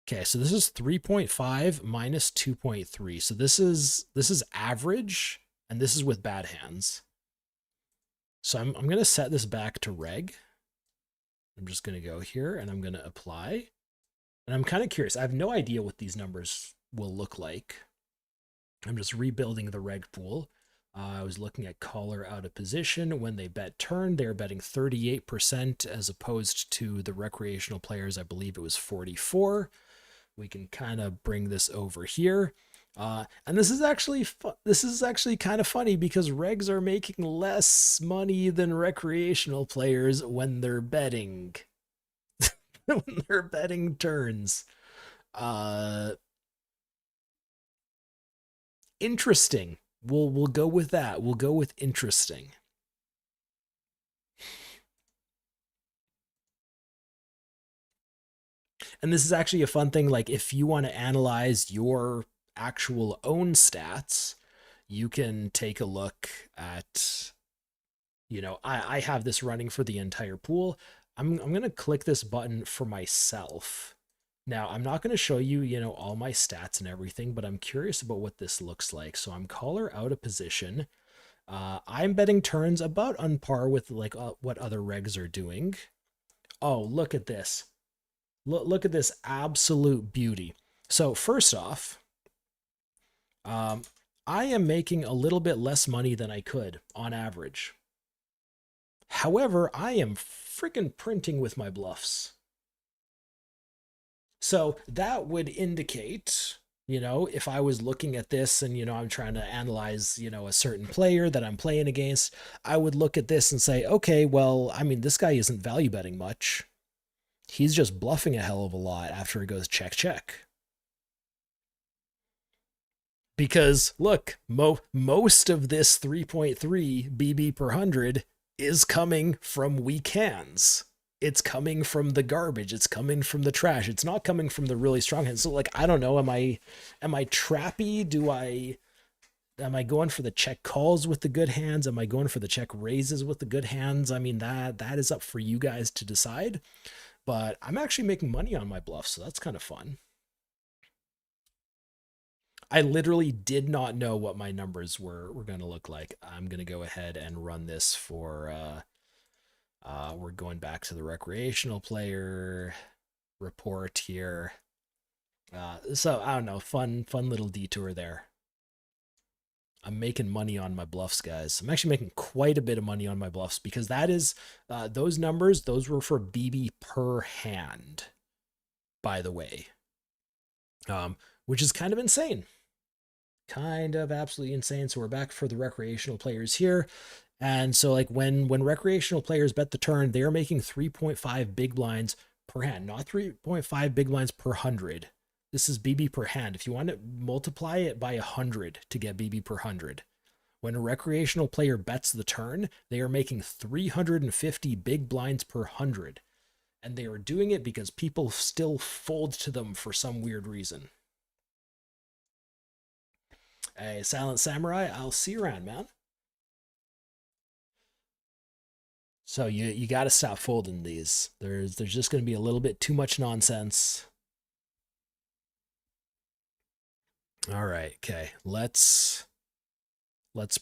okay, so this is 3.5 minus 2.3. So this is average, and this is with bad hands. So I'm going to set this back to reg. I'm just going to go here and I'm going to apply. And I'm kind of curious. I have no idea what these numbers will look like. I'm just rebuilding the reg pool. I was looking at caller out of position. When they bet turn, they're betting 38% as opposed to the recreational players. I believe it was 44. We can kind of bring this over here. And this is actually kind of funny because regs are making less money than recreational players when they're betting. When they're betting turns. Interesting. We'll go with that. We'll go with interesting. And this is actually a fun thing. Like if you want to analyze your actual own stats, you can take a look at, you know, I have this running for the entire pool. I'm going to click this button for myself. Now, I'm not going to show you, you know, all my stats and everything, but I'm curious about what this looks like. So I'm caller out of position. I'm betting turns about on par with like what other regs are doing. Oh, look at this. Look at this absolute beauty. So first off, I am making a little bit less money than I could on average. However, I am freaking printing with my bluffs. So that would indicate, if I was looking at this and, I'm trying to analyze, a certain player that I'm playing against, I would look at this and say, okay, well, I mean, this guy isn't value betting much. He's just bluffing a hell of a lot after it goes check, check. Because look, most of this 3.3 BB per 100 is coming from weak hands. It's coming from the garbage. It's coming from the trash. It's not coming from the really strong hands. So like, I don't know, am I trappy? Am I going for the check calls with the good hands? Am I going for the check raises with the good hands? I mean, that is up for you guys to decide. But I'm actually making money on my bluffs, so that's kind of fun. I literally did not know what my numbers were going to look like. I'm going to go ahead and run this for we're going back to the recreational player report here. So I don't know, fun little detour there. I'm making money on my bluffs, guys. I'm actually making quite a bit of money on my bluffs because that is those numbers. Those were for BB per hand, by the way, which is kind of insane. Kind of absolutely insane. So we're back for the recreational players here. And so like when recreational players bet the turn, they are making 3.5 big blinds per hand, not 3.5 big blinds per 100. This is BB per hand. If you want to multiply it by 100 to get BB per 100. When a recreational player bets the turn, they are making 350 big blinds per 100. And they are doing it because people still fold to them for some weird reason. Hey, Silent Samurai, I'll see you around, man. So you got to stop folding these. There's just going to be a little bit too much nonsense. All right, okay. Let's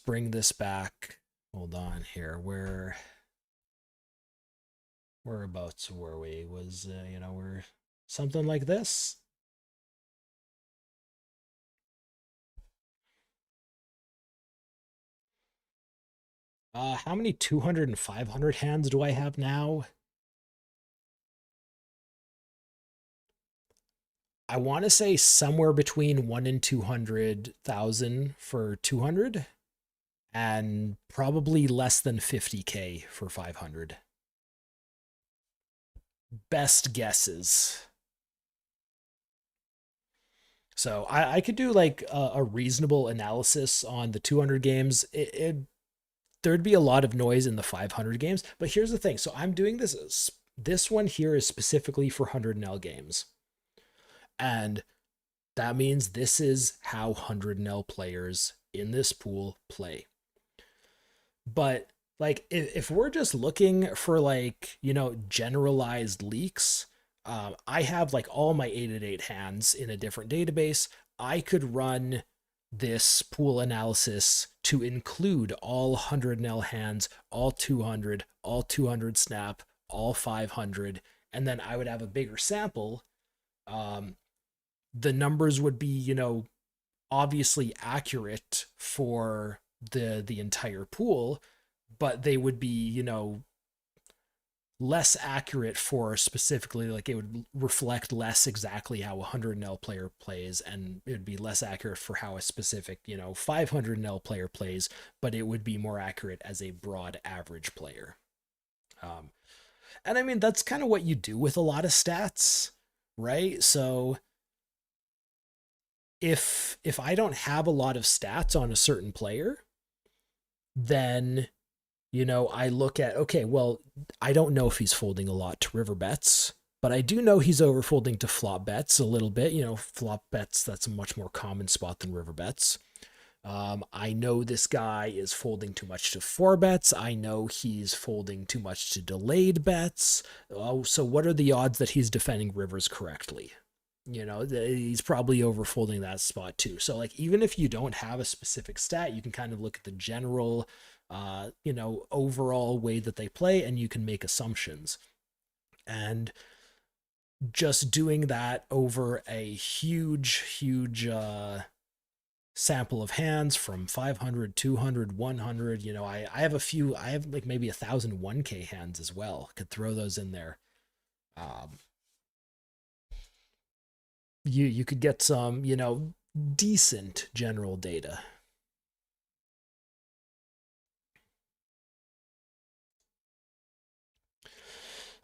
bring this back. Hold on here. Whereabouts were we? Was we're something like this. How many 200 and 500 hands do I have now? I want to say somewhere between 1 and 200,000 for 200 and probably less than 50K for 500. Best guesses. So I could do like a reasonable analysis on the 200 games. There'd be a lot of noise in the 500 games, but here's the thing. So I'm doing this one here is specifically for 100 L games. And that means this is how 100 L players in this pool play. But like if we're just looking for like, generalized leaks, I have like all my 8 hands in a different database. I could run this pool analysis to include all 100 L hands, all 200, all 200 snap, all 500, and then I would have a bigger sample. Um, the numbers would be, obviously accurate for the entire pool, but they would be, less accurate for specifically, like it would reflect less exactly how a 100 L player plays, and it would be less accurate for how a specific 500 L player plays, but it would be more accurate as a broad average player. um, and I mean that's kind of what you do with a lot of stats, right? So if I don't have a lot of stats on a certain player, then I look at, okay, well, I don't know if he's folding a lot to river bets, but I do know he's overfolding to flop bets a little bit. Flop bets, that's a much more common spot than river bets. I know this guy is folding too much to four bets. I know he's folding too much to delayed bets. Oh, so what are the odds that he's defending rivers correctly? He's probably overfolding that spot too. So like even if you don't have a specific stat, you can kind of look at the general overall way that they play, and you can make assumptions. And just doing that over a huge sample of hands from 500, 200, 100, I have I have like maybe 1,001K hands as well. Could throw those in there. Um, you could get some, decent general data.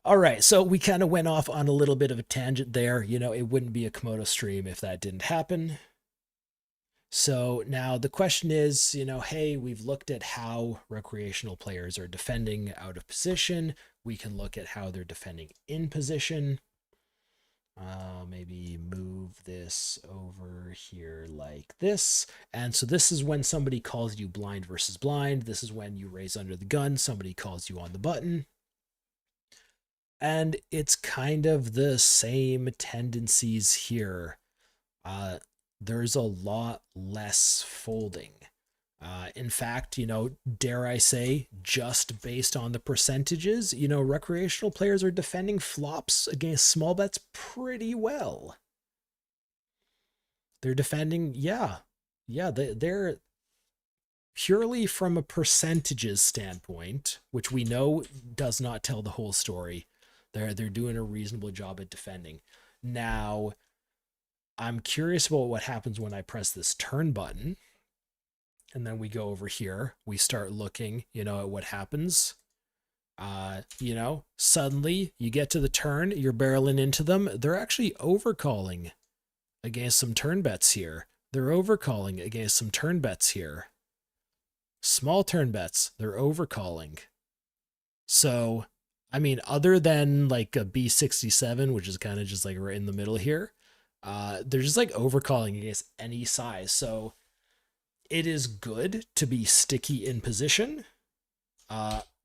All right, so we kind of went off on a little bit of a tangent there. It wouldn't be a Komodo stream if that didn't happen. So now the question is, hey, we've looked at how recreational players are defending out of position. We can look at how they're defending in position. Maybe move this over here like this. And so this is when somebody calls you blind versus blind. This is when you raise under the gun. Somebody calls you on the button. And it's kind of the same tendencies here. There's a lot less folding. In fact, dare I say, just based on the percentages, recreational players are defending flops against small bets pretty well. They're defending, yeah. They're purely from a percentages standpoint, which we know does not tell the whole story. They're doing a reasonable job at defending. Now, I'm curious about what happens when I press this turn button. And then we go over here. We start looking, at what happens. Suddenly you get to the turn, you're barreling into them. They're actually overcalling against some turn bets here. They're overcalling against some turn bets here. Small turn bets, they're overcalling. So, other than like a B67, which is kind of just like right in the middle here, they're just like overcalling against any size. So it is good to be sticky in position.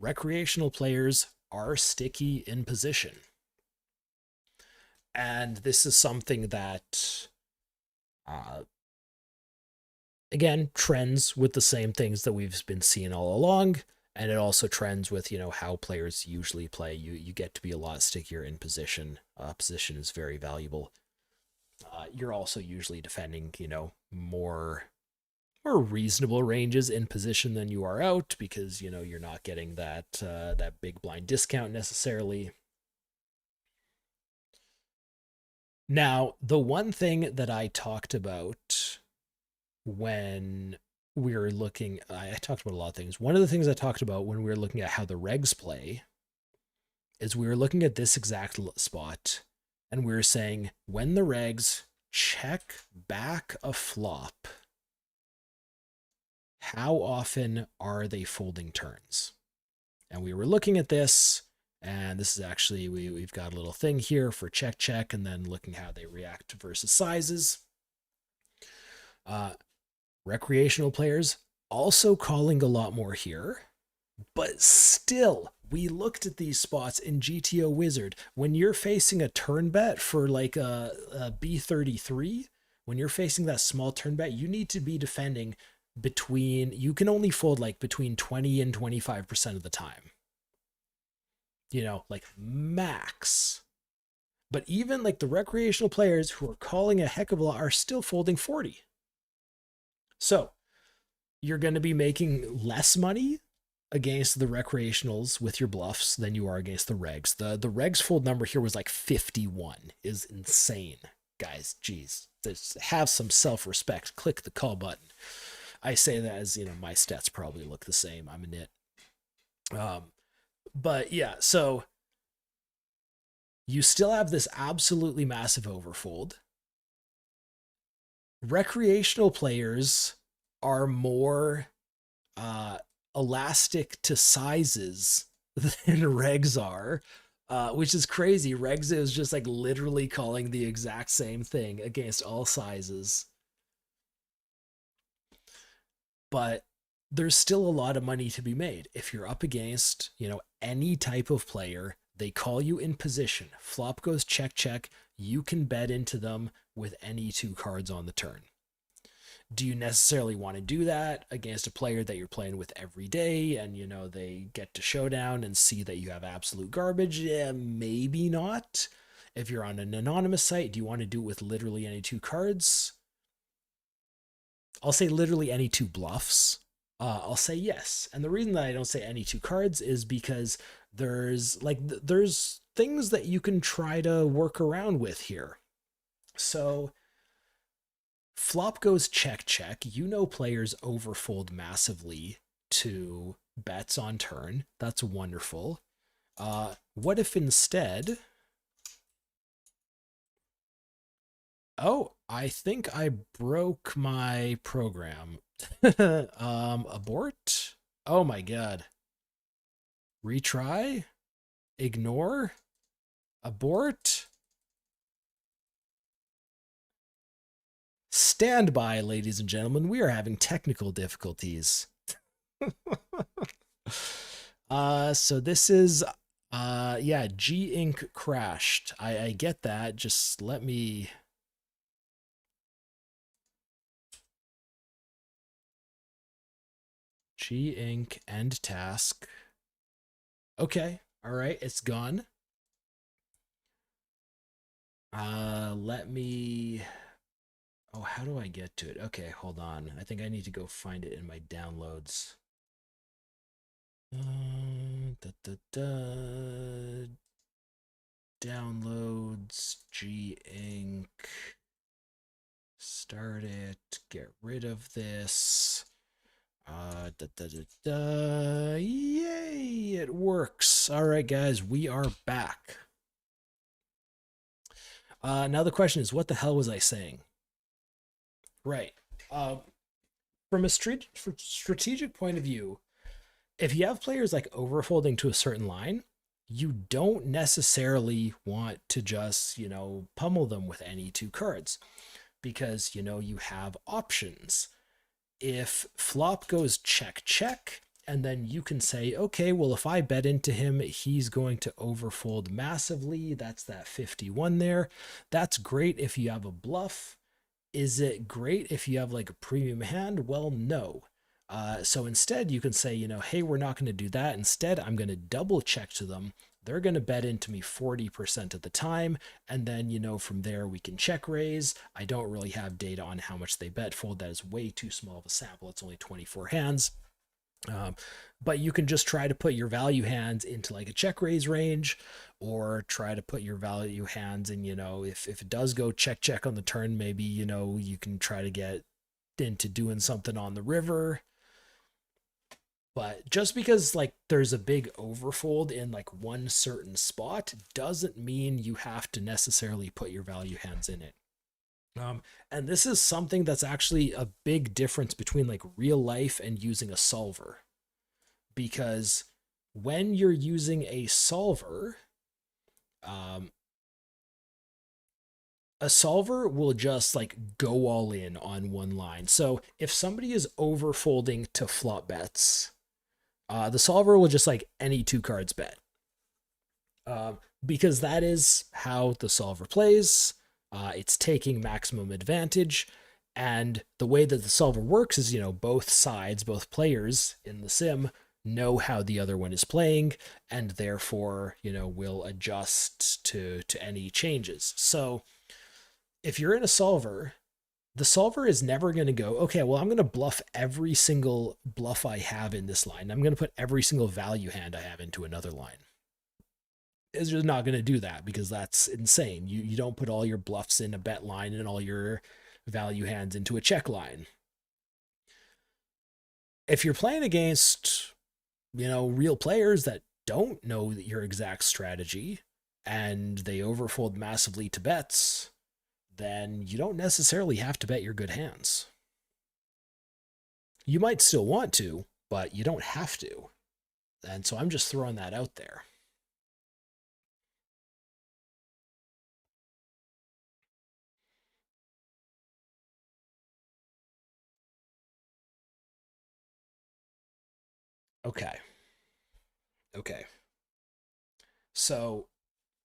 Recreational players are sticky in position. And this is something that, again, trends with the same things that we've been seeing all along. And it also trends with, how players usually play. You get to be a lot stickier in position. Position is very valuable. You're also usually defending, more reasonable ranges in position than you are out, because you're not getting that big blind discount necessarily. Now, the one thing that I talked about when we were looking, I talked about a lot of things. One of the things I talked about when we were looking at how the regs play is we were looking at this exact spot, and we were saying when the regs check back a flop, how often are they folding turns? And we were looking at this, and this is actually, we've got a little thing here for check, and then looking how they react versus sizes. Recreational players also calling a lot more here, but still, we looked at these spots in GTO Wizard. When you're facing a turn bet for like a B33, when you're facing that small turn bet, you need to be defending you can only fold like between 20 and 25% of the time. Like max. But even like the recreational players who are calling a heck of a lot are still folding 40. So you're going to be making less money against the recreationals with your bluffs than you are against the regs. The regs fold number here was like 51. Is insane, guys. Jeez, just have some self-respect. Click the call button. I say that as, my stats probably look the same. I'm a nit. But yeah, so you still have this absolutely massive overfold. Recreational players are more elastic to sizes than regs are, which is crazy. Regs is just like literally calling the exact same thing against all sizes. But there's still a lot of money to be made. If you're up against, any type of player, they call you in position, flop goes check, you can bet into them with any two cards on the turn. Do you necessarily want to do that against a player that you're playing with every day and, they get to showdown and see that you have absolute garbage? Yeah, maybe not. If you're on an anonymous site, do you want to do it with literally any two cards? I'll say literally any two bluffs. I'll say yes. And the reason that I don't say any two cards is because there's things that you can try to work around with here. So flop goes check check. You know players overfold massively to bets on turn. That's wonderful. What if instead? Oh, I think I broke my program. Abort? Oh my god. Retry? Ignore? Abort? Stand by, ladies and gentlemen. We are having technical difficulties. So this is yeah, G Inc crashed. I get that. Just let me G Inc end task. Okay. All right, it's gone. Let me Oh, how do I get to it? Okay, hold on. I think I need to go find it in my downloads. Da, da, da. Downloads, G Inc. Start it. Get rid of this. Da, da, da, da. Yay, it works. All right, guys, we are back. Now the question is, what the hell was I saying? Right. From a strategic point of view, if you have players like overfolding to a certain line, you don't necessarily want to just, pummel them with any two cards because, you have options. If flop goes check, check, and then you can say, okay, well, if I bet into him, he's going to overfold massively. That's that 51 there. That's great if you have a bluff. Is it great if you have like a premium hand? Well, no. So instead, you can say, hey, we're not going to do that. Instead, I'm going to double check to them. They're going to bet into me 40% of the time. And then, from there, we can check raise. I don't really have data on how much they bet fold. That is way too small of a sample. It's only 24 hands. But you can just try to put your value hands into like a check raise range, or try to put your value hands in, if it does go check check on the turn, maybe, you can try to get into doing something on the river. But just because like there's a big overfold in like one certain spot doesn't mean you have to necessarily put your value hands in it. And this is something that's actually a big difference between like real life and using a solver. Because when you're using a solver, a solver will just like go all in on one line. So if somebody is overfolding to flop bets, the solver will just like any two cards bet. Because that is how the solver plays. It's taking maximum advantage. And the way that the solver works is, both sides, both players in the sim know how the other one is playing, and therefore, will adjust to any changes. So if you're in a solver, the solver is never going to go, okay, well, I'm going to bluff every single bluff I have in this line. I'm going to put every single value hand I have into another line. It's just not going to do that because that's insane. You don't put all your bluffs in a bet line and all your value hands into a check line. If you're playing against, real players that don't know your exact strategy and they overfold massively to bets, then you don't necessarily have to bet your good hands. You might still want to, but you don't have to. And so I'm just throwing that out there. Okay. Okay. So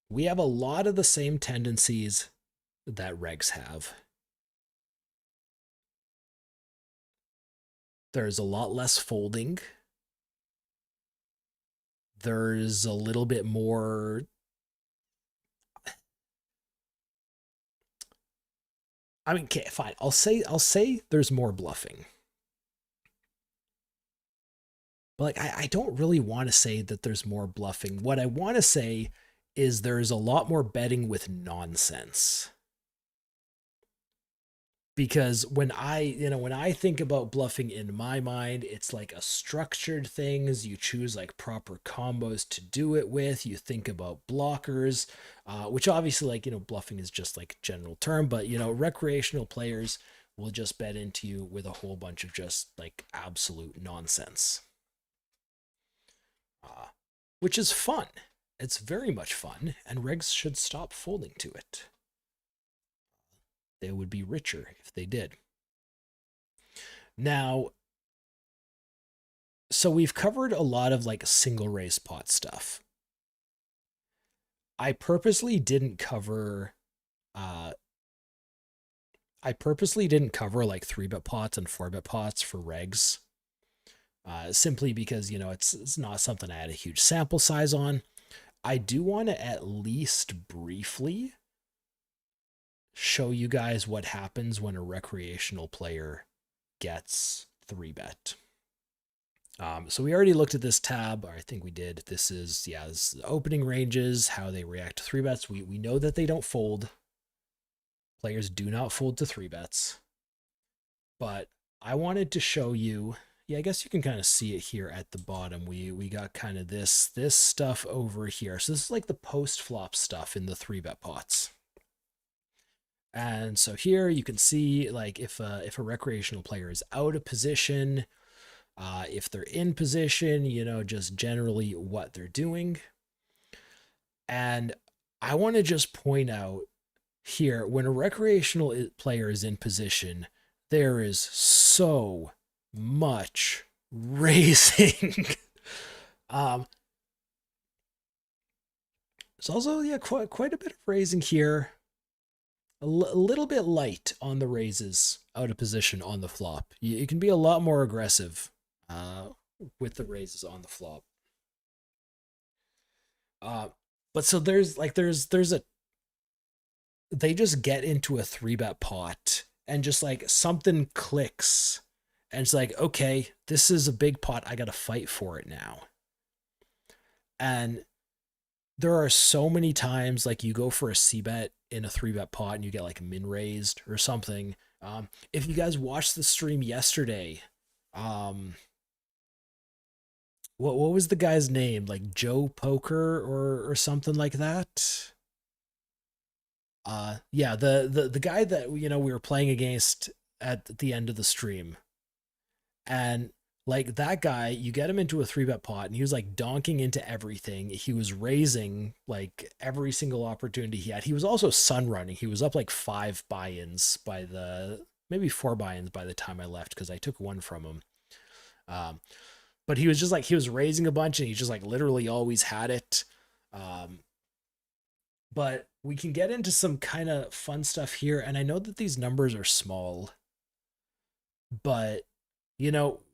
we have a lot of the same tendencies that regs have. There's a lot less folding. There's a little bit more. I mean, okay, fine. I'll say there's more bluffing. But like I don't really want to say that there's more bluffing. What I want to say is there's a lot more betting with nonsense. because when I think about bluffing in my mind, it's like a structured things. You choose like proper combos to do it with. You think about blockers, which obviously, like, bluffing is just like a general term, but recreational players will just bet into you with a whole bunch of just like absolute nonsense, uh, which is fun. It's very much fun, and regs should stop folding to it. They would be richer if they did. Now, so we've covered a lot of like single raise pot stuff. I purposely didn't cover uh I purposely didn't cover like 3-bet pots and 4-bet pots for regs. Simply because, it's not something I had a huge sample size on. I do want to at least briefly show you guys what happens when a recreational player gets 3-bet. So we already looked at this tab, or I think we did. This is the opening ranges, how they react to 3-bets. We know that they don't fold. Players do not fold to 3-bets. But I wanted to show you, I guess you can kind of see it here at the bottom. We got kind of this stuff over here. So this is like the post-flop stuff in the 3-bet pots. And so here you can see, like, if a recreational player is out of position, if they're in position, just generally what they're doing. And I want to just point out here, when a recreational player is in position, there is so much raising. It's also, quite a bit of raising here. A little bit light on the raises out of position on the flop. You can be a lot more aggressive with the raises on the flop. But so there's a they just get into a 3-bet pot and just like something clicks and it's like, okay, this is a big pot. I got to fight for it now. And there are so many times like you go for a c-bet in a 3-bet pot and you get like min raised or something. If you guys watched the stream yesterday, what was the guy's name? Like Joe Poker or something like that? Yeah, the guy that we were playing against at the end of the stream. And like that guy, you get him into a 3-bet pot and he was like donking into everything. He was raising like every single opportunity he had. He was also sun running. He was up like 5 buy-ins maybe 4 buy-ins by the time I left because I took one from him. But he was just like, he was raising a bunch and he just like literally always had it. But we can get into some kind of fun stuff here. And I know that these numbers are small, but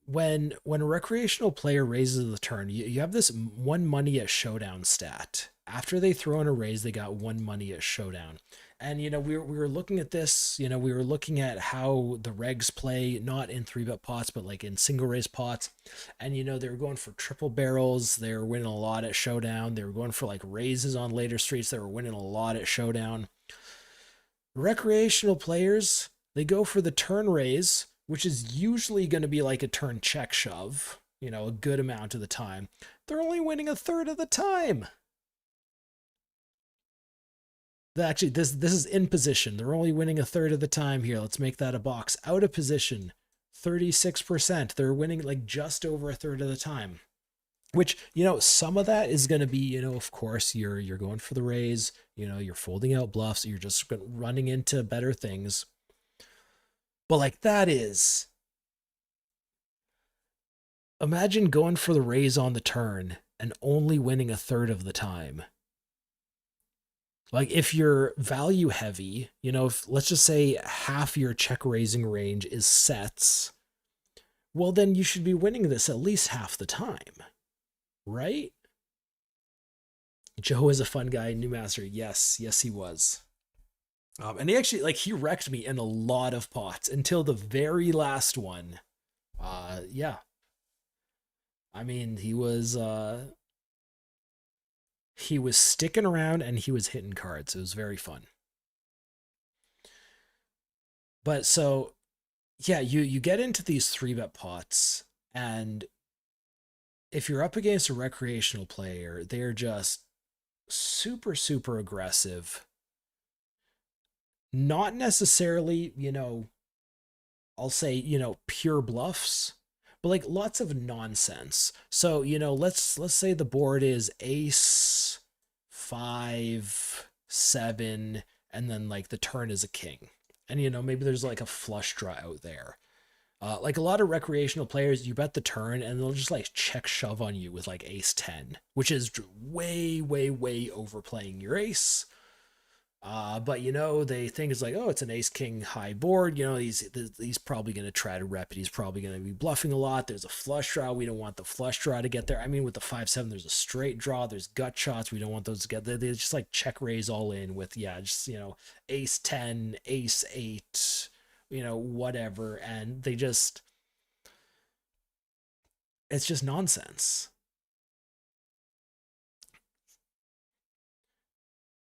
when a recreational player raises the turn, you have this 1 money at showdown stat. After they throw in a raise, they got 1 money at showdown. And we were looking at this, we were looking at how the regs play, not in 3-bet pots, but like in single raise pots. And they were going for triple barrels, they were winning a lot at showdown. They were going for like raises on later streets, they were winning a lot at showdown. Recreational players, they go for the turn raise, which is usually going to be like a turn check shove, a good amount of the time. They're only winning a third of the time. Actually, this is in position. They're only winning a third of the time here. Let's make that a box. Out of position, 36%. They're winning like just over a third of the time. Which, some of that is going to be, of course, you're going for the raise, you're folding out bluffs, you're just running into better things. But like that is, imagine going for the raise on the turn and only winning a third of the time. Like if you're value heavy, if let's just say half your check raising range is sets, well then you should be winning this at least half the time, right? Joe is a fun guy, new master. Yes, he was. And he actually he wrecked me in a lot of pots until the very last one. Yeah. I mean, he was sticking around and he was hitting cards. It was very fun. But so yeah, you get into these 3-bet pots, and if you're up against a recreational player, they're just super aggressive. Not necessarily, I'll say, pure bluffs, but like lots of nonsense. So, let's say the board is ace, 5, 7, and then like the turn is a king. And maybe there's like a flush draw out there. Like a lot of recreational players, you bet the turn and they'll just like check shove on you with like ace 10, which is way overplaying your ace. But they think it's like, oh, it's an ace king high board. He's probably going to try to rep it. He's probably going to be bluffing a lot. There's a flush draw. We don't want the flush draw to get there. I mean, with the 5-7, there's a straight draw. There's gut shots. We don't want those to get there. They just like check raise all in with, yeah, just, ace 10, ace 8, whatever. And it's just nonsense.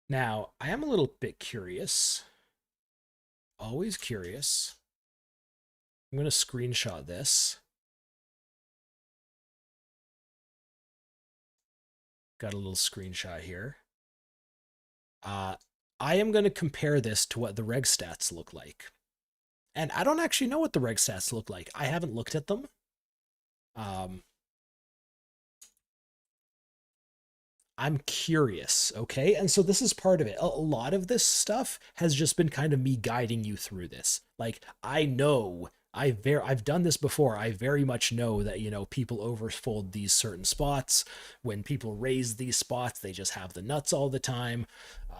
Now, I am a little bit curious, always curious. I'm going to screenshot this. Got a little screenshot here. I am going to compare this to what the reg stats look like. And I don't actually know what the reg stats look like. I haven't looked at them. I'm curious, okay? And so this is part of it. A lot of this stuff has just been kind of me guiding you through this. Like, I know I've done this before. I very much know that, people overfold these certain spots. When people raise these spots, they just have the nuts all the time.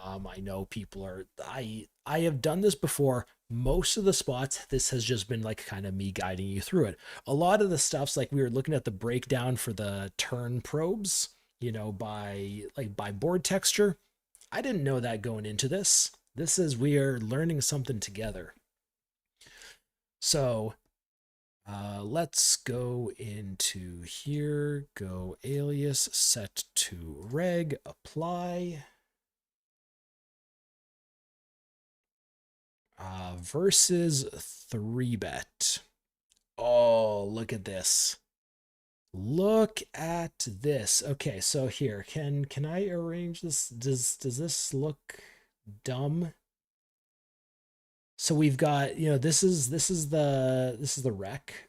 I know people are I have done this before. Most of the spots, this has just been like kind of me guiding you through it. A lot of the stuff's like we were looking at the breakdown for the turn probes, by board texture. I didn't know that going into this. This is we are learning something together. So let's go into here, go alias, set to reg, apply. Versus 3-bet. Oh, look at this. Look at this. Okay, so here, can I arrange this? Does this look dumb? So we've got, this is the rec.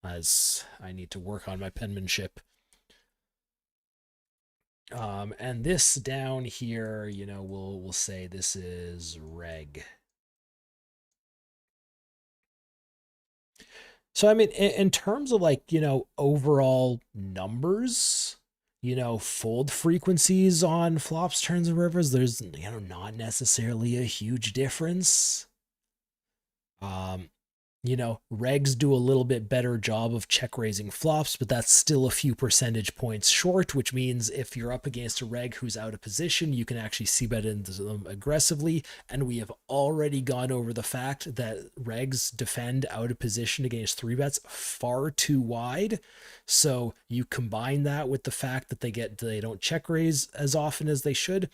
As I need to work on my penmanship. And this down here, we'll say this is reg. So I mean, in terms of like, overall numbers, fold frequencies on flops, turns, and rivers, there's, not necessarily a huge difference. Regs do a little bit better job of check raising flops, but that's still a few percentage points short, which means if you're up against a reg who's out of position, you can actually c-bet into them aggressively. And we have already gone over the fact that regs defend out of position against 3-bets far too wide. So you combine that with the fact that they don't check raise as often as they should.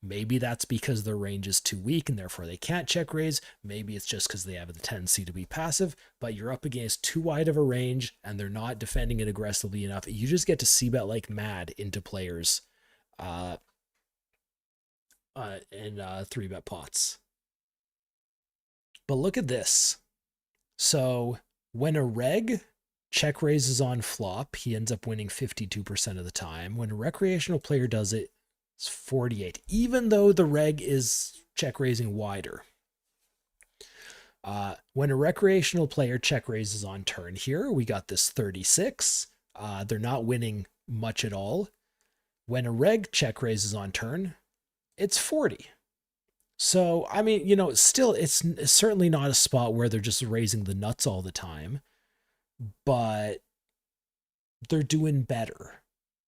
Maybe that's because their range is too weak and therefore they can't check raise. Maybe it's just because they have the tendency to be passive, but you're up against too wide of a range and they're not defending it aggressively enough. You just get to c-bet like mad into players in 3-bet pots. But look at this. So when a reg check raises on flop, he ends up winning 52% of the time. When a recreational player does it, it's 48, even though the reg is check raising wider. When a recreational player check raises on turn here, we got this 36. They're not winning much at all. When a reg check raises on turn, it's 40. So, I mean, still, it's certainly not a spot where they're just raising the nuts all the time, but they're doing better.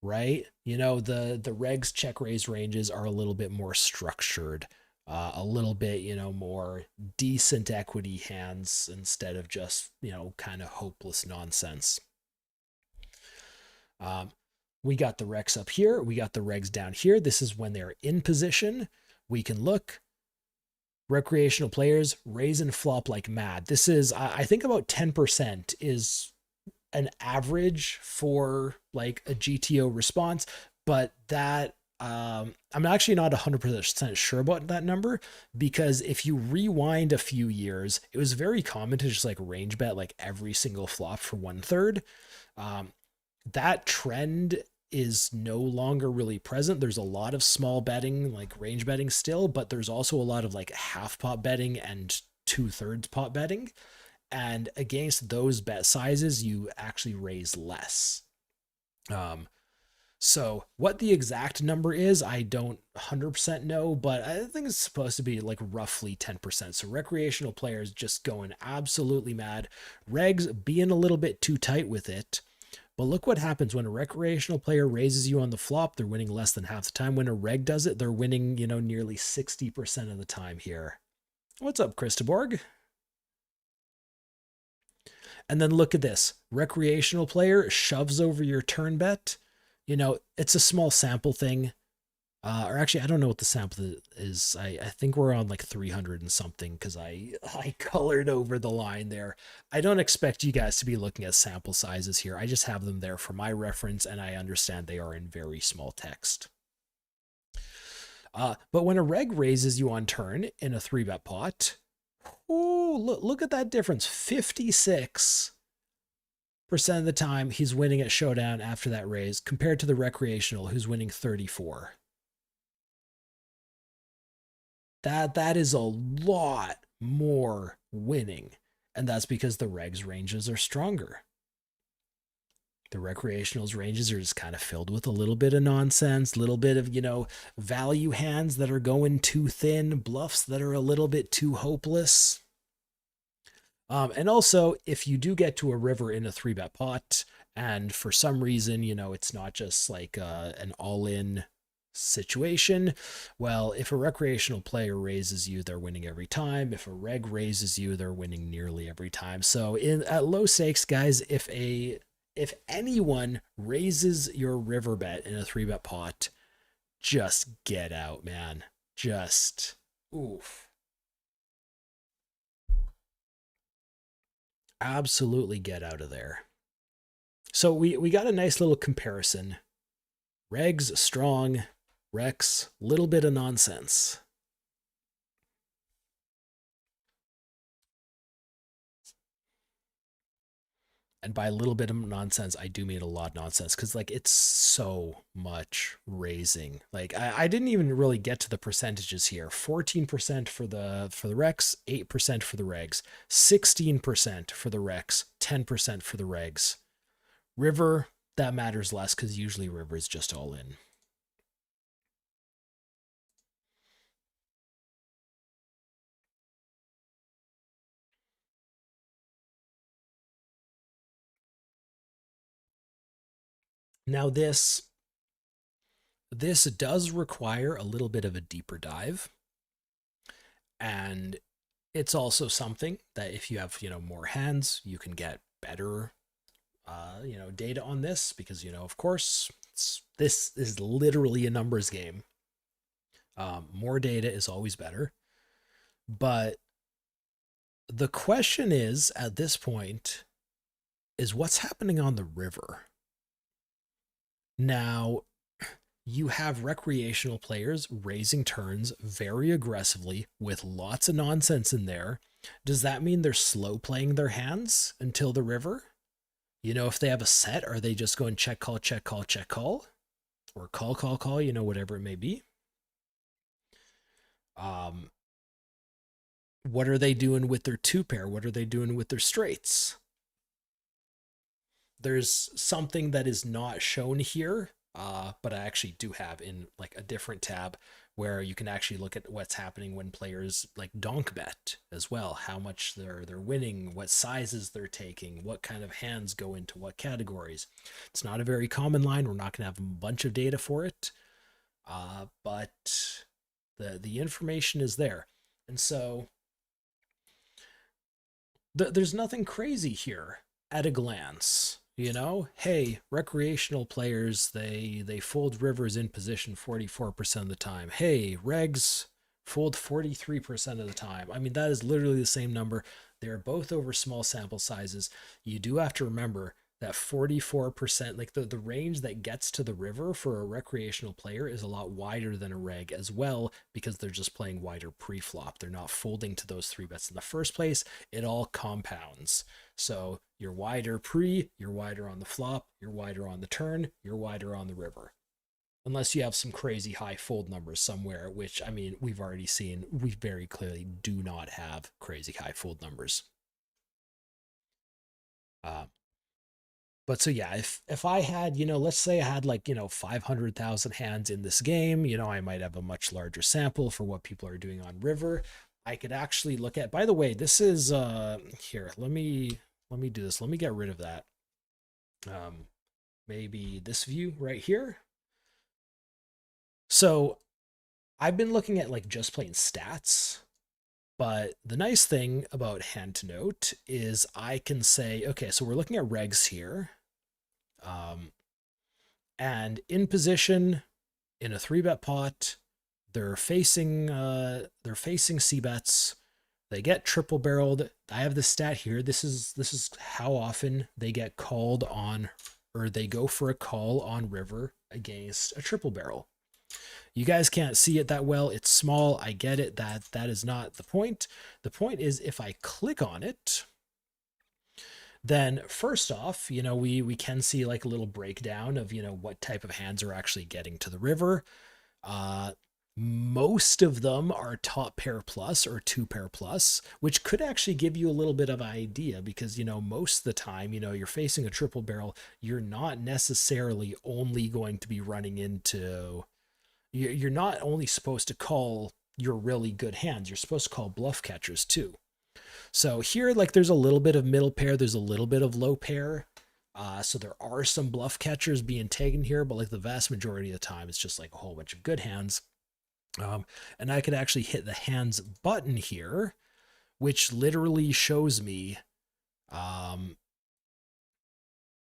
Right? The regs check raise ranges are a little bit more structured, a little bit, more decent equity hands instead of just, kind of hopeless nonsense. We got the recs up here. We got the regs down here. This is when they're in position. We can look. Recreational players raise and flop like mad. This is, I think, about 10% is an average for like a GTO response, but that I'm actually not 100% sure about that number, because if you rewind a few years, it was very common to just like range bet like every single flop for 1/3. Um, that trend is no longer really present. There's a lot of small betting, like range betting still, but there's also a lot of like half pot betting and 2/3 pot betting. And against those bet sizes, you actually raise less. So what the exact number is, I don't 100% know, but I think it's supposed to be like roughly 10%. So recreational players just going absolutely mad. Regs being a little bit too tight with it. But look what happens when a recreational player raises you on the flop. They're winning less than half the time. When a reg does it, they're winning, nearly 60% of the time here. What's up, Christaborg? And then look at this. Recreational player shoves over your turn bet. It's a small sample thing. Or actually, I don't know what the sample is. I think we're on like 300 and something, because I colored over the line there. I don't expect you guys to be looking at sample sizes here. I just have them there for my reference, and I understand they are in very small text. But when a reg raises you on turn in a 3-bet pot, oh, look at that difference. 56% of the time he's winning at showdown after that raise, compared to the recreational, who's winning 34. That is a lot more winning, and that's because the regs ranges are stronger. The recreationals ranges are just kind of filled with a little bit of nonsense, little bit of, value hands that are going too thin, bluffs that are a little bit too hopeless. And also, if you do get to a river in a 3-bet pot, and for some reason, it's not just like an all-in situation, well, if a recreational player raises you, they're winning every time. If a reg raises you, they're winning nearly every time. So at low stakes, guys, if anyone raises your river bet in a 3-bet pot, just get out, man. Just oof. Absolutely get out of there. So we got a nice little comparison. Regs strong, Rex little bit of nonsense. And by a little bit of nonsense, I do mean a lot of nonsense, because like it's so much raising. Like I didn't even really get to the percentages here. 14% for the Rex, 8% for the Regs, 16% for the Rex, 10% for the Regs. River, that matters less, because usually River is just all in. Now this does require a little bit of a deeper dive, and it's also something that if you have more hands, you can get better data on this, because of course this is literally a numbers game. More data is always better, but the question is at this point is what's happening on the river. Now, you have recreational players raising turns very aggressively with lots of nonsense in there. Does that mean they're slow playing their hands until the river? If they have a set, are they just going check, call, check, call, check, call? Or call, call, call, whatever it may be. What are they doing with their 2-pair? What are they doing with their straights? There's something that is not shown here, but I actually do have in like a different tab, where you can actually look at what's happening when players like donk bet as well, how much they're winning, what sizes they're taking, what kind of hands go into what categories. It's not a very common line. We're not going to have a bunch of data for it, but the information is there. And so there's nothing crazy here at a glance. Hey, recreational players, they fold rivers in position 44% of the time. Hey, regs fold 43% of the time. I mean, that is literally the same number. They're both over small sample sizes. You do have to remember that 44%, like the range that gets to the river for a recreational player is a lot wider than a reg as well, because they're just playing wider pre-flop. They're not folding to those 3 bets in the first place. It all compounds. So you're wider pre, you're wider on the flop, you're wider on the turn, you're wider on the river. Unless you have some crazy high fold numbers somewhere, which, I mean, we've already seen, we very clearly do not have crazy high fold numbers. Uh, but so yeah, if I had, let's say I had like, 500,000 hands in this game, I might have a much larger sample for what people are doing on river. I could actually look at, by the way, this is here, let me do this. Let me get rid of that. Maybe this view right here. So I've been looking at like just plain stats, but the nice thing about Hand2Note is I can say, okay, so we're looking at regs here. And in position in a 3-bet pot, they're facing c-bets. They get triple barreled. I have the stat here. This is how often they get called on, or they go for a call on river against a triple barrel. You guys can't see it that well. It's small. I get it. That is not the point. The point is, if I click on it, then first off, we can see like a little breakdown of, what type of hands are actually getting to the river. Most of them are top pair plus or 2-pair plus, which could actually give you a little bit of an idea, because, most of the time, you're facing a triple barrel, you're not necessarily only going to be running into, you're not only supposed to call your really good hands, you're supposed to call bluff catchers too. So here, like, there's a little bit of middle pair, there's a little bit of low pair. So there are some bluff catchers being taken here, but like the vast majority of the time, it's just like a whole bunch of good hands. And I could actually hit the hands button here, which literally shows me,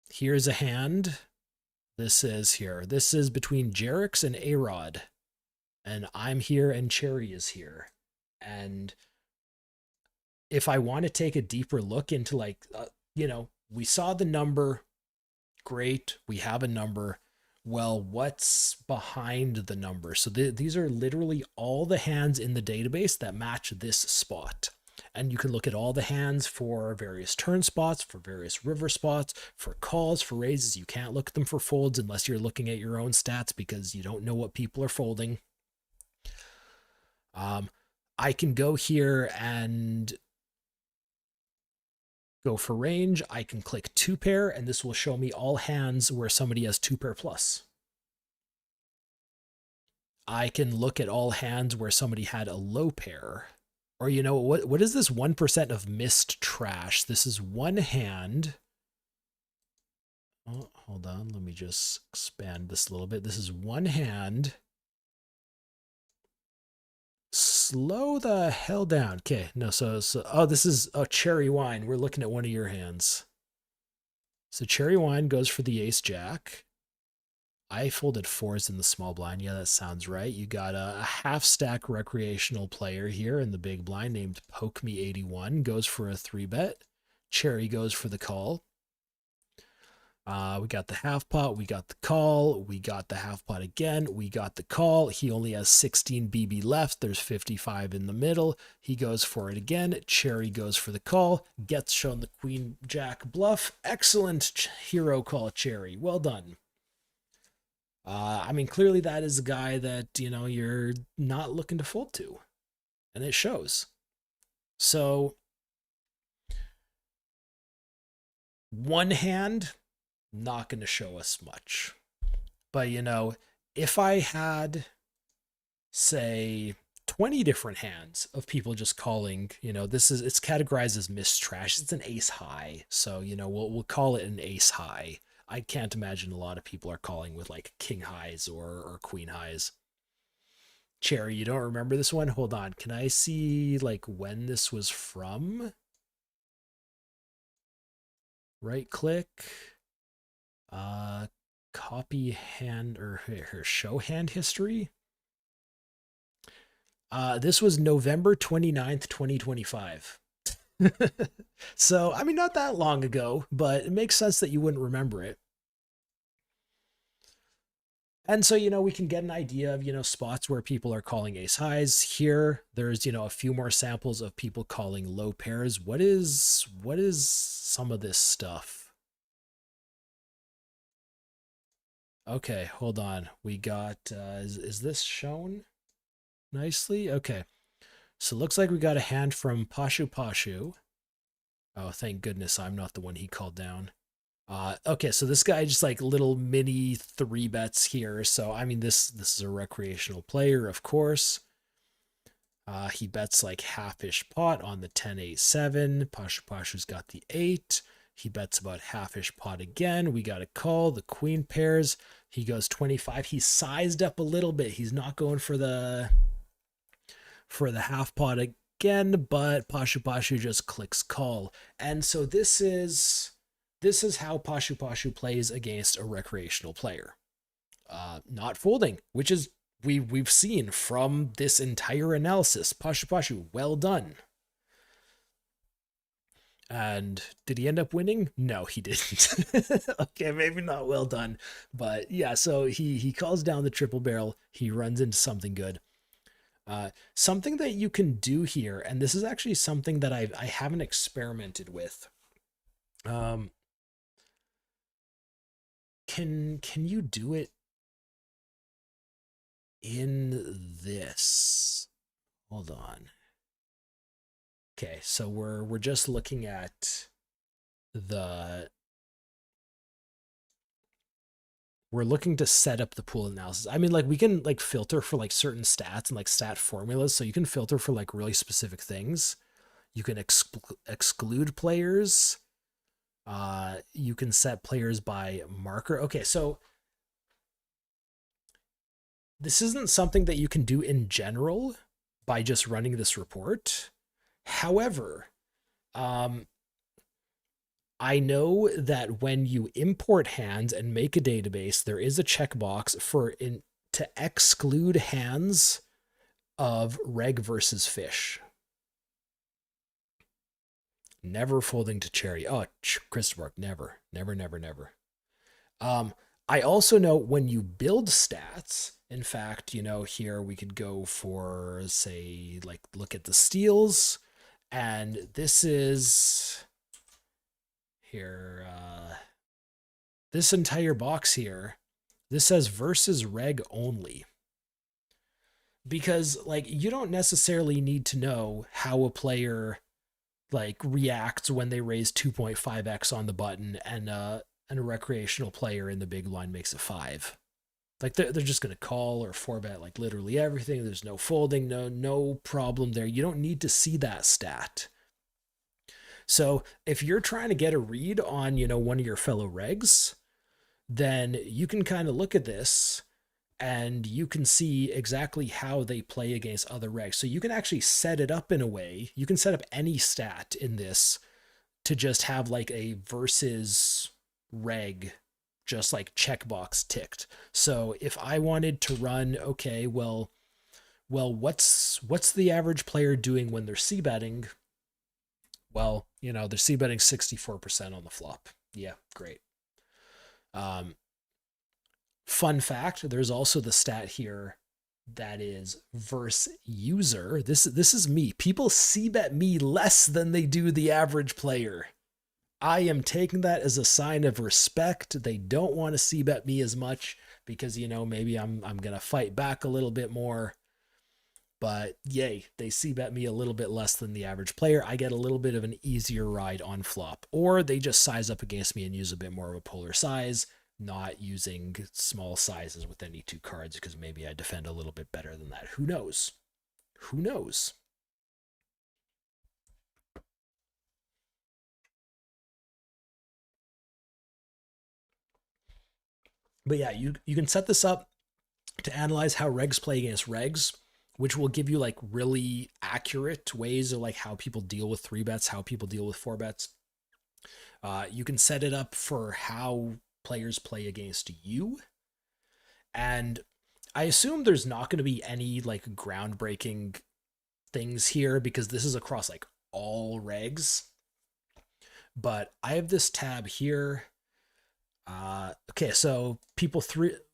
here's a hand. This is between Jerix and A-Rod, and I'm here and Cherry is here. And if I want to take a deeper look into like, we saw the number, great, we have a number. Well, what's behind the number? So these are literally all the hands in the database that match this spot. And you can look at all the hands for various turn spots, for various river spots, for calls, for raises. You can't look at them for folds unless you're looking at your own stats, because you don't know what people are folding. I can go here and go for range. I can click 2-pair, and this will show me all hands where somebody has 2-pair plus. I can look at all hands where somebody had a low pair. Or, what is this 1% of missed trash? This is one hand. Oh, hold on. Let me just expand this a little bit. This is one hand. Slow the hell down. Okay, no, so oh, this is cherry wine. We're looking at one of your hands. So cherry wine goes for the ace jack. I folded 4s in the small blind. Yeah, that sounds right. You got a half stack recreational player here in the big blind named Poke Me 81, goes for a 3-bet. Cherry goes for the call. We got the half pot, we got the call, we got the half pot again, we got the call. He only has 16 BB left. There's 55 in the middle. He goes for it again. Cherry goes for the call, gets shown the queen jack bluff. Excellent hero call, Cherry. Well done. I mean, clearly that is a guy that, you're not looking to fold to, and it shows. So one hand, not going to show us much. But, if I had, say, 20 different hands of people just calling, it's categorized as missed trash. It's an ace high. So, we'll call it an ace high. I can't imagine a lot of people are calling with like king highs or queen highs. Cherry, you don't remember this one? Hold on. Can I see like when this was from? Right click. Copy hand, or her show hand history. This was November 29th, 2025. So, I mean, not that long ago, but it makes sense that you wouldn't remember it. And so, we can get an idea of, spots where people are calling ace highs. Here, there's, a few more samples of people calling low pairs. What is some of this stuff? Okay, hold on. We got is this shown nicely? Okay. So it looks like we got a hand from Pashu Pashu. Oh, thank goodness I'm not the one he called down. Okay, so this guy just like little mini three bets here. So I mean this is a recreational player, of course. He bets like half-ish pot on the 10-8-7. Pashu Pashu's got the 8. He bets about half-ish pot again. We got a call. The queen pairs. He goes 25. He's sized up a little bit. He's not going for the half pot again, but Pashu Pashu just clicks call. And so this is how Pashu Pashu plays against a recreational player. Not folding, which is we've seen from this entire analysis. Pashu Pashu, well done. And did he end up winning? No, he didn't. Okay, maybe not well done, but yeah. So he calls down the triple barrel. He runs into something good. Something that you can do here, and this is actually something that I haven't experimented with. Um, can you do it in this? Hold on. Okay, so we're just looking at the we're looking to set up the pool analysis. I mean, like we can like filter for like certain stats and like stat formulas. So you can filter for like really specific things. You can exclude players. You can set players by marker. Okay, so this isn't something that you can do in general by just running this report. However, um, I know that when you import hands and make a database, there is a checkbox to exclude hands of reg versus fish. Never folding to cherry. Oh, Christopher, never, never, never, never. Um, I also know when you build stats, in fact, here we could go for, say, like look at the steals, and this is here, this entire box here, this says versus reg only. Because, like, you don't necessarily need to know how a player like reacts when they raise 2.5x on the button and a recreational player in the big line makes a 5. Like they're just going to call or 4-bet like literally everything. There's no folding, no problem there. You don't need to see that stat. So if you're trying to get a read on, one of your fellow regs, then you can kind of look at this and you can see exactly how they play against other regs. So you can actually set it up in a way. You can set up any stat in this to just have like a versus reg, just like checkbox ticked. So if I wanted to run, okay, what's the average player doing when they're c betting? Well, they're c betting 64% on the flop. Yeah, great. Um, Fun fact, there's also the stat here that is verse user. This is me. People c-bet me less than they do the average player. I am taking that as a sign of respect. They don't want to c-bet me as much because maybe I'm gonna fight back a little bit more. But yay, they c-bet me a little bit less than the average player. I get a little bit of an easier ride on flop, or they just size up against me and use a bit more of a polar size, not using small sizes with any two cards because maybe I defend a little bit better than that. Who knows? Who knows? But yeah, you can set this up to analyze how regs play against regs, which will give you like really accurate ways of like how people deal with 3-bets, how people deal with 4-bets. You can set it up for how players play against you. And I assume there's not going to be any like groundbreaking things here because this is across like all regs. But I have this tab here. Okay, so people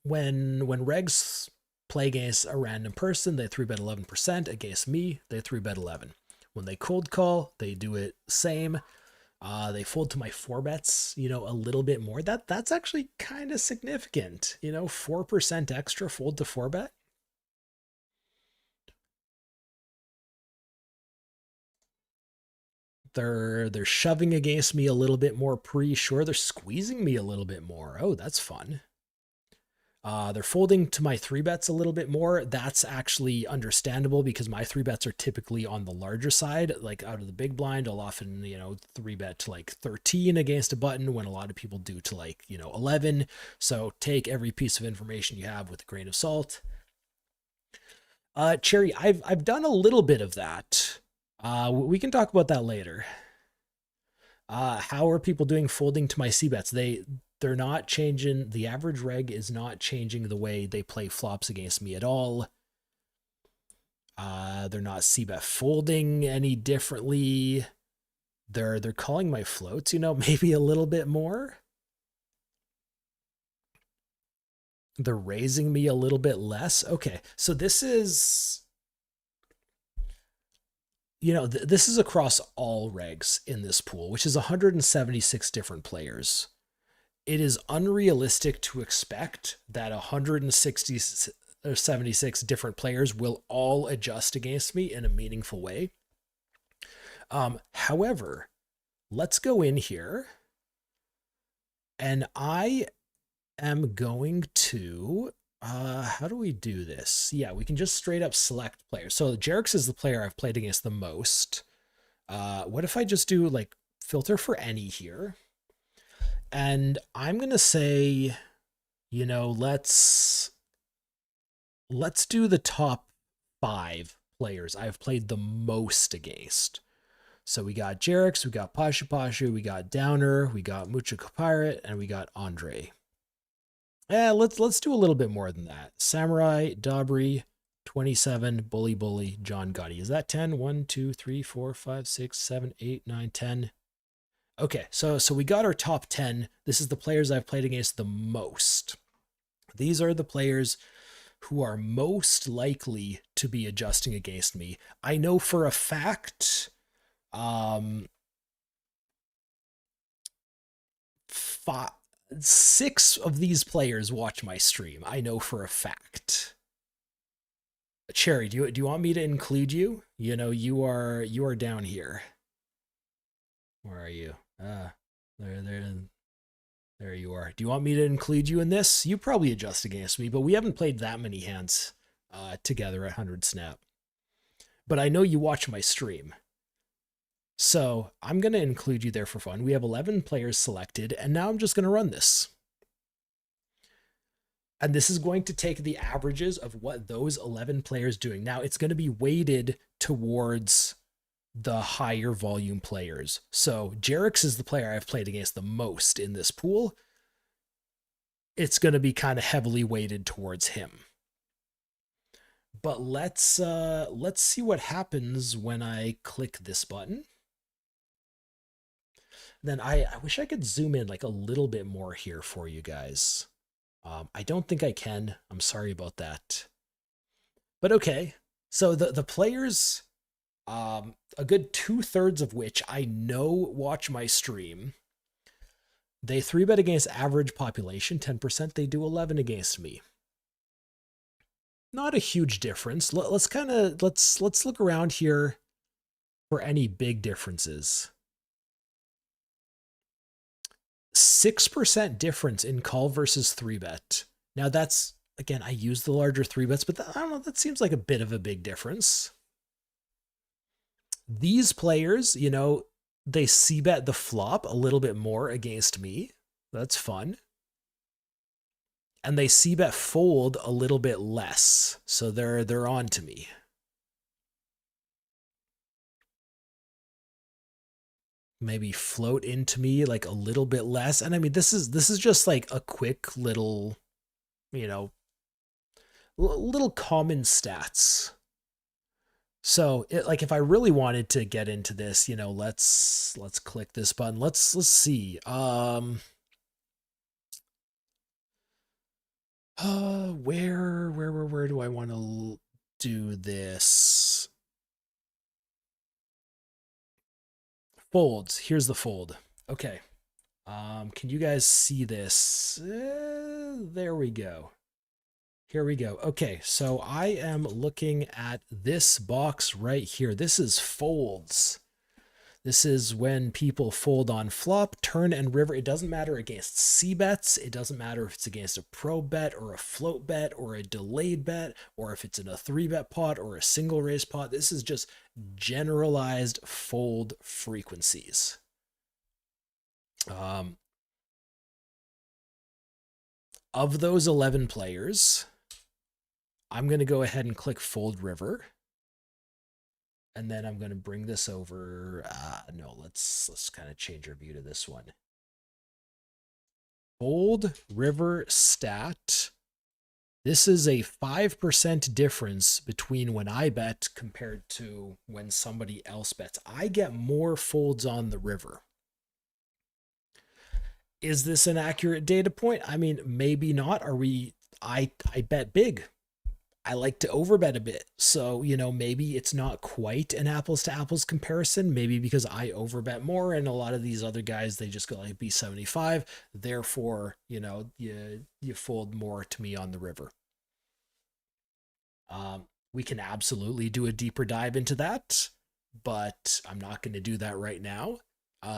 when regs play against a random person, they 3-bet 11%. Against me, they 3-bet 11. When they cold call, they do it same. They fold to my 4-bets, a little bit more. That's actually kind of significant. 4% extra fold to 4-bet. They're shoving against me a little bit more pre-sure. They're squeezing me a little bit more. Oh, that's fun. They're folding to my 3-bets a little bit more. That's actually understandable because my 3-bets are typically on the larger side. Like out of the big blind, I'll often, 3-bet to like 13 against a button when a lot of people do to like, 11. So take every piece of information you have with a grain of salt. Cherry, I've done a little bit of that. We can talk about that later. How are people doing folding to my c-bets? They're not changing. The average reg is not changing the way they play flops against me at all. They're not c-bet folding any differently. They're calling my floats, maybe a little bit more. They're raising me a little bit less. Okay, so this is, this is across all regs in this pool, which is 176 different players. It is unrealistic to expect that 176 different players will all adjust against me in a meaningful way. However, let's go in here and I am going to, how do we do this? Yeah, we can just straight up select players. So Jerix is the player I've played against the most. What if I just do like filter for any here? And I'm going to say, let's do the top 5 players I've played the most against. So we got Jerix, we got Pashu Pashu, we got Downer, we got Muchiko Pirate, and we got Andre. Let's do a little bit more than that. Samurai, Dabri, 27, Bully Bully, John Gotti. Is that 10? 1, 2, 3, 4, 5, 6, 7, 8, 9, 10. Okay, so we got our top 10. This is the players I've played against the most. These are the players who are most likely to be adjusting against me. I know for a fact, 6 of these players watch my stream. I know for a fact. Cherry, do you want me to include you? You are down here. Where are you? There you are. Do you want me to include you in this? You probably adjust against me, but we haven't played that many hands together at 100 Snap. But I know you watch my stream. So I'm going to include you there for fun. We have 11 players selected, and now I'm just going to run this. And this is going to take the averages of what those 11 players doing. Now, it's going to be weighted towards the higher volume players. So Jerix is the player I've played against the most in this pool. It's going to be kind of heavily weighted towards him. But let's see what happens when I click this button. Then I wish I could zoom in like a little bit more here for you guys. I don't think I can. I'm sorry about that. But okay. So the players, a good 2/3 of which I know watch my stream. They 3-bet against average population, 10%. They do 11 against me. Not a huge difference. Let's look around here for any big differences. 6% difference in call versus 3-bet. Now that's, again, I use the larger 3-bets, but I don't know, that seems like a bit of a big difference. These players, they c-bet the flop a little bit more against me. That's fun. And they c-bet fold a little bit less. So they're on to me. Maybe float into me like a little bit less. And I mean, this is just like a quick little, little common stats. So, like if I really wanted to get into this, let's click this button. Let's see. Where do I want to do this? Folds. Here's the fold. Okay. Can you guys see this? There we go. Here we go. Okay, so I am looking at this box right here. This is folds. This is when people fold on flop, turn, and river. It doesn't matter against C bets. It doesn't matter if it's against a pro bet or a float bet or a delayed bet or if it's in a 3-bet pot or a single raise pot. This is just generalized fold frequencies. Of those 11 players, I'm going to go ahead and click fold river. And then I'm going to bring this over. No, let's kind of change our view to this one. Fold river stat. This is a 5% difference between when I bet compared to when somebody else bets. I get more folds on the river. Is this an accurate data point? I mean, maybe not. I bet big. I like to overbet a bit. So, maybe it's not quite an apples to apples comparison. Maybe because I overbet more and a lot of these other guys, they just go like B75. Therefore, you fold more to me on the river. We can absolutely do a deeper dive into that, but I'm not going to do that right now.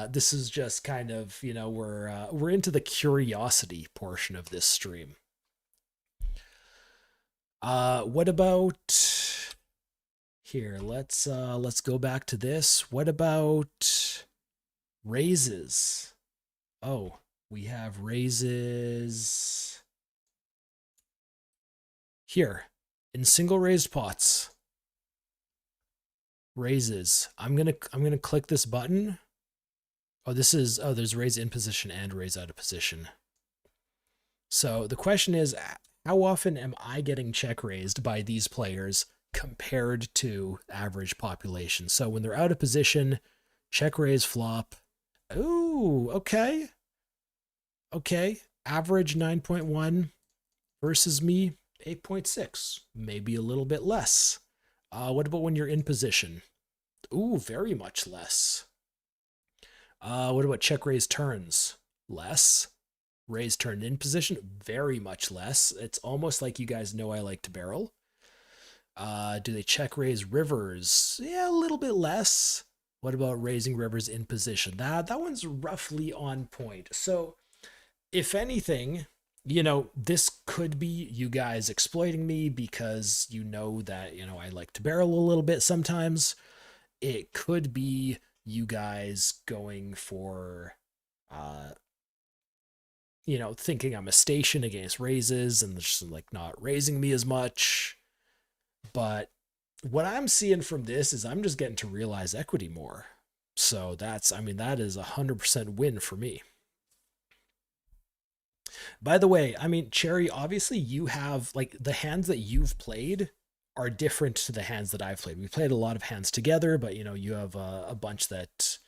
This is just kind of, we're into the curiosity portion of this stream. What about here? Let's go back to this. What about raises? Oh, we have raises here in single raised pots. Raises. I'm gonna click this button. Oh, there's raise in position and raise out of position. So the question is, how often am I getting check raised by these players compared to average population? So when they're out of position, check raise flop. Ooh, okay. Okay. Average 9.1 versus me 8.6. Maybe a little bit less. What about when you're in position? Ooh, very much less. What about check raise turns? Less. Raise turn in position, very much less. It's almost like you guys know I like to barrel. Do they check raise rivers? Yeah, a little bit less. What about raising rivers in position? That one's roughly on point. So, if anything, this could be you guys exploiting me because that, I like to barrel a little bit sometimes. It could be you guys going for thinking I'm a station against raises and just like not raising me as much. But what I'm seeing from this is I'm just getting to realize equity more. So that is 100% win for me. By the way, Cherry, obviously you have like the hands that you've played are different to the hands that I've played. We played a lot of hands together, but you have a bunch that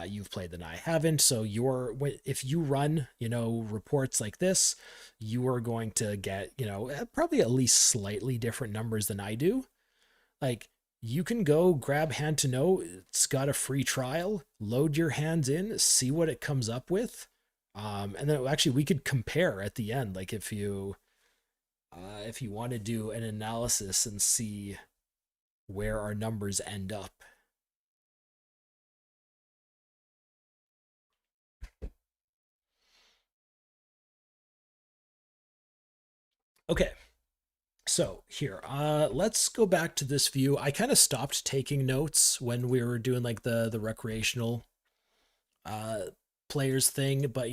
you've played than I haven't. So if you run, reports like this, you are going to get, probably at least slightly different numbers than I do. Like you can go grab Hand2Note. It's got a free trial, load your hands in, see what it comes up with. And then actually we could compare at the end. Like if you want to do an analysis and see where our numbers end up. Okay, so here, let's go back to this view. I kind of stopped taking notes when we were doing like the recreational players thing, but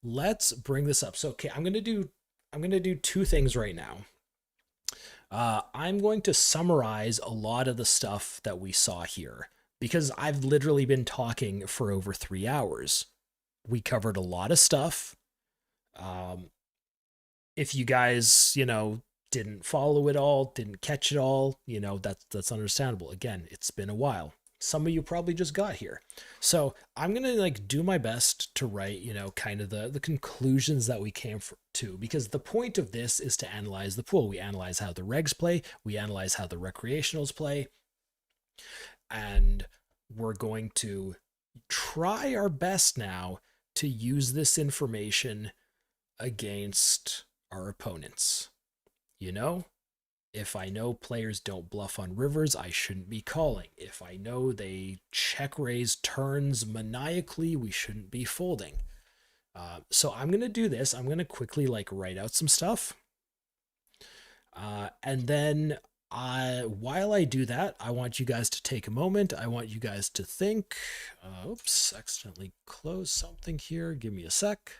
let's bring this up. So okay, I'm gonna do two things right now. I'm going to summarize a lot of the stuff that we saw here because I've literally been talking for over 3 hours. We covered a lot of stuff. If you guys, didn't follow it all, didn't catch it all, that's understandable. Again, it's been a while. Some of you probably just got here. So I'm gonna like do my best to write, kind of the conclusions that we came to, because the point of this is to analyze the pool. We analyze how the regs play, we analyze how the recreationals play, and we're going to try our best now to use this information against our opponents. You know, if I know players don't bluff on rivers, I shouldn't be calling. If I know they check raise turns maniacally, we shouldn't be folding. So I'm gonna do this. I'm gonna quickly like write out some stuff, and then while I do that, I want you guys to take a moment. I want you guys to think. Oops, accidentally closed something here. Give me a sec.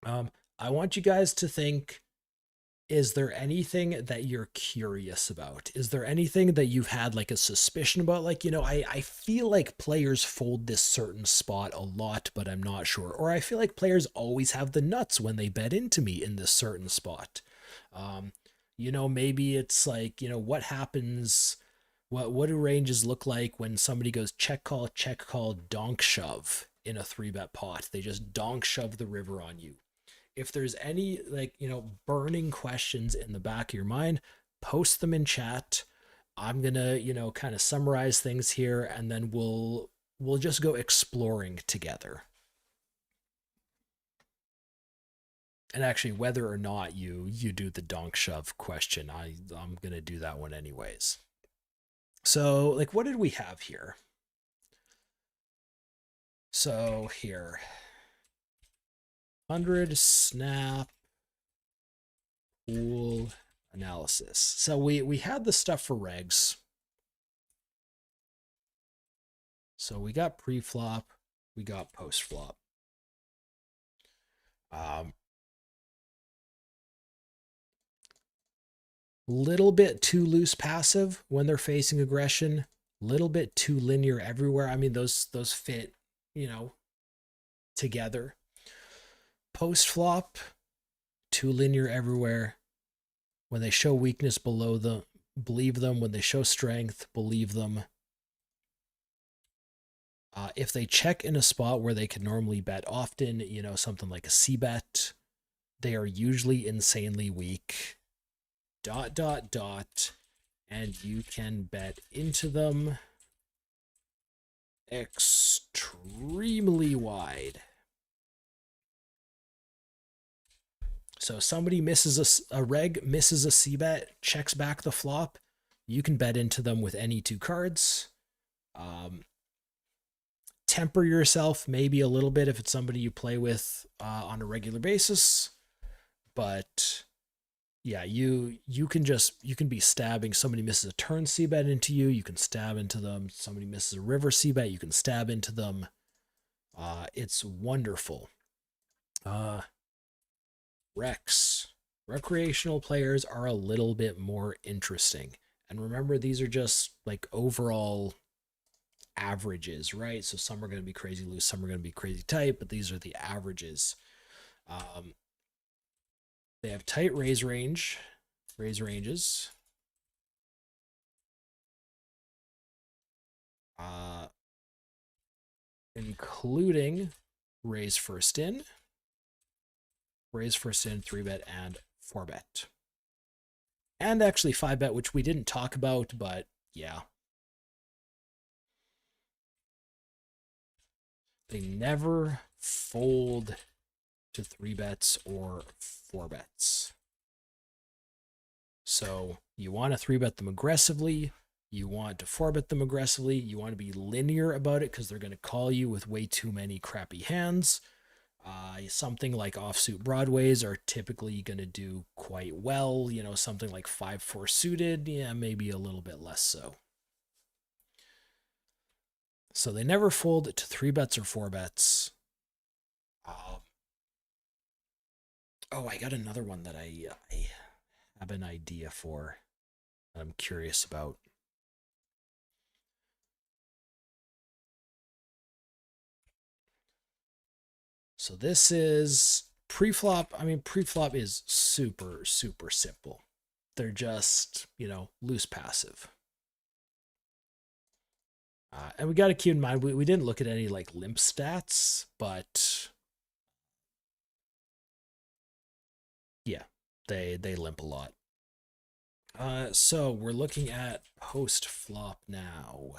I want you guys to think, is there anything that you're curious about? Is there anything that you've had like a suspicion about? Like, I feel like players fold this certain spot a lot, but I'm not sure. Or I feel like players always have the nuts when they bet into me in this certain spot. Maybe it's like, what happens, what do ranges look like when somebody goes check call, donk shove in a 3-bet pot? They just donk shove the river on you. If there's any like, burning questions in the back of your mind, post them in chat. I'm gonna, kind of summarize things here, and then we'll just go exploring together. And actually, whether or not you do the donk shove question, I'm gonna do that one anyways. So, like, what did we have here? So here, 100 snap pool analysis. So we had the stuff for regs. So we got pre-flop, we got post-flop. Little bit too loose passive when they're facing aggression. Little bit too linear everywhere. I mean, those fit, together. Post-flop, too linear everywhere. When they show weakness below them, believe them. When they show strength, believe them. If they check in a spot where they could normally bet often, something like a c-bet, they are usually insanely weak. ... And you can bet into them extremely wide. So somebody misses a reg, misses a c-bet, checks back the flop, you can bet into them with any 2 cards. Temper yourself maybe a little bit if it's somebody you play with on a regular basis, but yeah, you can be stabbing. Somebody misses a turn c-bet into you, you can stab into them. Somebody misses a river c-bet, you can stab into them. It's wonderful. Rex. Recreational players are a little bit more interesting. And remember, these are just like overall averages, right? So some are going to be crazy loose, some are going to be crazy tight, but these are the averages. They have tight raise ranges, including raise first in, 3-bet, and 4-bet. And actually 5-bet, which we didn't talk about, but yeah. They never fold to 3-bets or 4-bets. So you want to 3-bet them aggressively. You want to 4-bet them aggressively. You want to be linear about it because they're going to call you with way too many crappy hands. Something like offsuit broadways are typically going to do quite well. Something like 5-4 suited, yeah, maybe a little bit less so. So they never fold to 3-bets or 4-bets. I got another one that I have an idea for that I'm curious about. So this is pre-flop, I mean, pre-flop is super, super simple. They're just, loose passive. And we got to keep in mind, we didn't look at any like limp stats, but yeah, they limp a lot. So we're looking at post flop now.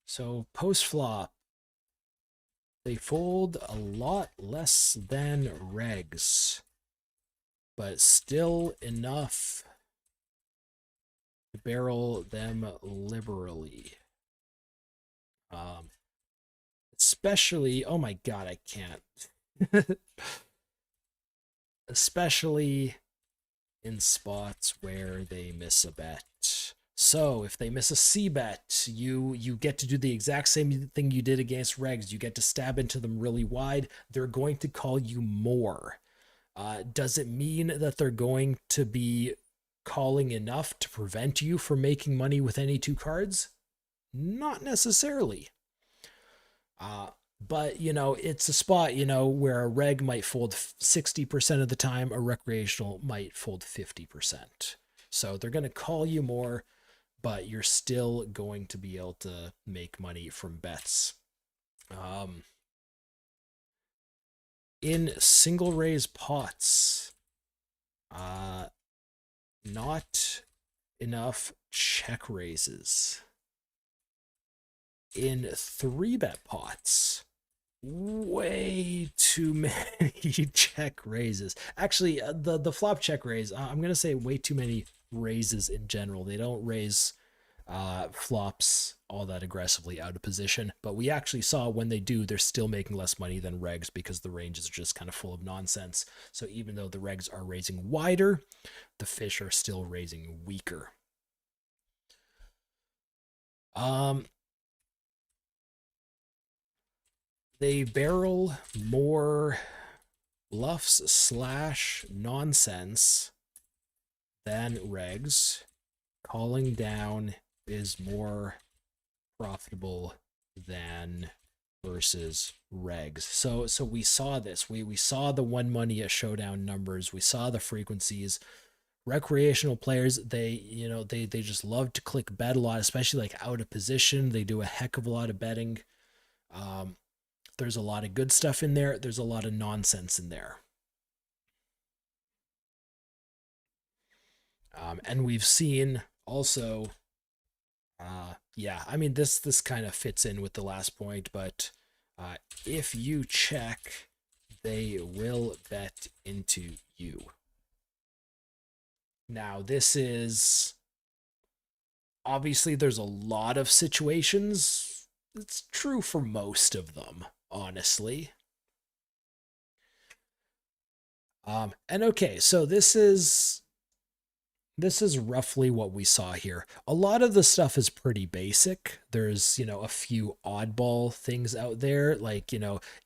So post flop, they fold a lot less than regs, but still enough to barrel them liberally. Especially, oh my god, I can't. Especially in spots where they miss a bet. So if they miss a C bet, you get to do the exact same thing you did against regs. You get to stab into them really wide. They're going to call you more. Does it mean that they're going to be calling enough to prevent you from making money with any two cards? Not necessarily. But, it's a spot, where a reg might fold 60% of the time, a recreational might fold 50%. So they're going to call you more, but you're still going to be able to make money from bets. In single raise pots, not enough check raises. In 3-bet pots, way too many check raises. Actually, the flop check raise, I'm gonna say way too many raises in general. They don't raise flops all that aggressively out of position, but we actually saw when they do, they're still making less money than regs because the ranges are just kind of full of nonsense. So even though the regs are raising wider, the fish are still raising weaker. They barrel more bluffs / nonsense than regs. Calling down is more profitable than versus regs. So we saw this. We saw the one money at showdown numbers. We saw the frequencies. Recreational players, they just love to click bet a lot, especially like out of position. They do a heck of a lot of betting. There's a lot of good stuff in there. There's a lot of nonsense in there. And we've seen also, yeah, I mean, this kind of fits in with the last point, but if you check, they will bet into you. Now, this is, obviously, there's a lot of situations. It's true for most of them, honestly. And okay, so this is roughly what we saw here. A lot of the stuff is pretty basic. There's, a few oddball things out there, like,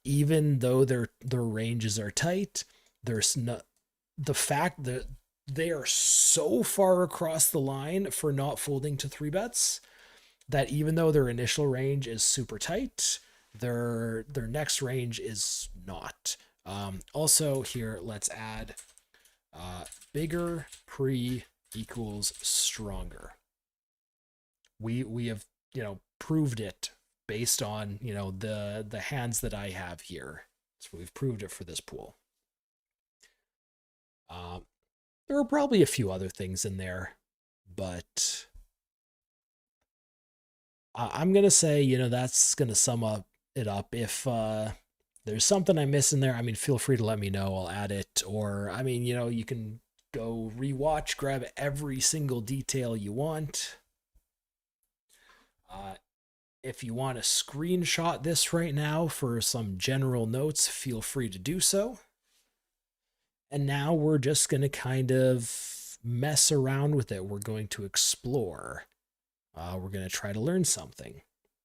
even though their ranges are tight, there's not the fact that they are so far across the line for not folding to 3-bets that even though their initial range is super tight, their next range is not. Also here, let's add bigger pre equals stronger. We have, proved it based on, the hands that I have here. So we've proved it for this pool. There are probably a few other things in there, but I'm going to say, that's going to sum it up. If there's something I miss in there, I mean, feel free to let me know. I'll add it. Or, I mean, you can go rewatch, grab every single detail you want. If you want to screenshot this right now for some general notes, feel free to do so. And now we're just going to kind of mess around with it. We're going to explore. We're going to try to learn something.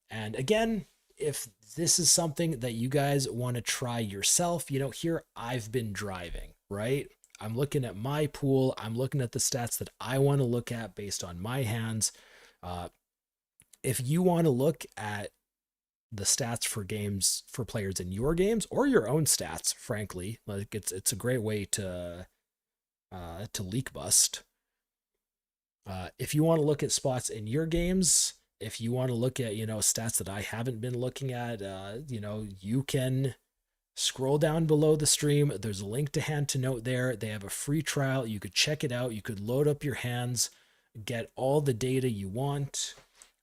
And again, if this is something that you guys want to try yourself, here I've been driving, right? I'm looking at my pool. I'm looking at the stats that I want to look at based on my hands. If you want to look at the stats for games for players in your games or your own stats, frankly, like it's a great way to leak bust. If you want to look at spots in your games, if you want to look at stats that I haven't been looking at, you can scroll down below the stream. There's a link to Hand2Note there. They have a free trial. You could check it out. You could load up your hands, get all the data you want.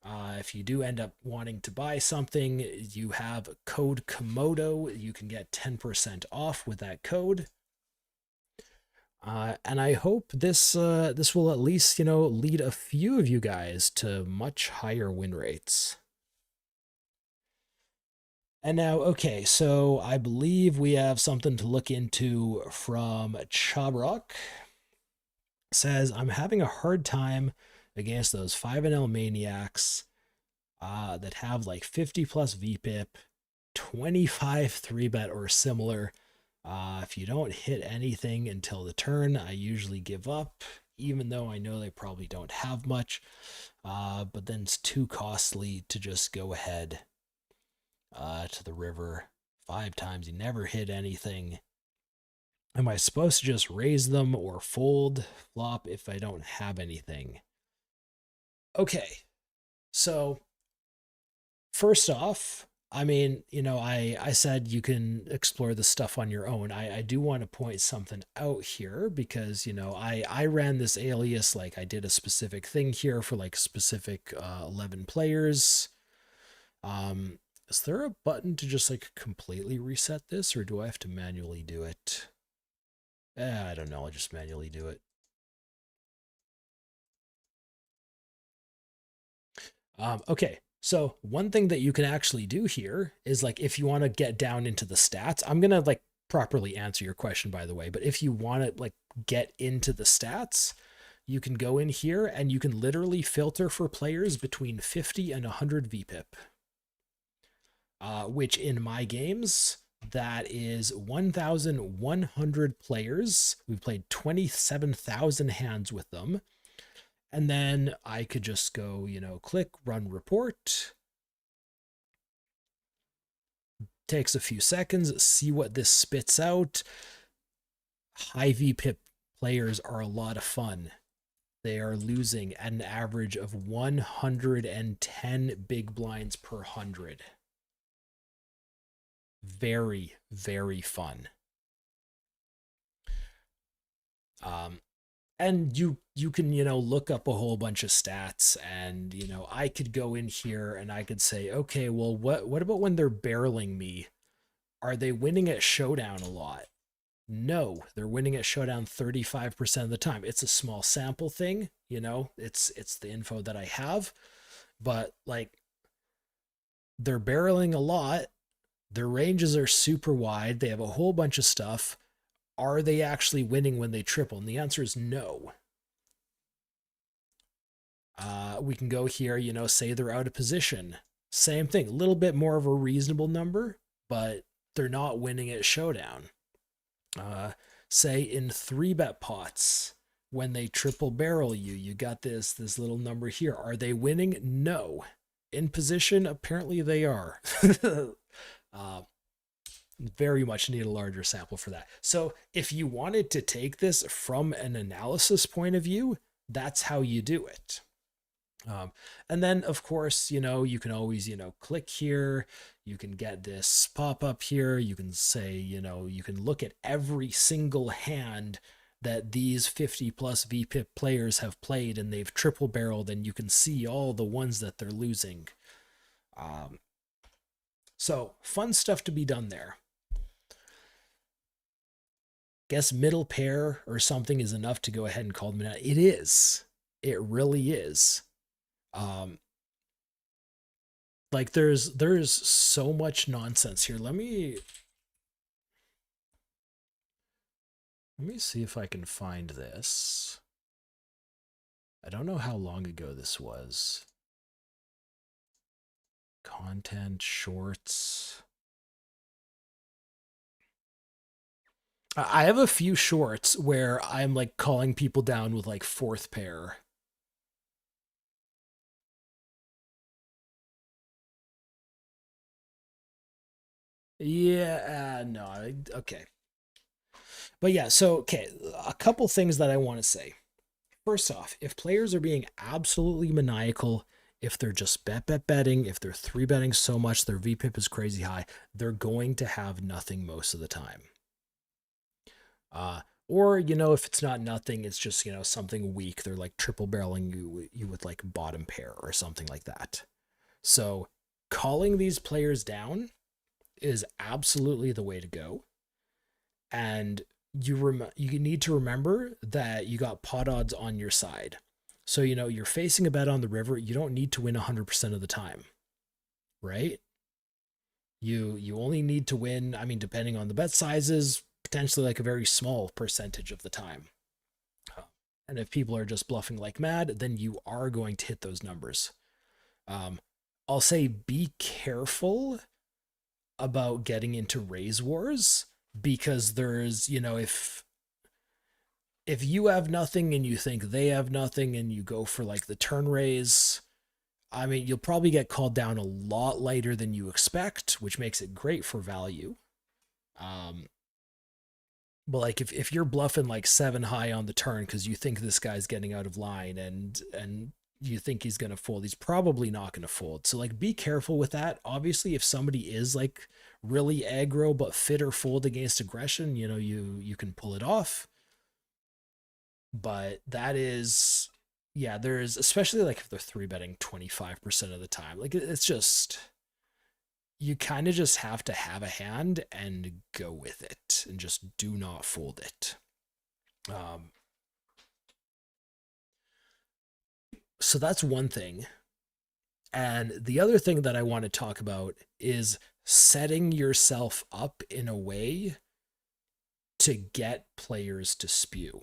If you do end up wanting to buy something, you have code Komodo. You can get 10% off with that code. And I hope this will at least lead a few of you guys to much higher win rates. And now, okay, so I believe we have something to look into from Chabrok. Says, I'm having a hard time against those 5-0 maniacs that have like 50 plus VPIP, 25 3-bet or similar. If you don't hit anything until the turn, I usually give up, even though I know they probably don't have much. But then it's too costly to just go ahead to the river 5 times. You never hit anything. Am I supposed to just raise them or fold flop if I don't have anything? Okay, so first off, I mean, I said you can explore the stuff on your own. I do want to point something out here because, I ran this alias, like I did a specific thing here for like specific 11 players. Is there a button to just like completely reset this, or do I have to manually do it? I don't know. I'll just manually do it. Okay, so one thing that you can actually do here is like if you want to get down into the stats, I'm gonna like properly answer your question, by the way, but if you want to like get into the stats, you can go in here and you can literally filter for players between 50 and 100 VPIP. Which in my games, that is 1,100 players. We've played 27,000 hands with them. And then I could just go, click run report. Takes a few seconds, see what this spits out. High VPIP players are a lot of fun. They are losing at an average of 110 big blinds per 100. Very, very fun. And you can look up a whole bunch of stats, and I could go in here and I could say, okay, well, what about when they're barreling me? Are they winning at showdown a lot? No, they're winning at showdown 35% of the time. It's a small sample thing, it's the info that I have, but like they're barreling a lot. Their ranges are super wide. They have a whole bunch of stuff. Are they actually winning when they triple? And the answer is no. We can go here, say they're out of position. Same thing, a little bit more of a reasonable number, but they're not winning at showdown. Say in 3-bet pots, when they triple barrel you, you got this little number here. Are they winning? No. In position, apparently they are. Very much need a larger sample for that. So if you wanted to take this from an analysis point of view, that's how you do it. And then of course, you can always, click here, you can get this pop up here. You can say, you can look at every single hand that these 50 plus VPIP players have played and they've triple barreled, and you can see all the ones that they're losing. So fun stuff to be done there. Guess middle pair or something is enough to go ahead and call them out. It is. It really is. Like there's so much nonsense here. Let me see if I can find this. I don't know how long ago this was. Content, shorts. I have a few shorts where I'm like calling people down with like 4th pair. Yeah, no, okay. But yeah, so okay, a couple things that I want to say. First off, if players are being absolutely maniacal, if they're just betting, if they're three betting so much their VPIP is crazy high, they're going to have nothing most of the time. Uh, or if it's not nothing, it's just something weak. They're like triple barreling you with like bottom pair or something like that. So calling these players down is absolutely the way to go. And you need to remember that you got pot odds on your side. So you're facing a bet on the river. You don't need to win 100% of the time, right? You only need to win. I mean, depending on the bet sizes, potentially like a very small percentage of the time. And if people are just bluffing like mad, then you are going to hit those numbers. Um, I'll say be careful about getting into raise wars because there's if you have nothing and you think they have nothing and you go for like the turn raise, I mean, you'll probably get called down a lot later than you expect, which makes it great for value. Um, but like if you're bluffing like 7 high on the turn because you think this guy's getting out of line and you think he's gonna fold, he's probably not gonna fold. So like be careful with that. Obviously, if somebody is like really aggro but fit or fold against aggression, you can pull it off. But that is, yeah, there's especially like if they're three betting 25% of the time, like it's just you kind of just have to have a hand and go with it and just do not fold it. um so that's one thing. And the other thing that I want to talk about is setting yourself up in a way to get players to spew.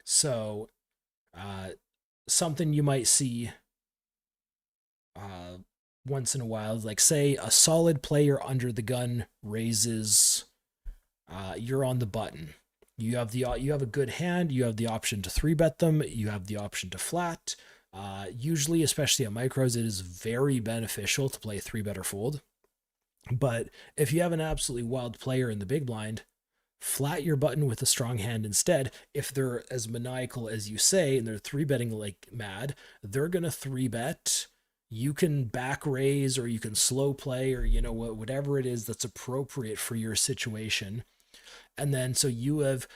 So uh something you might see uh, once in a while. Like, say, a solid player under the gun raises, you're on the button. You have a good hand. You have the option to three bet them. You have the option to flat. Usually, especially at micros, it is very beneficial to play three bet or fold. But if you have an absolutely wild player in the big blind, flat your button with a strong hand instead. If they're as maniacal as you say and they're three betting like mad, they're gonna three bet. You can back raise or you can slow play or whatever it is that's appropriate for your situation. And then so you have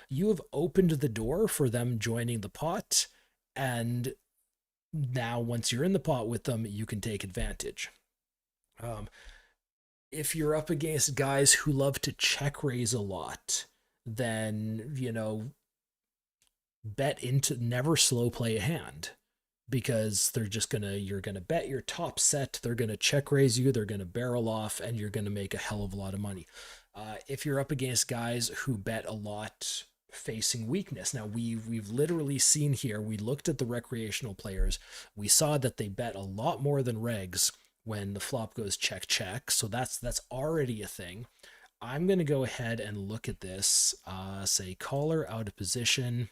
opened the door for them joining the pot, and now once you're in the pot with them, you can take advantage. Um, if you're up against guys who love to check raise a lot, then bet into, never slow play a hand, because you're gonna bet your top set, they're gonna check raise you, they're gonna barrel off, and you're gonna make a hell of a lot of money. If you're up against guys who bet a lot facing weakness, now we've literally seen here, we looked at the recreational players, we saw that they bet a lot more than regs when the flop goes check check, so that's already a thing. I'm going to go ahead and look at this. Say caller out of position.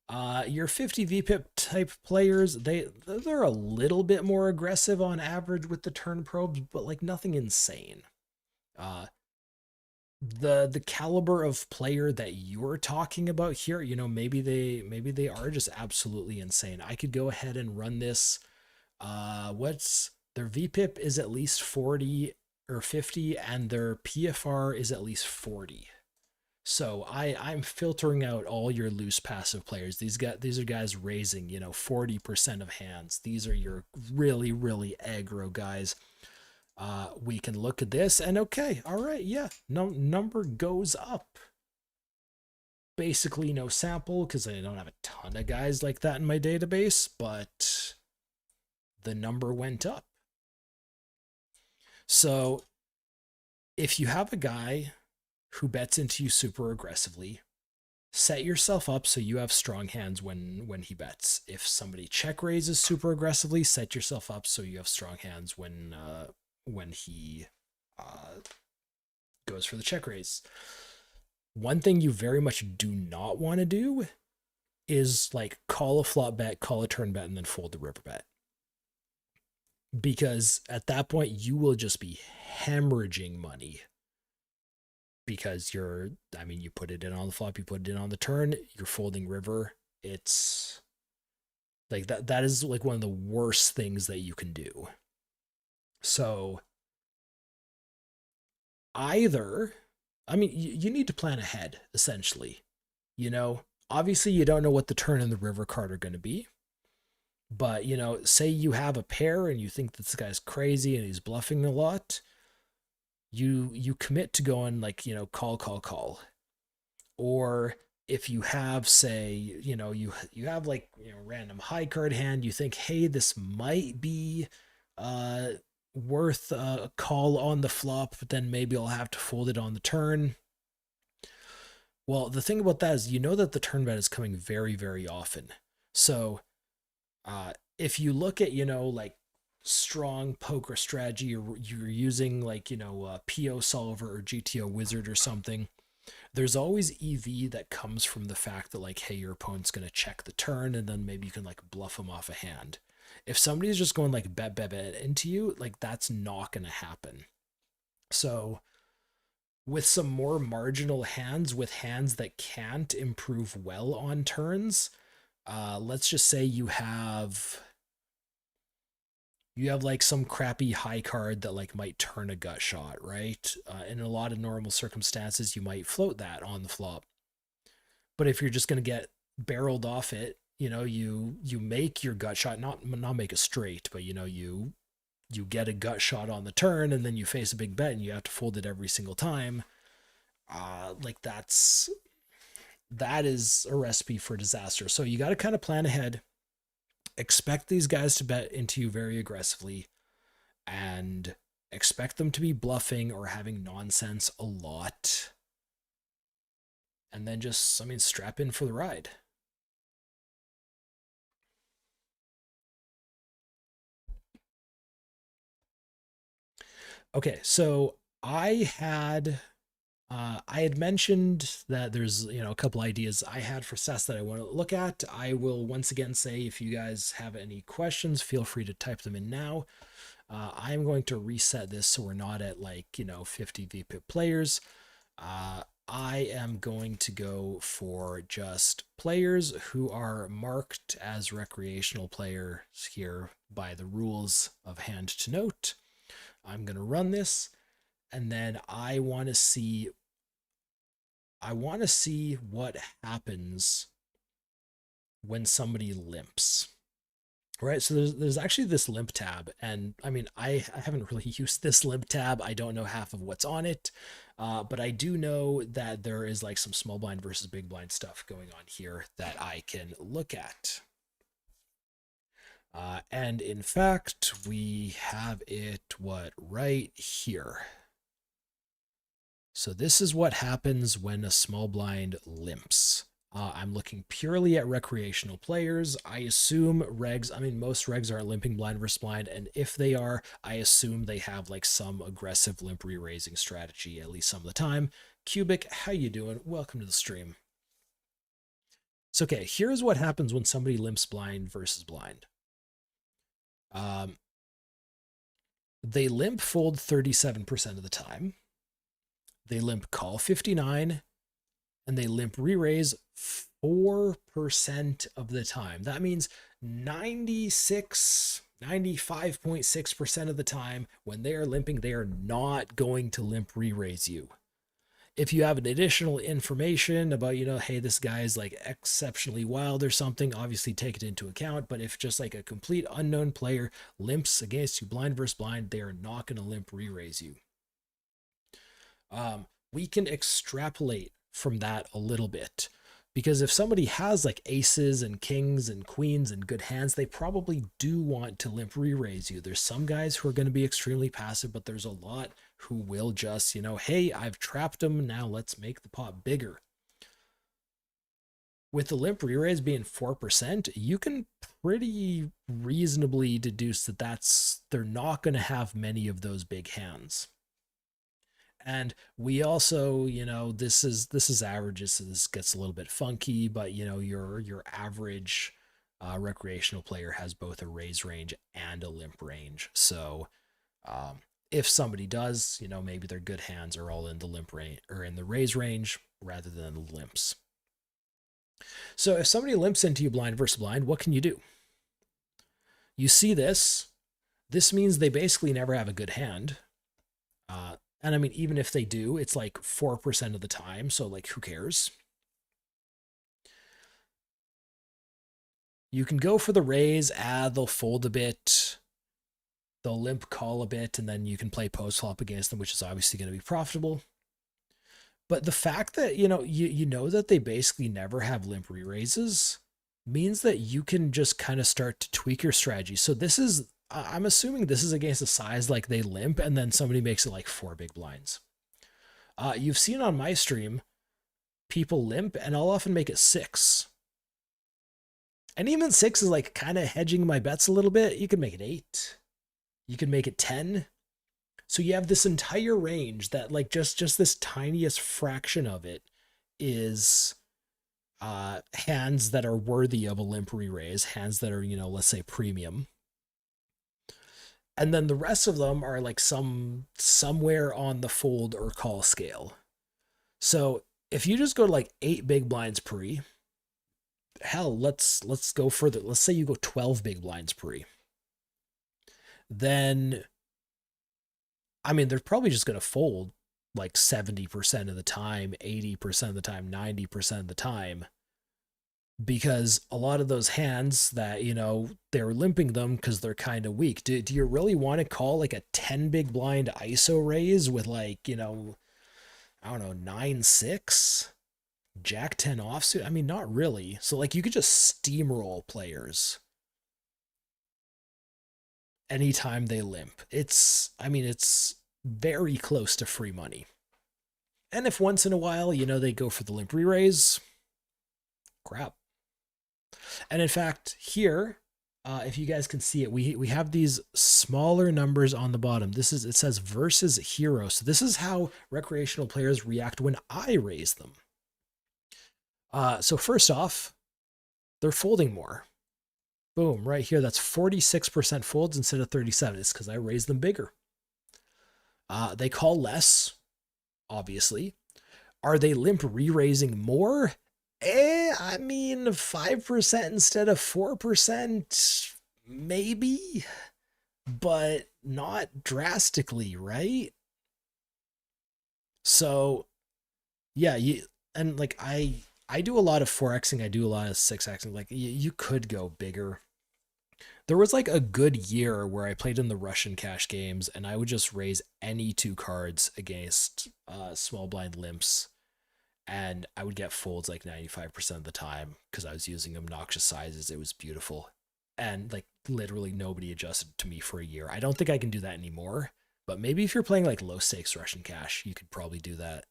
Your 50 VPIP type players, they're a little bit more aggressive on average with the turn probes, but like nothing insane. Uh, the caliber of player that you're talking about here, maybe they are just absolutely insane. I could go ahead and run this. What's their VPIP is at least 40 or 50, and their PFR is at least 40. So I'm filtering out all your loose passive players. These are guys raising 40% of hands. These are your really really aggro guys. We can look at this and okay, all right, yeah, no number goes up. Basically no sample because I don't have a ton of guys like that in my database, but the number went up. So if you have a guy who bets into you super aggressively, set yourself up so you have strong hands when he bets. If somebody check raises super aggressively, set yourself up so you have strong hands when he goes for the check raise. One thing you very much do not want to do is like call a flop bet, call a turn bet, and then fold the river bet. because at that point you will just be hemorrhaging money because I mean, you put it in on the flop, you put it in on the turn, you're folding river. It's like that is like one of the worst things that you can do. So either, I mean, you need to plan ahead essentially. You know, obviously you don't know what the turn and the river card are going to be, but say you have a pair and you think that this guy's crazy and he's bluffing a lot, you commit to going like, call, call, call. Or if you have, say, you have like, random high card hand, you think, hey, this might be uh worth a call on the flop, but then maybe I'll have to fold it on the turn. Well, the thing about that is that the turn bet is coming very, very often. So if you look at, like strong poker strategy, or you're using like, PO solver or GTO wizard or something, there's always EV that comes from the fact that like, hey, your opponent's going to check the turn and then maybe you can like bluff them off a hand. If somebody's just going like bet into you, like that's not going to happen. So with some more marginal hands, with hands that can't improve well on turns, let's just say you have like some crappy high card that like might turn a gut shot, right? In a lot of normal circumstances, you might float that on the flop. But if you're just going to get barreled off it, you make your gut shot, not make a straight, but you get a gut shot on the turn and then you face a big bet and you have to fold it every single time. Like that is a recipe for disaster. So you got to kind of plan ahead, expect these guys to bet into you very aggressively, and expect them to be bluffing or having nonsense a lot. And then just, I mean, strap in for the ride. Okay, so I had mentioned that there's a couple ideas I had for sets that I want to look at. I will once again say, if you guys have any questions, feel free to type them in now. I'm going to reset this so we're not at like 50 VPIP players. I am going to go for just players who are marked as recreational players here by the rules of Hand2Note. I'm going to run this, and then I want to see what happens when somebody limps. Right, so there's actually this limp tab, and I mean, I haven't really used this limp tab. I don't know half of what's on it, but I do know that there is like some small blind versus big blind stuff going on here that I can look at. And in fact, we have it right here. So this is what happens when a small blind limps. I'm looking purely at recreational players. I assume regs, I mean, most regs are limping blind versus blind, and if they are, I assume they have like some aggressive limp re-raising strategy at least some of the time. Cubic, how you doing? Welcome to the stream. So okay, here's what happens when somebody limps blind versus blind. They limp fold 37% of the time. They limp call 59, and they limp re-raise 4% of the time. That means 95.6% of the time when they are limping, they are not going to limp re-raise you. If you have an additional information about, hey, this guy is like exceptionally wild or something, obviously take it into account. But if just like a complete unknown player limps against you blind versus blind, they are not going to limp re-raise you. We can extrapolate from that a little bit, because if somebody has like aces and kings and queens and good hands, they probably do want to limp re-raise you. There's some guys who are going to be extremely passive, but there's a lot who will just, hey, I've trapped them, now let's make the pot bigger. With the limp re-raise being 4%, you can pretty reasonably deduce that they're not going to have many of those big hands. And we also, this is averages, so this gets a little bit funky, but your average Recreational player has both a raise range and a limp range. So if somebody does, maybe their good hands are all in the limp range or in the raise range rather than the limps. So if somebody limps into you blind versus blind, what can you do? You see this. This means they basically never have a good hand. And I mean, even if they do, it's like 4% of the time. So, like, who cares? You can go for the raise, they'll fold a bit, they'll limp call a bit, and then you can play post flop against them, which is obviously going to be profitable. But the fact that, you know that they basically never have limp re-raises means that you can just kind of start to tweak your strategy. So this is, I'm assuming this is against a size like they limp, and then somebody makes it like 4 big blinds. You've seen on my stream, people limp, and I'll often make it 6. And even 6 is like kind of hedging my bets a little bit. You can make it 8. You can make it 10. So you have this entire range that like just this tiniest fraction of it is hands that are worthy of a limp re-raise, hands that are, let's say premium. And then the rest of them are like somewhere on the fold or call scale. So if you just go to like 8 big blinds pre, hell, let's go further. Let's say you go 12 big blinds pre. Then, I mean, they're probably just going to fold like 70% of the time, 80% of the time, 90% of the time. Because a lot of those hands that, they're limping them because they're kind of weak. Do you really want to call like a 10 big blind ISO raise with like, I don't know, 9-6? Jack 10 offsuit? I mean, not really. So like you could just steamroll players anytime they limp. It's very close to free money. And if once in a while, they go for the limp re-raise, crap. And in fact, here, if you guys can see it, we have these smaller numbers on the bottom. It says versus hero. So this is how recreational players react when I raise them. So first off, they're folding more. Boom, right here, that's 46% folds instead of 37. It's because I raised them bigger. They call less, obviously. Are they limp re-raising more? I mean, 5% instead of 4%, maybe, but not drastically, right? So, yeah, and like I do a lot of 4xing, I do a lot of 6xing. Like you could go bigger. There was like a good year where I played in the Russian cash games and I would just raise any 2 cards against small blind limps, and I would get folds like 95% of the time because I was using obnoxious sizes. It was beautiful. And like literally nobody adjusted to me for a year. I don't think I can do that anymore, but maybe if you're playing like low stakes Russian cash, you could probably do that.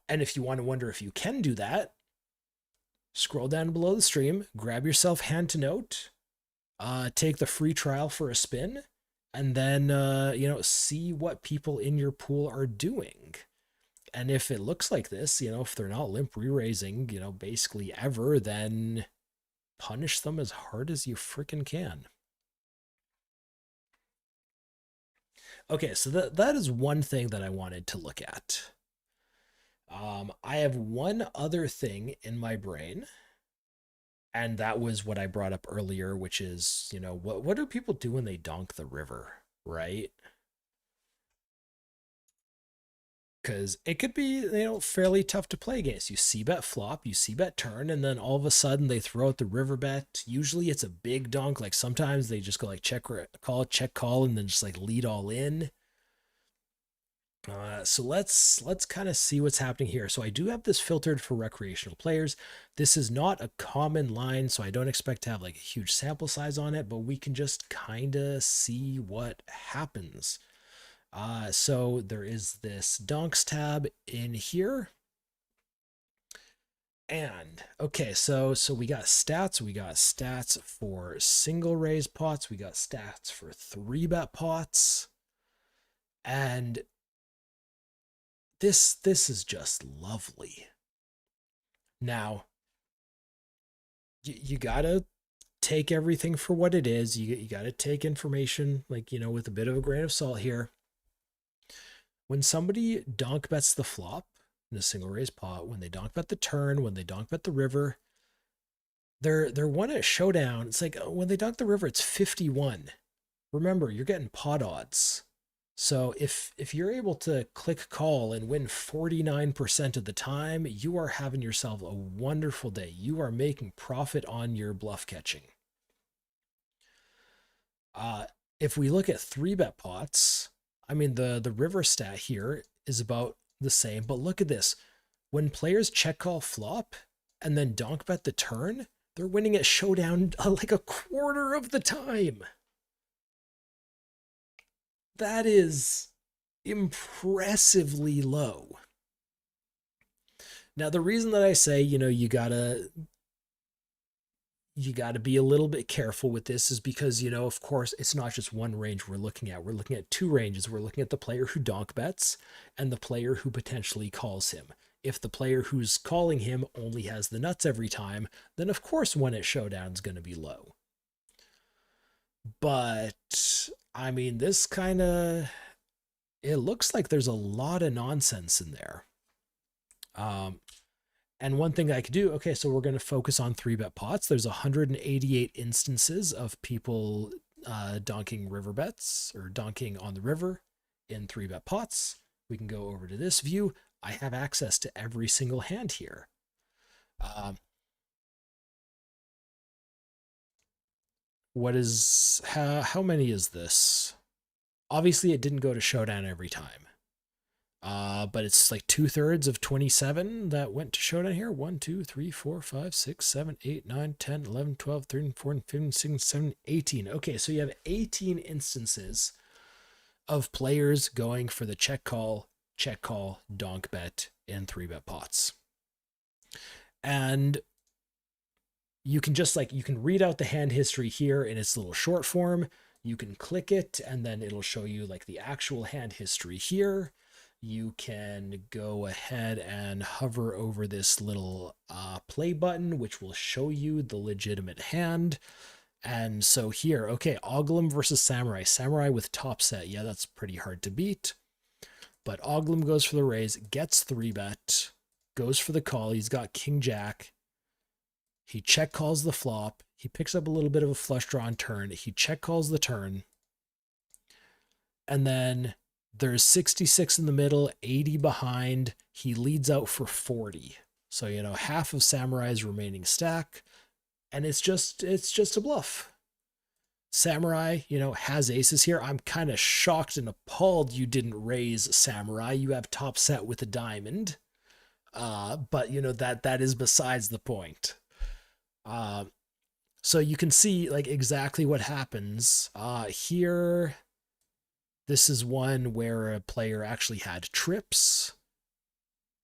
And if you want to wonder if you can do that, scroll down below the stream, grab yourself Hand2Note, take the free trial for a spin, and then see what people in your pool are doing. And if it looks like this, if they're not limp re-raising, basically ever, then punish them as hard as you freaking can. Okay, so that is one thing that I wanted to look at. I have one other thing in my brain, and that was what I brought up earlier, which is, what do people do when they donk the river, right? Because it could be, fairly tough to play against. You see bet flop, you see bet turn, and then all of a sudden they throw out the river bet. Usually it's a big donk. Like sometimes they just go like check call, and then just like lead all in. So let's kind of see what's happening here. So I do have this filtered for recreational players. This is not a common line, so I don't expect to have like a huge sample size on it, but we can just kind of see what happens. So there is this donks tab in here. And okay, so we got stats. We got stats for single raise pots. We got stats for 3-bet pots. And this is just lovely. Now, you gotta take everything for what it is. You gotta take information, like, with a bit of a grain of salt here. When somebody donk bets the flop in a single raise pot, when they donk bet the turn, when they donk bet the river, they're one at showdown. It's like when they donk the river, it's 51. Remember, you're getting pot odds. So if you're able to click call and win 49% of the time, you are having yourself a wonderful day. You are making profit on your bluff catching. Uh, if we look at 3-bet pots, I mean the river stat here is about the same, but look at this. When players check call flop and then donk bet the turn, they're winning at showdown like a quarter of the time. That is impressively low. Now, the reason that I say, you gotta be a little bit careful with this is because, of course, it's not just one range we're looking at. We're looking at two ranges. We're looking at the player who donk bets and the player who potentially calls him. If the player who's calling him only has the nuts every time, then of course one at showdown is going to be low. But I mean, this kind of, it looks like there's a lot of nonsense in there. And one thing I could do, okay, so we're going to focus on 3-bet pots. There's 188 instances of people donking river bets or donking on the river in 3-bet pots. We can go over to this view. I have access to every single hand here. How many is this? Obviously, it didn't go to showdown every time. But it's like 2/3 of 27 that went to showdown here. 1, 2, 3, 4, 5, 6, 7, 8, 9, 10, 11, 12, 13, 14, 15, 16, 17, 18. Okay, so you have 18 instances of players going for the check call, donk bet, and 3-bet pots. And you can you can read out the hand history here in its little short form. You can click it and then it'll show you like the actual hand history here. You can go ahead and hover over this little play button, which will show you the legitimate hand. And so here, okay, Oglim versus Samurai. Samurai with top set. Yeah, that's pretty hard to beat. But Oglim goes for the raise, gets 3-bet, goes for the call. He's got King Jack. He check calls the flop. He picks up a little bit of a flush draw on turn. He check calls the turn. And then there's 66 in the middle, 80 behind. He leads out for 40. So, half of Samurai's remaining stack. And it's just a bluff. Samurai, has aces here. I'm kind of shocked and appalled you didn't raise Samurai. You have top set with a diamond. But that is besides the point. So you can see like exactly what happens. Here, this is one where a player actually had trips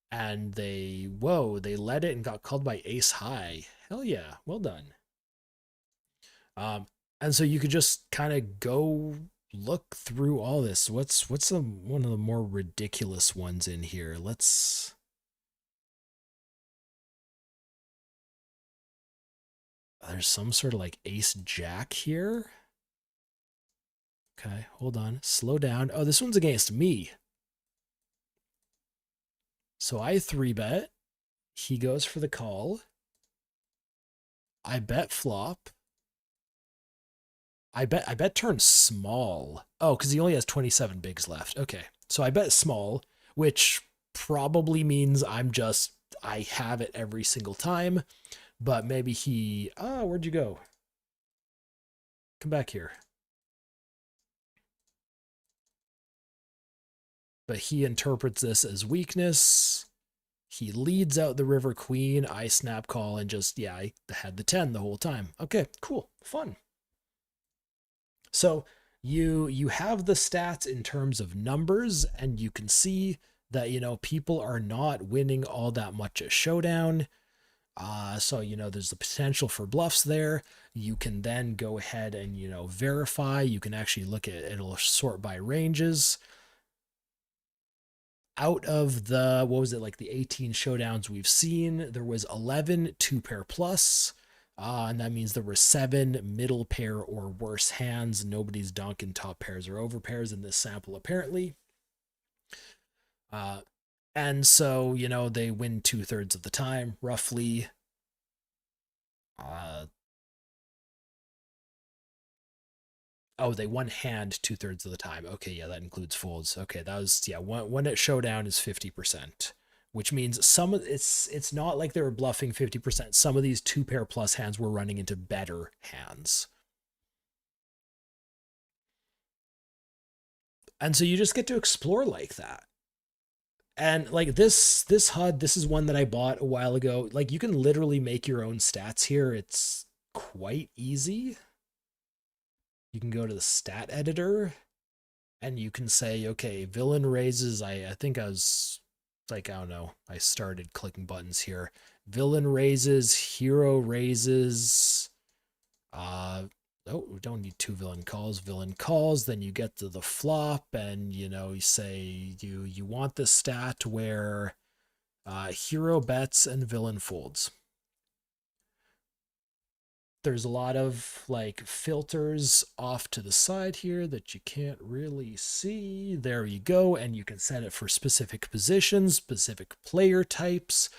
and they led it and got called by ace high. Hell yeah, well done. And so you could just kind of go look through all this. What's one of the more ridiculous ones in here? There's some sort of like ace jack here. Okay, hold on. Slow down. Oh, this one's against me. So I 3-bet. He goes for the call. I bet flop. I bet turn small. Oh, because he only has 27 bigs left. Okay. So I bet small, which probably means I have it every single time. But maybe where'd you go? Come back here. But he interprets this as weakness. He leads out the river queen. I snap call and I had the 10 the whole time. Okay, cool, fun. So you have the stats in terms of numbers, and you can see that people are not winning all that much at showdown. So there's the potential for bluffs there. You can then go ahead and verify. You can actually look at it'll sort by ranges. Out of the, what was it, like the 18 showdowns we've seen, there was 11 2-pair plus. And that means there were 7 middle pair or worse hands. Nobody's donking top pairs or over pairs in this sample, apparently. Uh, and so, they win 2/3 of the time, roughly. Uh, oh, they won hand 2/3 of the time. Okay, yeah, that includes folds. Okay, that was, yeah, one at showdown is 50%, which means some of it's not like they were bluffing 50%. Some of these 2 pair plus hands were running into better hands. And so you just get to explore like that. And like this HUD, this is one that I bought a while ago. Like you can literally make your own stats here. It's quite easy. You can go to the stat editor and you can say, okay, villain raises. I think I was like, I don't know. I started clicking buttons here. Villain raises, hero raises. Oh, we don't need 2 villain calls. Villain calls, then you get to the flop, and you say you want the stat where hero bets and villain folds. There's a lot of like filters off to the side here that you can't really see. There you go, and you can set it for specific positions, specific player types,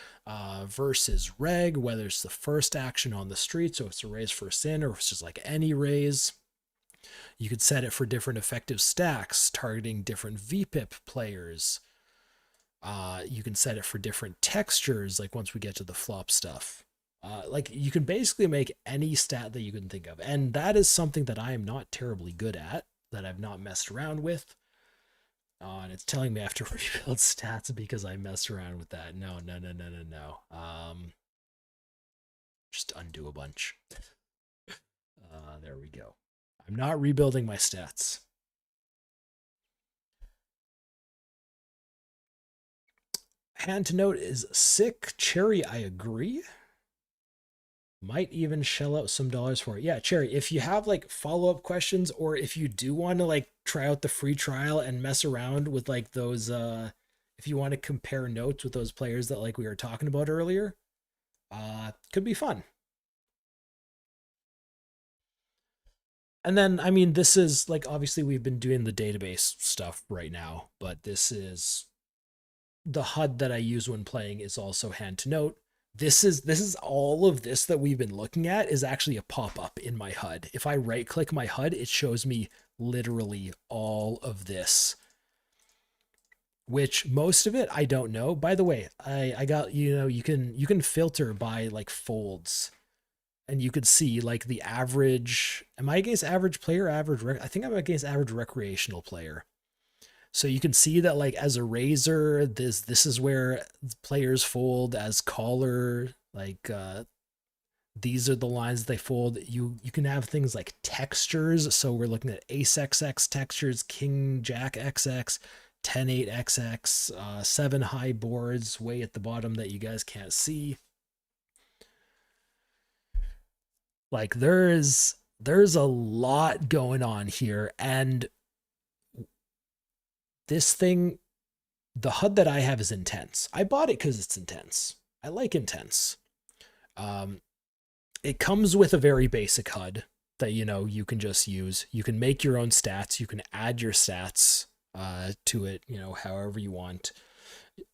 versus reg, whether it's the first action on the street, so it's a raise first in, or if it's just like any raise. You could set it for different effective stacks, targeting different VPIP players. You can set it for different textures, like once we get to the flop stuff. Like you can basically make any stat that you can think of, and that is something that I am not terribly good at, that I've not messed around with. And it's telling me I have to rebuild stats because I messed around with that. No, no, no, no, no, no. Just undo a bunch. There we go. I'm not rebuilding my stats. Hand2Note is sick. Cherry, I agree. Might even shell out some dollars for it. Yeah, Cherry, if you have like follow-up questions, or if you do want to like try out the free trial and mess around with like those if you want to compare notes with those players that like we were talking about earlier, could be fun. And then I mean this is like, obviously we've been doing the database stuff right now, but this is the HUD that I use when playing is also Hand2Note. This is all of this that we've been looking at is actually a pop-up in my HUD. If I right click my HUD, it shows me literally all of this, which most of it I don't know. By the way, I got, you can filter by like folds, and you could see like the average. Am I against average player, I think I'm against average recreational player. So you can see that like as a raiser, this is where players fold. As caller, like these are the lines they fold. You can have things like textures. So we're looking at ace XX textures, king jack XX, 10-8 XX, 7 high boards way at the bottom that you guys can't see. Like there's a lot going on here, and this thing, the HUD that I have is intense. I bought it because it's intense. I like intense. Um, it comes with a very basic HUD that you can just use. You can make your own stats. You can add your stats to it, however you want.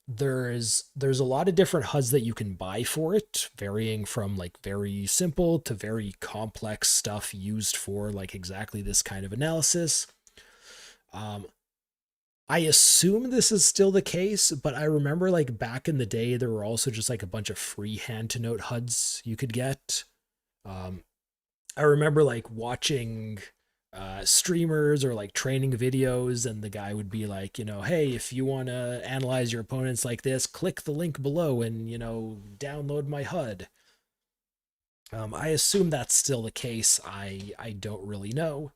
There's a lot of different HUDs that you can buy for it, varying from like very simple to very complex stuff used for like exactly this kind of analysis. Um, I assume this is still the case, but I remember like back in the day, there were also just like a bunch of free Hand2Note HUDs you could get. Um, I remember like watching streamers or like training videos, and the guy would be like, hey, if you want to analyze your opponents like this, click the link below and, download my HUD. I assume that's still the case. I don't really know.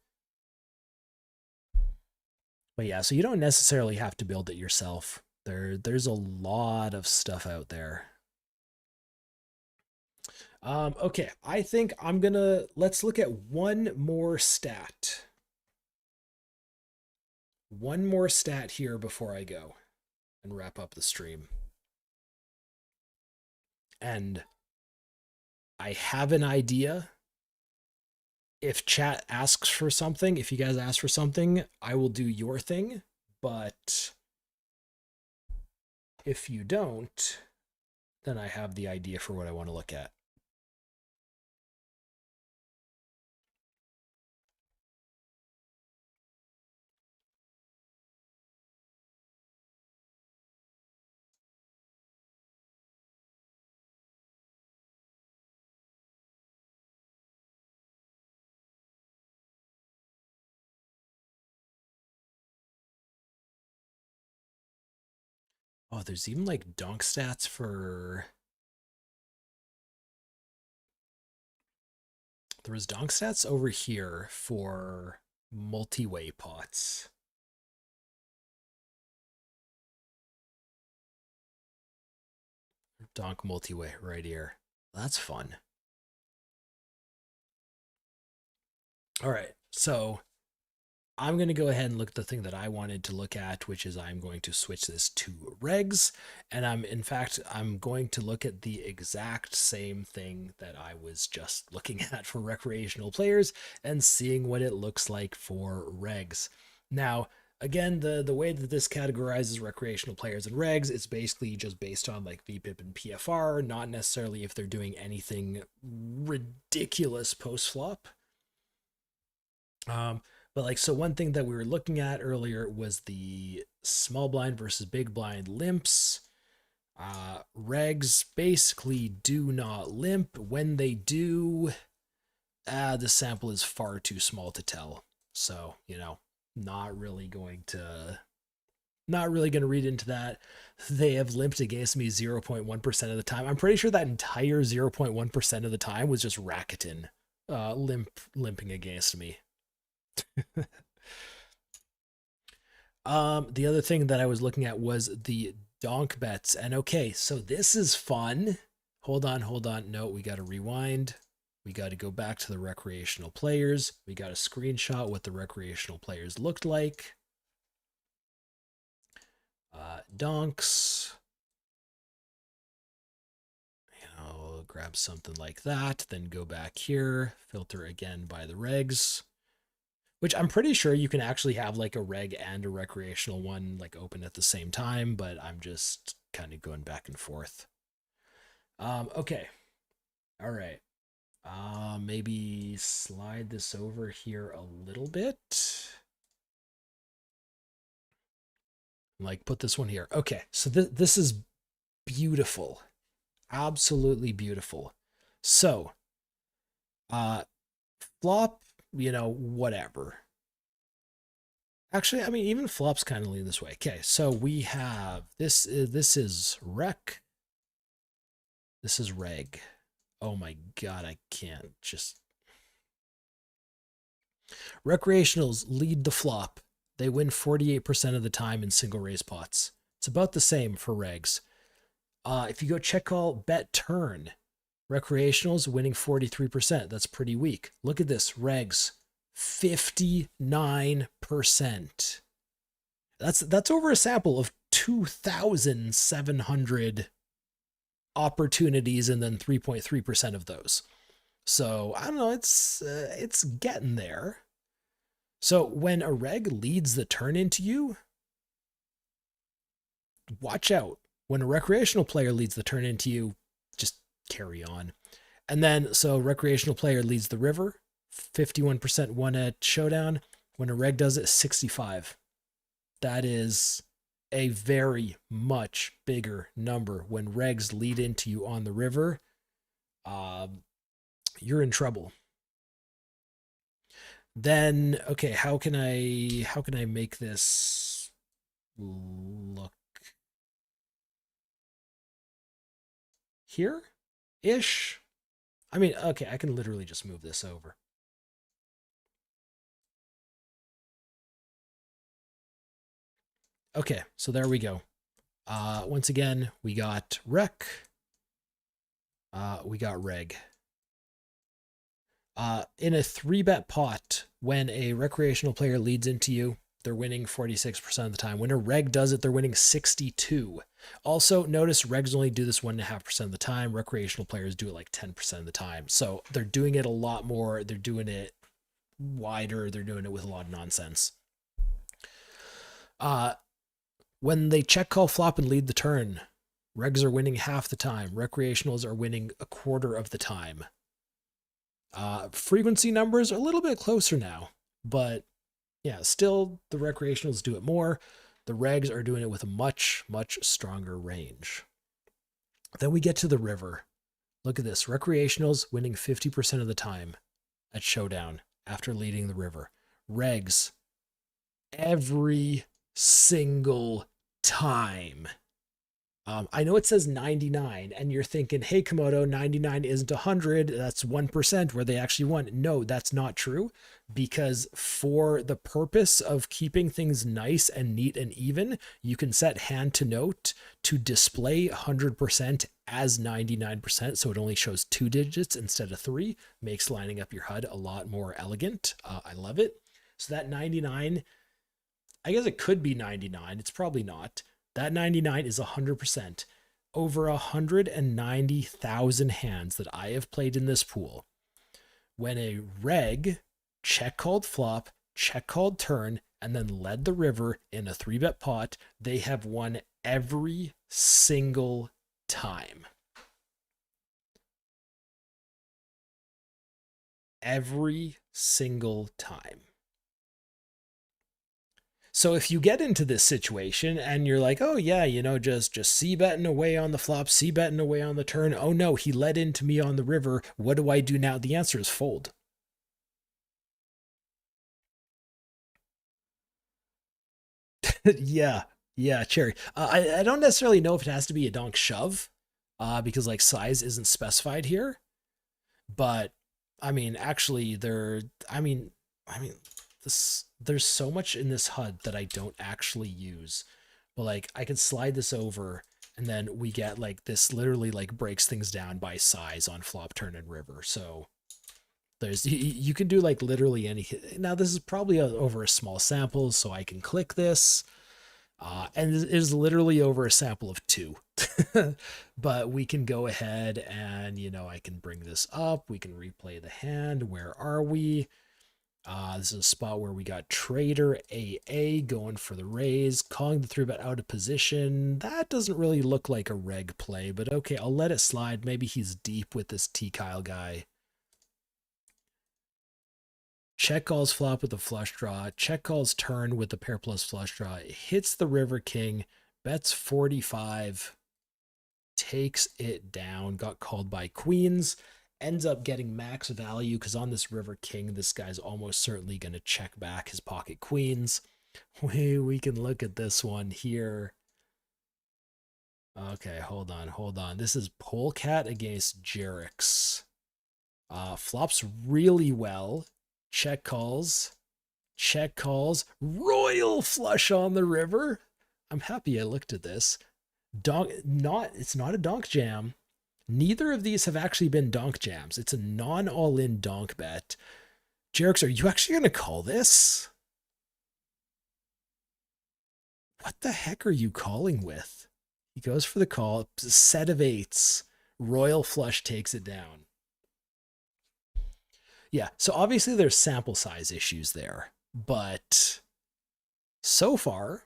But yeah, so you don't necessarily have to build it yourself. There's a lot of stuff out there. Okay, I think let's look at one more stat. One more stat here before I go and wrap up the stream. And I have an idea. If chat asks for something, if you guys ask for something, I will do your thing. But if you don't, then I have the idea for what I want to look at. Oh, there's even like donk stats for. There was donk stats over here for multi-way pots. Donk multi-way right here. That's fun. All right, so I'm going to go ahead and look at the thing that I wanted to look at, which is I'm going to switch this to regs. And I'm going to look at the exact same thing that I was just looking at for recreational players and seeing what it looks like for regs. Now, again, the way that this categorizes recreational players and regs, it's basically just based on like VPIP and PFR, not necessarily if they're doing anything ridiculous post flop. But like, so one thing that we were looking at earlier was the small blind versus big blind limps. Regs basically do not limp. When they do, the sample is far too small to tell. So, not really going to read into that. They have limped against me 0.1% of the time. I'm pretty sure that entire 0.1% of the time was just Rakuten limping against me. The other thing that I was looking at was the donk bets. And okay, so this is fun. Hold on. No, we got to rewind. We got to go back to the recreational players. We got to screenshot what the recreational players looked like. Donks. I'll grab something like that, then go back here, filter again by the regs. Which I'm pretty sure you can actually have like a reg and a recreational one like open at the same time, but I'm just kind of going back and forth. Okay. All right. Maybe slide this over here a little bit. Like put this one here. Okay, so this is beautiful. Absolutely beautiful. So, flop, whatever. Actually, I mean, even flops kind of lean this way. Okay, so we have this is rec. This is reg. Oh my god, I can't just. Recreationals lead the flop. They win 48% of the time in single raise pots. It's about the same for regs. If you go check call bet turn, recreationals winning 43%. That's pretty weak. Look at this, regs 59%. That's over a sample of 2,700 opportunities and then 3.3% of those. So I don't know, it's getting there. So when a reg leads the turn into you, watch out. When a recreational player leads the turn into you, just carry on. And then, so recreational player leads the river, 51% won at showdown. When a reg does it, 65. That is a very much bigger number. When regs lead into you on the river, you're in trouble. Then, okay, how can I make this look here-ish? I mean, okay, I can literally just move this over. Okay, so there we go. Once again, we got rec. We got reg. In a 3-bet pot, when a recreational player leads into you, they're winning 46% of the time. When a reg does it, they're winning 62. Also, notice regs only do this 1.5% of the time. Recreational players do it like 10% of the time. So they're doing it a lot more. They're doing it wider. They're doing it with a lot of nonsense. When they check, call, flop, and lead the turn, regs are winning half the time. Recreationals are winning a quarter of the time. Frequency numbers are a little bit closer now, but yeah, still the recreationals do it more. The regs are doing it with a much, much stronger range. Then we get to the river. Look at this. Recreationals winning 50% of the time at Showdown after leading the river. Regs, every single time. I know it says 99, and you're thinking, hey, Komodo, 99 isn't 100. That's 1% where they actually won. No, that's not true, because for the purpose of keeping things nice and neat and even, you can set Hand2Note to display 100% as 99%, so it only shows 2 digits instead of 3. Makes lining up your HUD a lot more elegant. I love it. So that 99, I guess it could be 99. It's probably not. That 99 is 100%. Over 190,000 hands that I have played in this pool. When a reg check called flop, check called turn, and then led the river in a 3-bet pot, they have won every single time. Every single time. So if you get into this situation and you're like, oh yeah, just c-betting away on the flop, c-betting away on the turn. Oh no, he led into me on the river. What do I do now? The answer is fold. Yeah, Cherry. I don't necessarily know if it has to be a donk shove, because like size isn't specified here. But I mean, actually, there's so much in this HUD that I don't actually use, but like I can slide this over and then we get like this literally like breaks things down by size on flop, turn, and river. So you can do like literally anything. Now this is probably over a small sample, so I can click this, and it is literally over a sample of 2. But we can go ahead and I can bring this up. We can replay the hand. Where are we? This is a spot where we got Trader AA going for the raise, calling the 3-bet out of position. That doesn't really look like a reg play, but okay, I'll let it slide. Maybe he's deep with this T Kyle guy. Check calls flop with the flush draw. Check calls turn with the pair plus flush draw. It hits the river king, bets 45, takes it down, got called by queens. Ends up getting max value because on this river king, this guy's almost certainly going to check back his pocket queens. We can look at this one here. Okay, hold on. This is Polecat against Jerix. Flops really well. Check calls. Royal flush on the river. I'm happy I looked at this. It's not a donk jam. Neither of these have actually been donk jams. It's a non-all-in donk bet. Jerix, are you actually going to call this? What the heck are you calling with? He goes for the call. Set of 8s. Royal flush takes it down. Yeah, so obviously there's sample size issues there. But so far,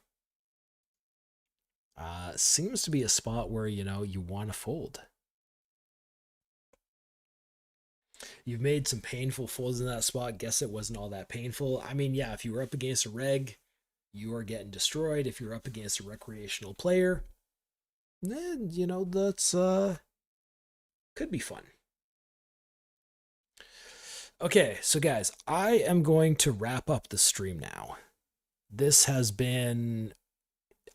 seems to be a spot where, you want to fold. You've made some painful folds in that spot. Guess it wasn't all that painful. I mean, yeah, if you were up against a reg, you are getting destroyed. If you're up against a recreational player, then, that's, could be fun. Okay, so guys, I am going to wrap up the stream now. This has been,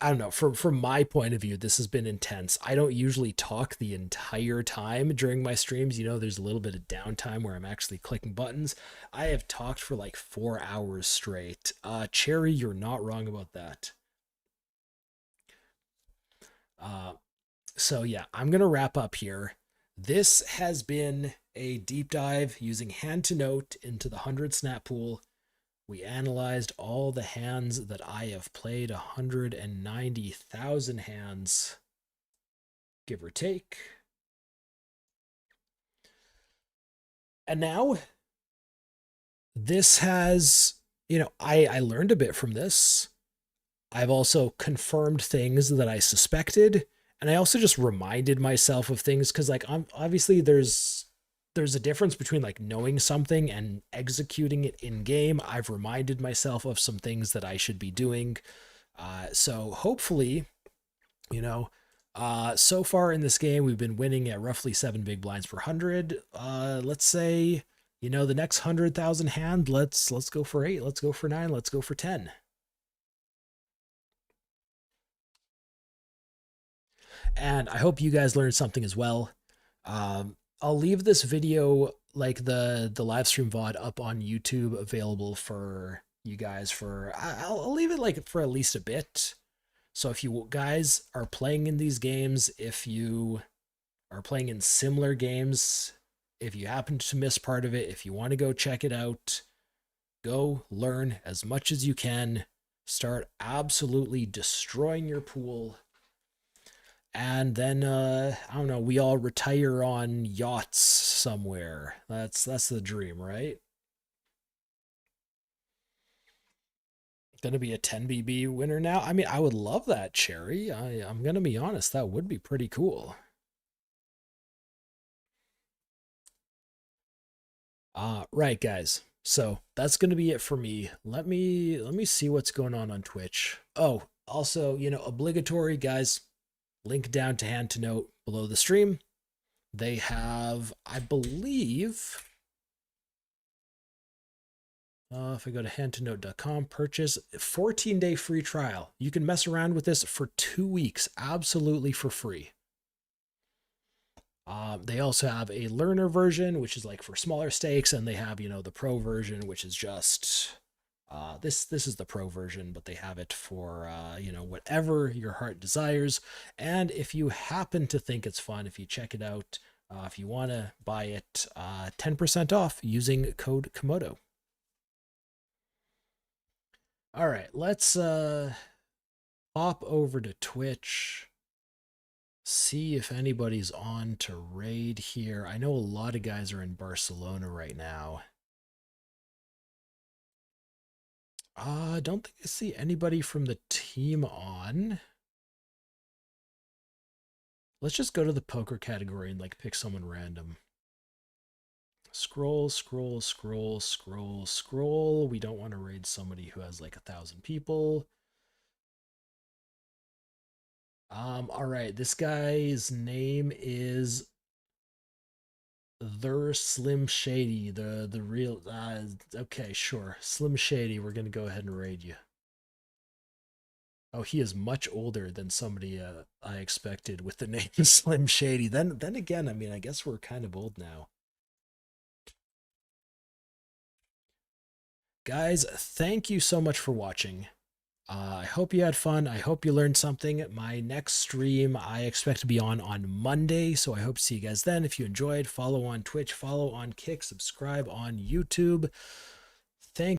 I don't know, from my point of view, this has been intense. I don't usually talk the entire time during my streams. There's a little bit of downtime where I'm actually clicking buttons. I have talked for like 4 hours straight. Cherry, you're not wrong about that. So yeah, I'm going to wrap up here. This has been a deep dive using Hand2Note into the 100 snap pool. We analyzed all the hands that I have played, 190,000 hands, give or take. And now, this has, I learned a bit from this. I've also confirmed things that I suspected, and I also just reminded myself of things because, like, I'm obviously there's a difference between like knowing something and executing it in game. I've reminded myself of some things that I should be doing. So hopefully, you know, so far in this game we've been winning at roughly 7 big blinds per 100. Let's say, the next 100,000 hand, let's go for 8, let's go for 9, let's go for 10. And I hope you guys learned something as well. I'll leave this video, like the live stream VOD, up on YouTube, available for you guys for, I'll leave it like for at least a bit. So if you guys are playing in these games, if you are playing in similar games, if you happen to miss part of it, if you want to go check it out, go learn as much as you can. Start absolutely destroying your pool. And then I don't know, we all retire on yachts somewhere. That's the dream, right? Gonna be a 10 BB winner now. I mean, I would love that, Cherry. I'm gonna be honest, that would be pretty cool. Right, guys. So that's gonna be it for me. Let me see what's going on Twitch. Oh, also, obligatory, guys. Link down to Hand2Note below the stream. They have, I believe, if I go to hand2note.com, purchase 14-day free trial. You can mess around with this for 2 weeks, absolutely for free. They also have a learner version, which is like for smaller stakes, and they have, the pro version, which is just this is the pro version, but they have it for whatever your heart desires. And if you happen to think it's fun, if you check it out, if you want to buy it, 10% off using code Komodo. All right, let's hop over to Twitch, see if anybody's on to raid here. I know a lot of guys are in Barcelona right now. I don't think I see anybody from the team on. Let's just go to the poker category and like pick someone random. Scroll, scroll, scroll, scroll, scroll. We don't want to raid somebody who has like 1,000 people. All right, this guy's name is The Slim Shady, the real, okay, sure. Slim Shady, we're gonna go ahead and raid you. Oh, he is much older than somebody I expected with the name Slim Shady. Then again, I mean, I guess we're kind of old now. Guys, thank you so much for watching. I hope you had fun. I hope you learned something. My next stream I expect to be on Monday, so I hope to see you guys then. If you enjoyed, follow on Twitch, follow on Kick, subscribe on YouTube.